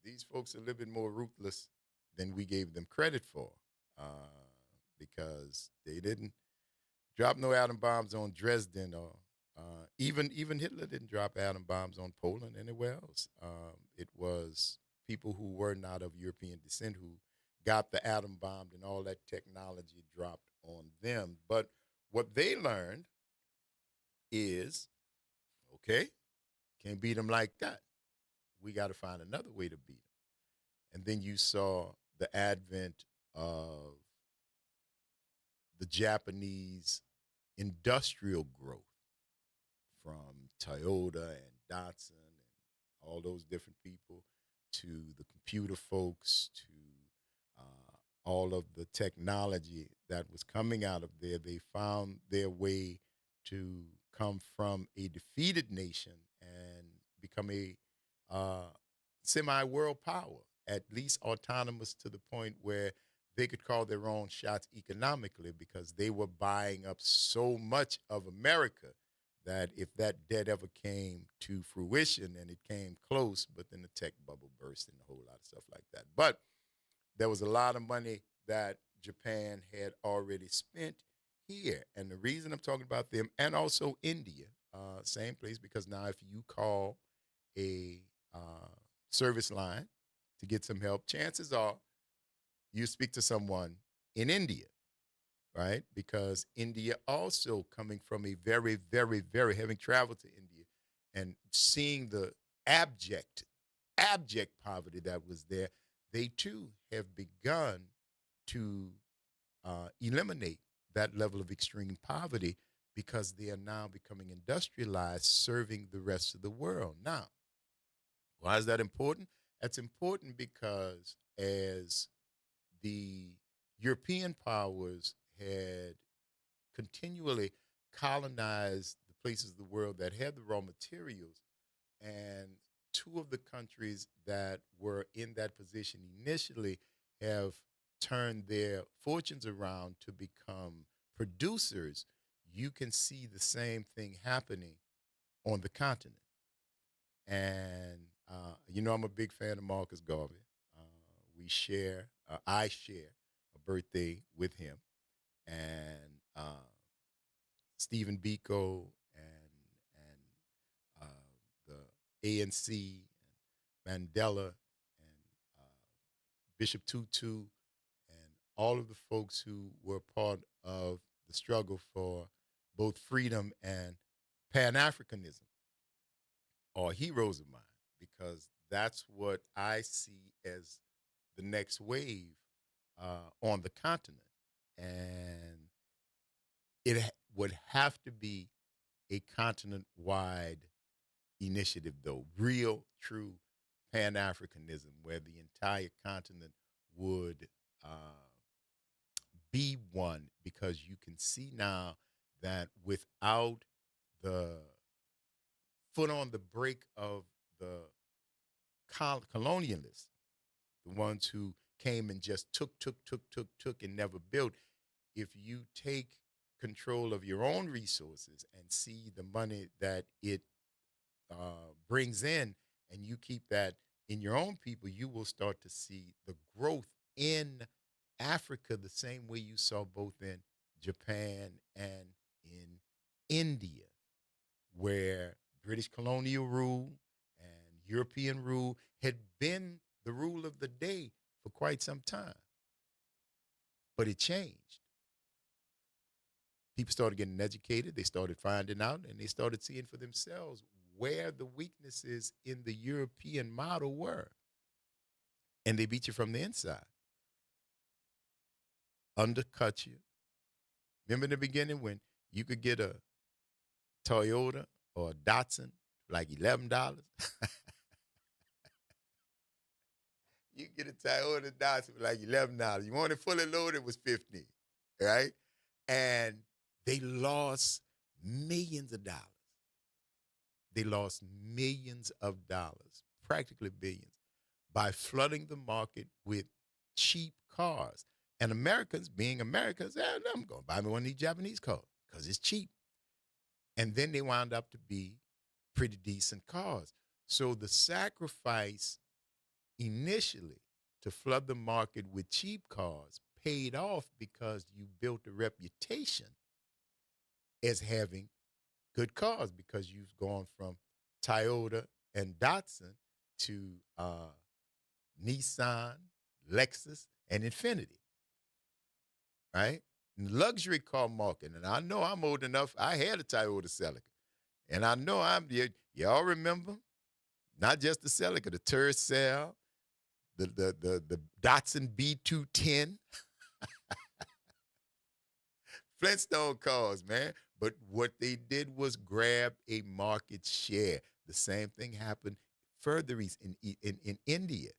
these folks are a little bit more ruthless than we gave them credit for, because they didn't drop no atom bombs on Dresden, or even Hitler didn't drop atom bombs on Poland, anywhere else. It was people who were not of European descent who got the atom bomb, and all that technology dropped on them. But what they learned is, okay, can't beat them like that. We got to find another way to beat them. And then you saw the advent of the Japanese industrial growth, from Toyota and Datsun and all those different people, to the computer folks, to all of the technology that was coming out of there. They found their way to come from a defeated nation and become a semi-world power, at least autonomous to the point where they could call their own shots economically, because they were buying up so much of America that if that debt ever came to fruition, and it came close, but then the tech bubble burst and a whole lot of stuff like that. But there was a lot of money that Japan had already spent here. And the reason I'm talking about them, and also India, same place, because now if you call a service line to get some help, chances are you speak to someone in India, right? Because India also coming from a very, very, very, having traveled to India and seeing the abject, abject poverty that was there, they too have begun to eliminate that level of extreme poverty because they are now becoming industrialized, serving the rest of the world. Now, why is that important? That's important because as the European powers had continually colonized the places of the world that had the raw materials, and two of the countries that were in that position initially have turned their fortunes around to become producers, you can see the same thing happening on the continent. And I'm a big fan of Marcus Garvey. I share a birthday with him, and Stephen Biko and the ANC and Mandela and Bishop Tutu and all of the folks who were part of the struggle for both freedom and Pan-Africanism are heroes of mine, because that's what I see as the next wave on the continent. And would have to be a continent-wide initiative, though, real, true Pan-Africanism, where the entire continent would be one, because you can see now that without the foot on the brake of the colonialists, the ones who came and just took, and never built, if you take control of your own resources and see the money that it brings in, and you keep that in your own people, you will start to see the growth in Africa the same way you saw both in Japan and in India, where British colonial rule and European rule had been the rule of the day for quite some time. But it changed. People started getting educated, they started finding out, and they started seeing for themselves where the weaknesses in the European model were. And they beat you from the inside, undercut you. Remember in the beginning when you could get a Toyota or a Datsun for like $11? You get a Toyota Datsun for like $11. You want it fully loaded, it was $15, right? And they lost millions of dollars. They lost millions of dollars, practically billions, by flooding the market with cheap cars. And Americans, being Americans, I'm going to buy me one of these Japanese cars because it's cheap. And then they wound up to be pretty decent cars. So the sacrifice initially to flood the market with cheap cars paid off, because you built a reputation as having good cars, because you've gone from Toyota and Datsun to Nissan, Lexus, and Infiniti, right? In the luxury car market, and I know I'm old enough, I had a Toyota Celica, and I know y'all remember, not just the Celica, the Tercel, the Datsun B210, Flintstone cars, man. But what they did was grab a market share. The same thing happened further east in India.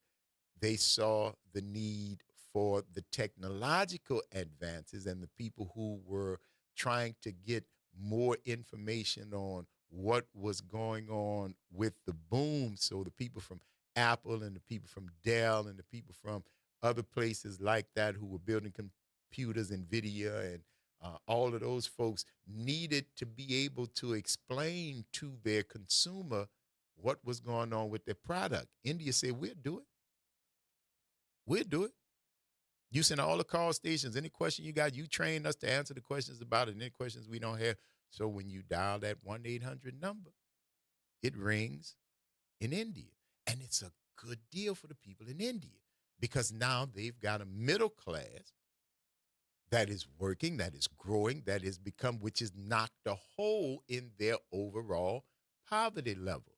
They saw the need for the technological advances, and the people who were trying to get more information on what was going on with the boom. So the people from Apple and the people from Dell and the people from other places like that who were building computers, NVIDIA, and all of those folks needed to be able to explain to their consumer what was going on with their product. India said, we'll do it. We'll do it. You send all the call stations, any question you got, you train us to answer the questions about it, and any questions we don't have. So when you dial that 1-800 number, it rings in India. And it's a good deal for the people in India, because now they've got a middle class that is working, that is growing, that has become, which has knocked a hole in their overall poverty level.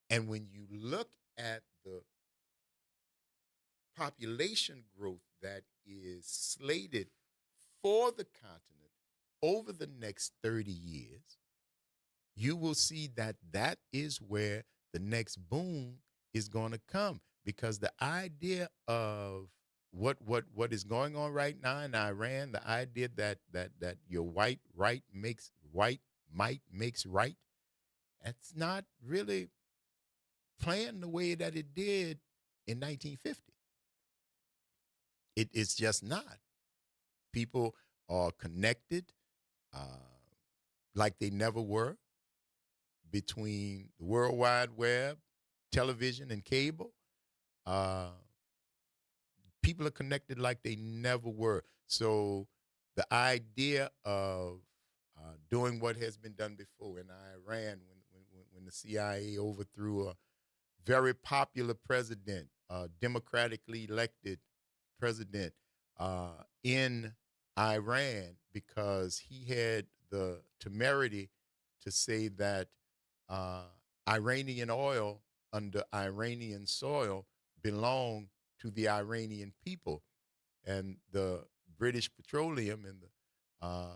And when you look at the population growth that is slated for the continent over the next 30 years, you will see that that is where the next boom is going to come, because the idea of what is going on right now in Iran, the idea that your white might makes right, that's not really playing the way that it did in 1950. It's just not. People are connected like they never were between the World Wide Web, television, and cable. People are connected like they never were. So the idea of doing what has been done before in Iran, when the CIA overthrew a very popular president, democratically elected president in Iran, because he had the temerity to say that Iranian oil under Iranian soil belonged to the Iranian people. And the British Petroleum and the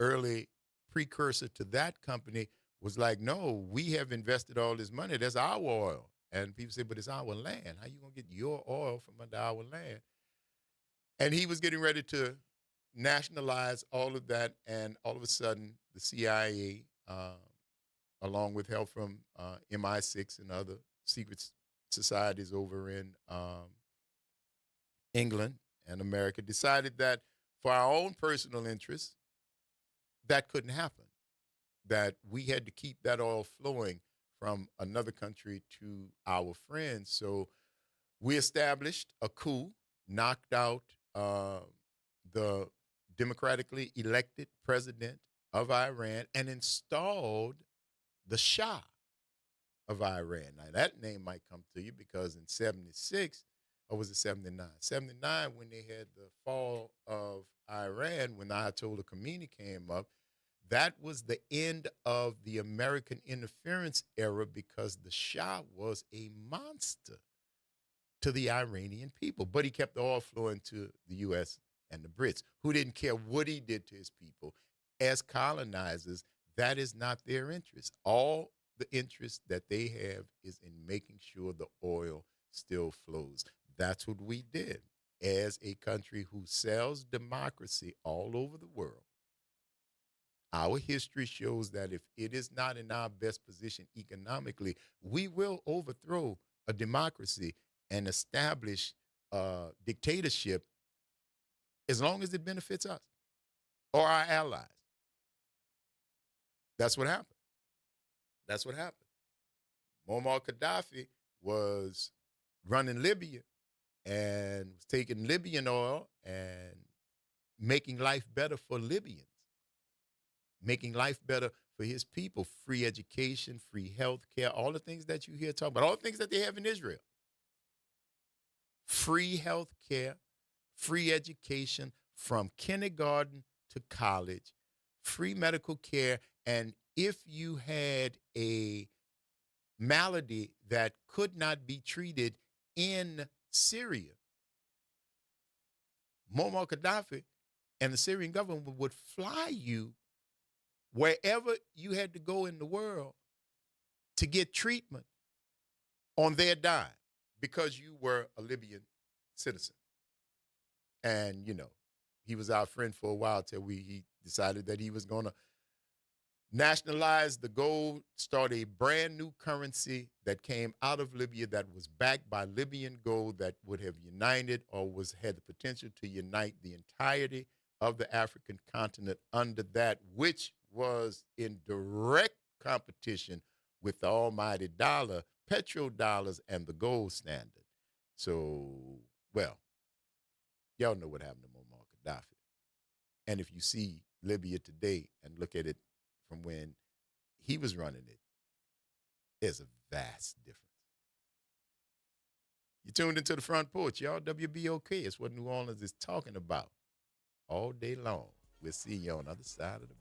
early precursor to that company was like, no, we have invested all this money. That's our oil. And people say, but it's our land. How you going to get your oil from under our land? And he was getting ready to nationalize all of that. And all of a sudden, the CIA, along with help from MI6 and other secret societies over in England and America, decided that for our own personal interests, that couldn't happen, that we had to keep that oil flowing from another country to our friends. So we established a coup, knocked out the democratically elected president of Iran, and installed the Shah of Iran. Now, that name might come to you because in 76, or was it 79? 79, when they had the fall of Iran, when the Ayatollah Khomeini came up, that was the end of the American interference era, because the Shah was a monster to the Iranian people. But he kept the oil flowing to the U.S. and the Brits, who didn't care what he did to his people. As colonizers, that is not their interest. All the interest that they have is in making sure the oil still flows. That's what we did as a country who sells democracy all over the world. Our history shows that if it is not in our best position economically, we will overthrow a democracy and establish dictatorship as long as it benefits us or our allies. That's what happened. That's what happened. Muammar Gaddafi was running Libya and was taking Libyan oil and making life better for Libyans, making life better for his people, free education, free health care, all the things that you hear talk about, all the things that they have in Israel. Free health care, free education from kindergarten to college, free medical care, and if you had a malady that could not be treated in Syria, Muammar Gaddafi and the Syrian government would fly you wherever you had to go in the world to get treatment on their dime because you were a Libyan citizen. And, you know, he was our friend for a while till he decided that he was going to nationalize the gold, start a brand new currency that came out of Libya that was backed by Libyan gold that would have united or had the potential to unite the entirety of the African continent under that, which was in direct competition with the almighty dollar, petrodollars, and the gold standard. So, well, y'all know what happened to Muammar Gaddafi. And if you see Libya today and look at it from when he was running it, there's a vast difference. You tuned into the Front Porch, y'all. WBOK is what New Orleans is talking about. all day long. We'll see you on the other side of the break.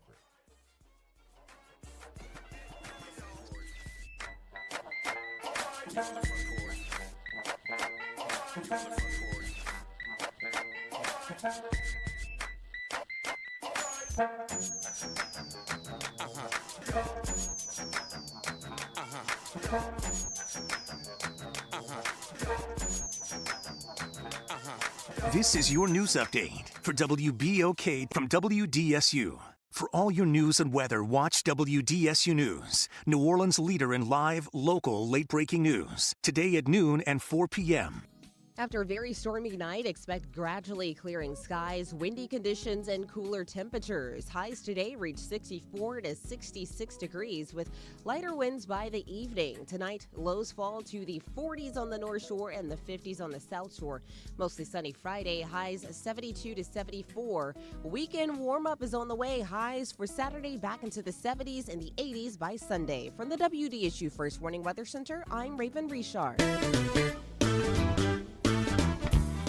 This is your news update for WBOK from WDSU. For all your news and weather, watch WDSU News, New Orleans' leader in live, local, late-breaking news. Today at noon and 4 p.m. After a very stormy night, expect gradually clearing skies, windy conditions, and cooler temperatures. Highs today reach 64 to 66 degrees with lighter winds by the evening. Tonight, lows fall to the 40s on the North Shore and the 50s on the South Shore. Mostly sunny Friday, highs 72 to 74. Weekend warm-up is on the way. Highs for Saturday back into the 70s and the 80s by Sunday. From the WDSU First Warning Weather Center, I'm Raven Richard.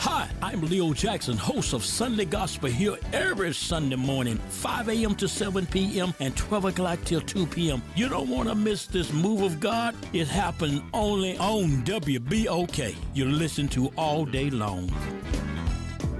Hi, I'm Leo Jackson, host of Sunday Gospel here every Sunday morning, 5 a.m. to 7 p.m. and 12 o'clock till 2 p.m. You don't want to miss this move of God. It happens only on WBOK. You listen to all day long.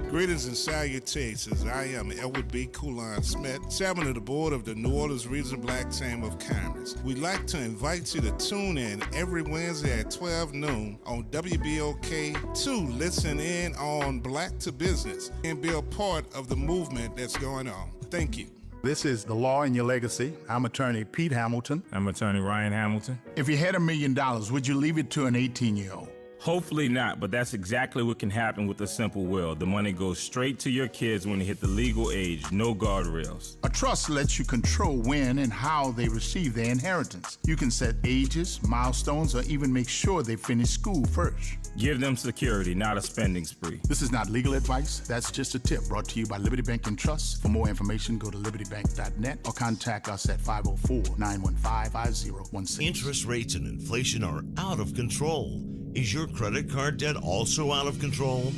Greetings and salutations. I am Edward B. Coulon Smith, chairman of the board of the New Orleans Regional Black Chamber of Commerce. We'd like to invite you to tune in every Wednesday at 12 noon on WBOK to listen in on Black to Business and be a part of the movement that's going on. Thank you. This is The Law in Your Legacy. I'm attorney Pete Hamilton. I'm attorney Ryan Hamilton. If you had $1 million, would you leave it to an 18-year-old? Hopefully not, but that's exactly what can happen with a simple will. The money goes straight to your kids when they hit the legal age, no guardrails. A trust lets you control when and how they receive their inheritance. You can set ages, milestones, or even make sure they finish school first. Give them security, not a spending spree. This is not legal advice. That's just a tip brought to you by Liberty Bank and Trust. For more information, go to libertybank.net or contact us at 504-915-5016. Interest rates and inflation are out of control. Is your credit card debt also out of control?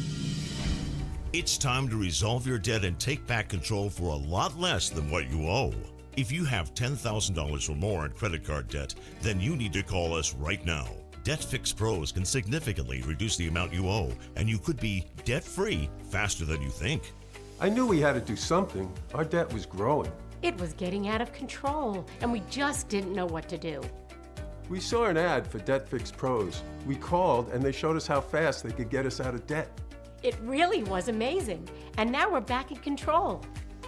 It's time to resolve your debt and take back control for a lot less than what you owe. If you have $10,000 or more in credit card debt, then you need to call us right now. Debt Fix Pros can significantly reduce the amount you owe, and you could be debt-free faster than you think. I knew we had to do something. Our debt was growing. It was getting out of control, and we just didn't know what to do. We saw an ad for Debt Fix Pros. We called, and they showed us how fast they could get us out of debt. It really was amazing, and now we're back in control.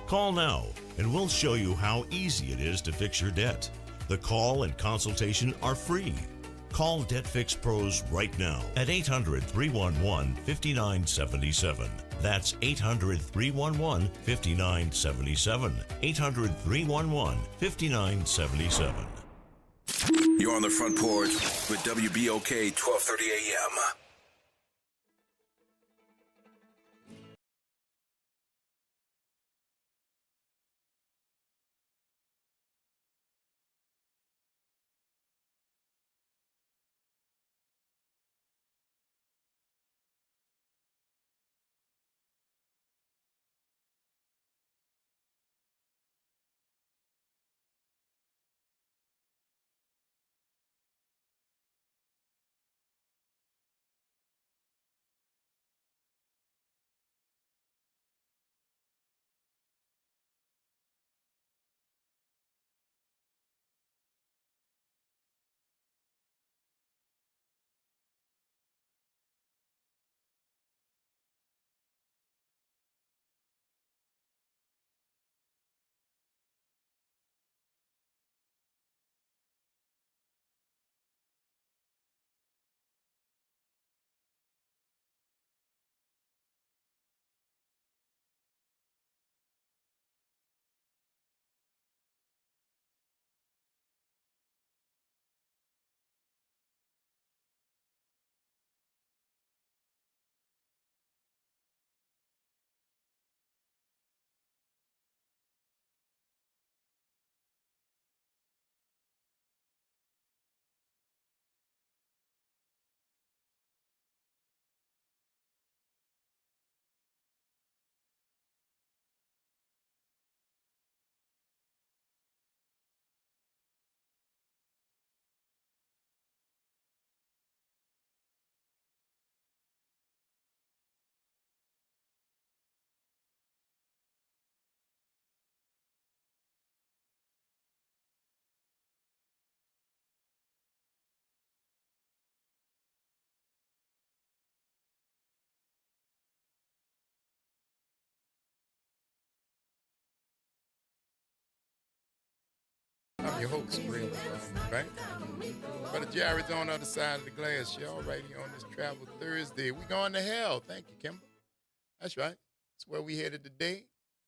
Call now, and we'll show you how easy it is to fix your debt. The call and consultation are free. Call Debt Fix Pros right now at 800-311-5977. That's 800-311-5977. 800-311-5977. You're on the front porch with WBOK 1230 AM. I'm your host, Real, right? Brother Jared's on the other side of the glass, y'all, right here on this Travel Thursday. We going to hell. Thank you, Kimber. That's right. That's where we headed today.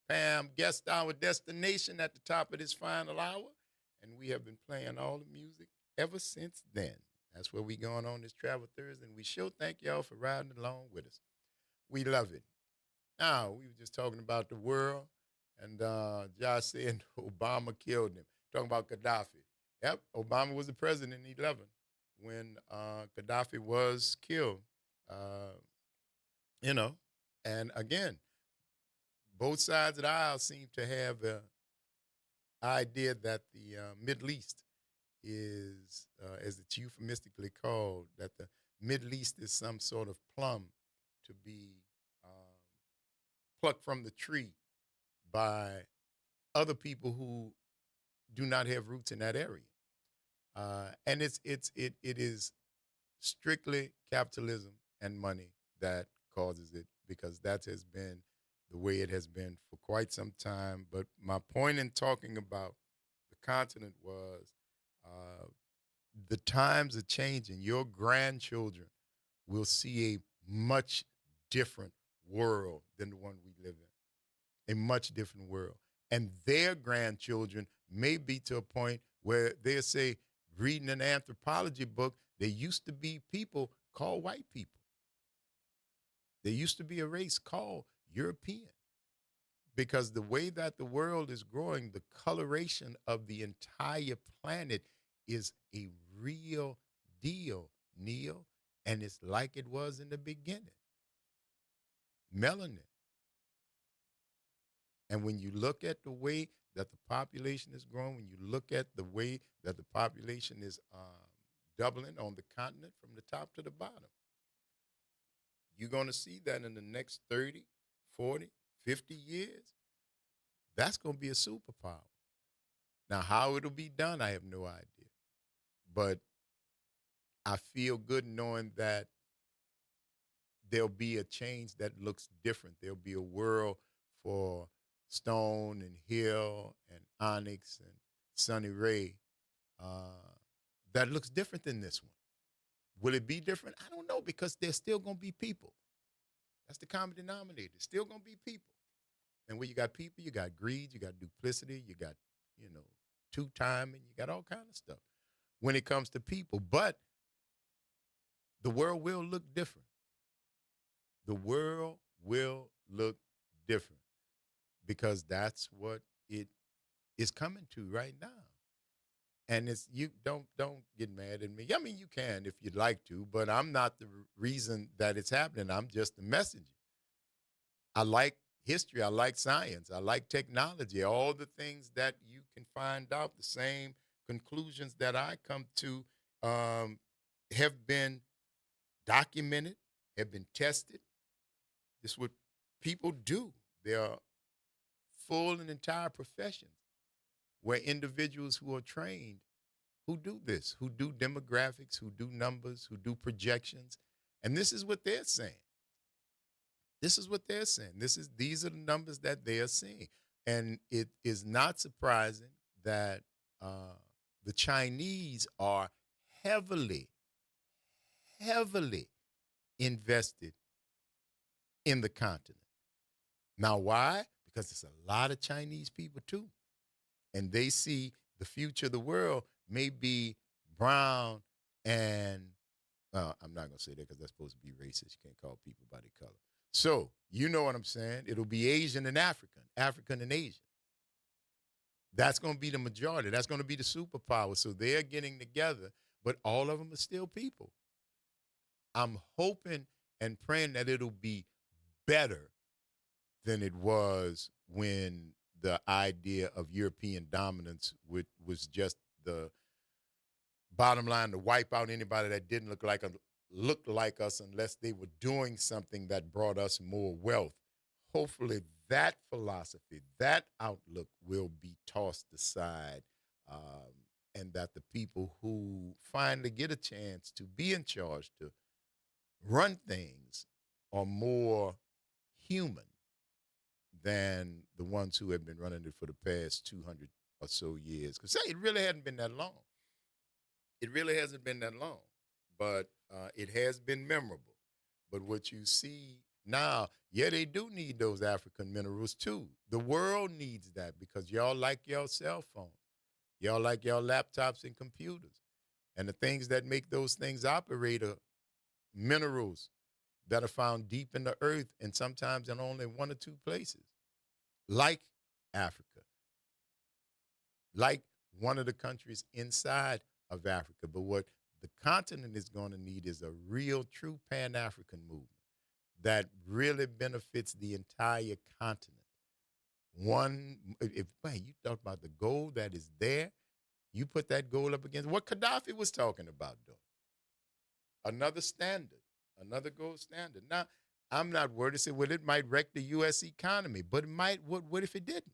Pam guessed our destination at the top of this final hour, and we have been playing all the music ever since then. That's where we going on this Travel Thursday, and we sure thank y'all for riding along with us. We love it. Now, we were just talking about the world, and Josh said Obama killed him. Talking about Gaddafi. Yep, Obama was the president in 11 when Gaddafi was killed. And again, both sides of the aisle seem to have the idea that the Middle East is, as it's euphemistically called, that the Middle East is some sort of plum to be plucked from the tree by other people who do not have roots in that area. And it is strictly capitalism and money that causes it, because that has been the way it has been for quite some time. But my point in talking about the continent was the times are changing. Your grandchildren will see a much different world than the one we live in, a much different world. And their grandchildren may be to a point where they'll say, reading an anthropology book, there used to be people called white people. There used to be a race called European, because the way that the world is growing, the coloration of the entire planet is a real deal, Neil, and it's like it was in the beginning. Melanin. And when you look at the way that the population is growing, when you look at the way that the population is doubling on the continent from the top to the bottom, you're going to see that in the next 30, 40, 50 years, that's going to be a superpower. Now, how it'll be done, I have no idea. But I feel good knowing that there'll be a change that looks different. There'll be a world for Stone and Hill and Onyx and Sunny Ray that looks different than this one. Will it be different? I don't know, because there's still going to be people. That's the common denominator. There's still going to be people. And where you got people, you got greed, you got duplicity, you got, two-timing, you got all kinds of stuff when it comes to people. But the world will look different. The world will look different, because that's what it is coming to right now. And it's, you don't get mad at me. I mean, you can if you'd like to, but I'm not the reason that it's happening. I'm just the messenger. I like history. I like science. I like technology. All the things that you can find out, the same conclusions that I come to have been documented, have been tested. This is what people do. There are full and entire professions where individuals who are trained, who do this, who do demographics, who do numbers, who do projections. And this is what they're saying. This is what they're saying. These are the numbers that they are seeing. And it is not surprising that the Chinese are heavily invested in the continent. Now, why? Because there's a lot of Chinese people too. And they see the future of the world may be brown and, I'm not going to say that because that's supposed to be racist. You can't call people by their color. So, you know what I'm saying? It'll be Asian and African, African and Asian. That's going to be the majority. That's going to be the superpower. So they're getting together, but all of them are still people. I'm hoping and praying that it'll be better than it was when the idea of European dominance was just the bottom line, to wipe out anybody that didn't look like us unless they were doing something that brought us more wealth. Hopefully that philosophy, that outlook will be tossed aside, and that the people who finally get a chance to be in charge, to run things, are more human than the ones who have been running it for the past 200 or so years. Because it really hasn't been that long. It really hasn't been that long, but it has been memorable. But what you see now, yeah, they do need those African minerals too. The world needs that because y'all like your cell phones. Y'all like your laptops and computers. And the things that make those things operate are minerals that are found deep in the earth and sometimes in only one or two places, like Africa, like one of the countries inside of Africa. But what the continent is going to need is a real, true Pan-African movement that really benefits the entire continent. One, if man, you talk about the goal that is there, you put that goal up against what Gaddafi was talking about doing. Another standard, another gold standard. Now, I'm not worried to say, well, it might wreck the U.S. economy, but it might. What if it didn't?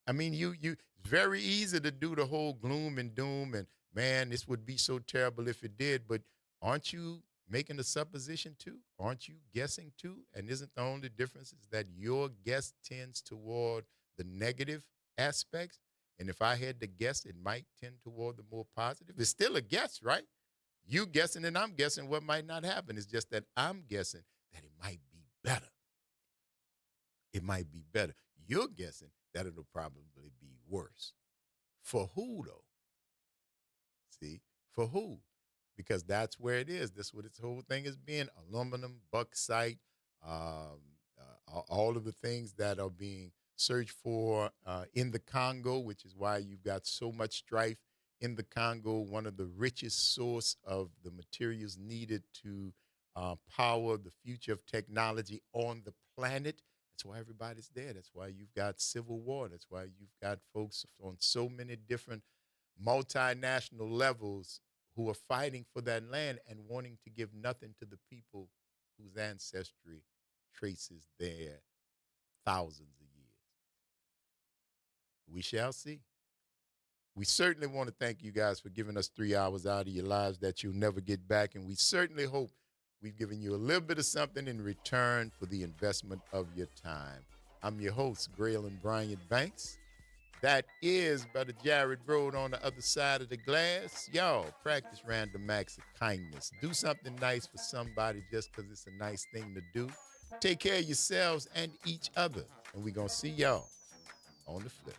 I mean, it's very easy to do the whole gloom and doom and, man, this would be so terrible if it did, but aren't you making a supposition too? Aren't you guessing too? And isn't the only difference is that your guess tends toward the negative aspects? And if I had to guess, it might tend toward the more positive. It's still a guess, right? You guessing and I'm guessing what might not happen. It's just that I'm guessing that it might be better. It might be better. You're guessing that it'll probably be worse. For who, though? See? For who? Because that's where it is. That's what this whole thing has been. Aluminum, bauxite, all of the things that are being searched for in the Congo, which is why you've got so much strife in the Congo, one of the richest source of the materials needed to power the future of technology on the planet. That's why everybody's there. That's why you've got civil war. That's why you've got folks on so many different multinational levels who are fighting for that land and wanting to give nothing to the people whose ancestry traces there thousands of years. We shall see. We certainly want to thank you guys for giving us 3 hours out of your lives that you'll never get back, and we certainly hope we've given you a little bit of something in return for the investment of your time. I'm your host, Graylin Bryant Banks. That is Brother Jared Rode on the other side of the glass. Y'all, practice random acts of kindness. Do something nice for somebody just because it's a nice thing to do. Take care of yourselves and each other. And we're going to see y'all on the flip.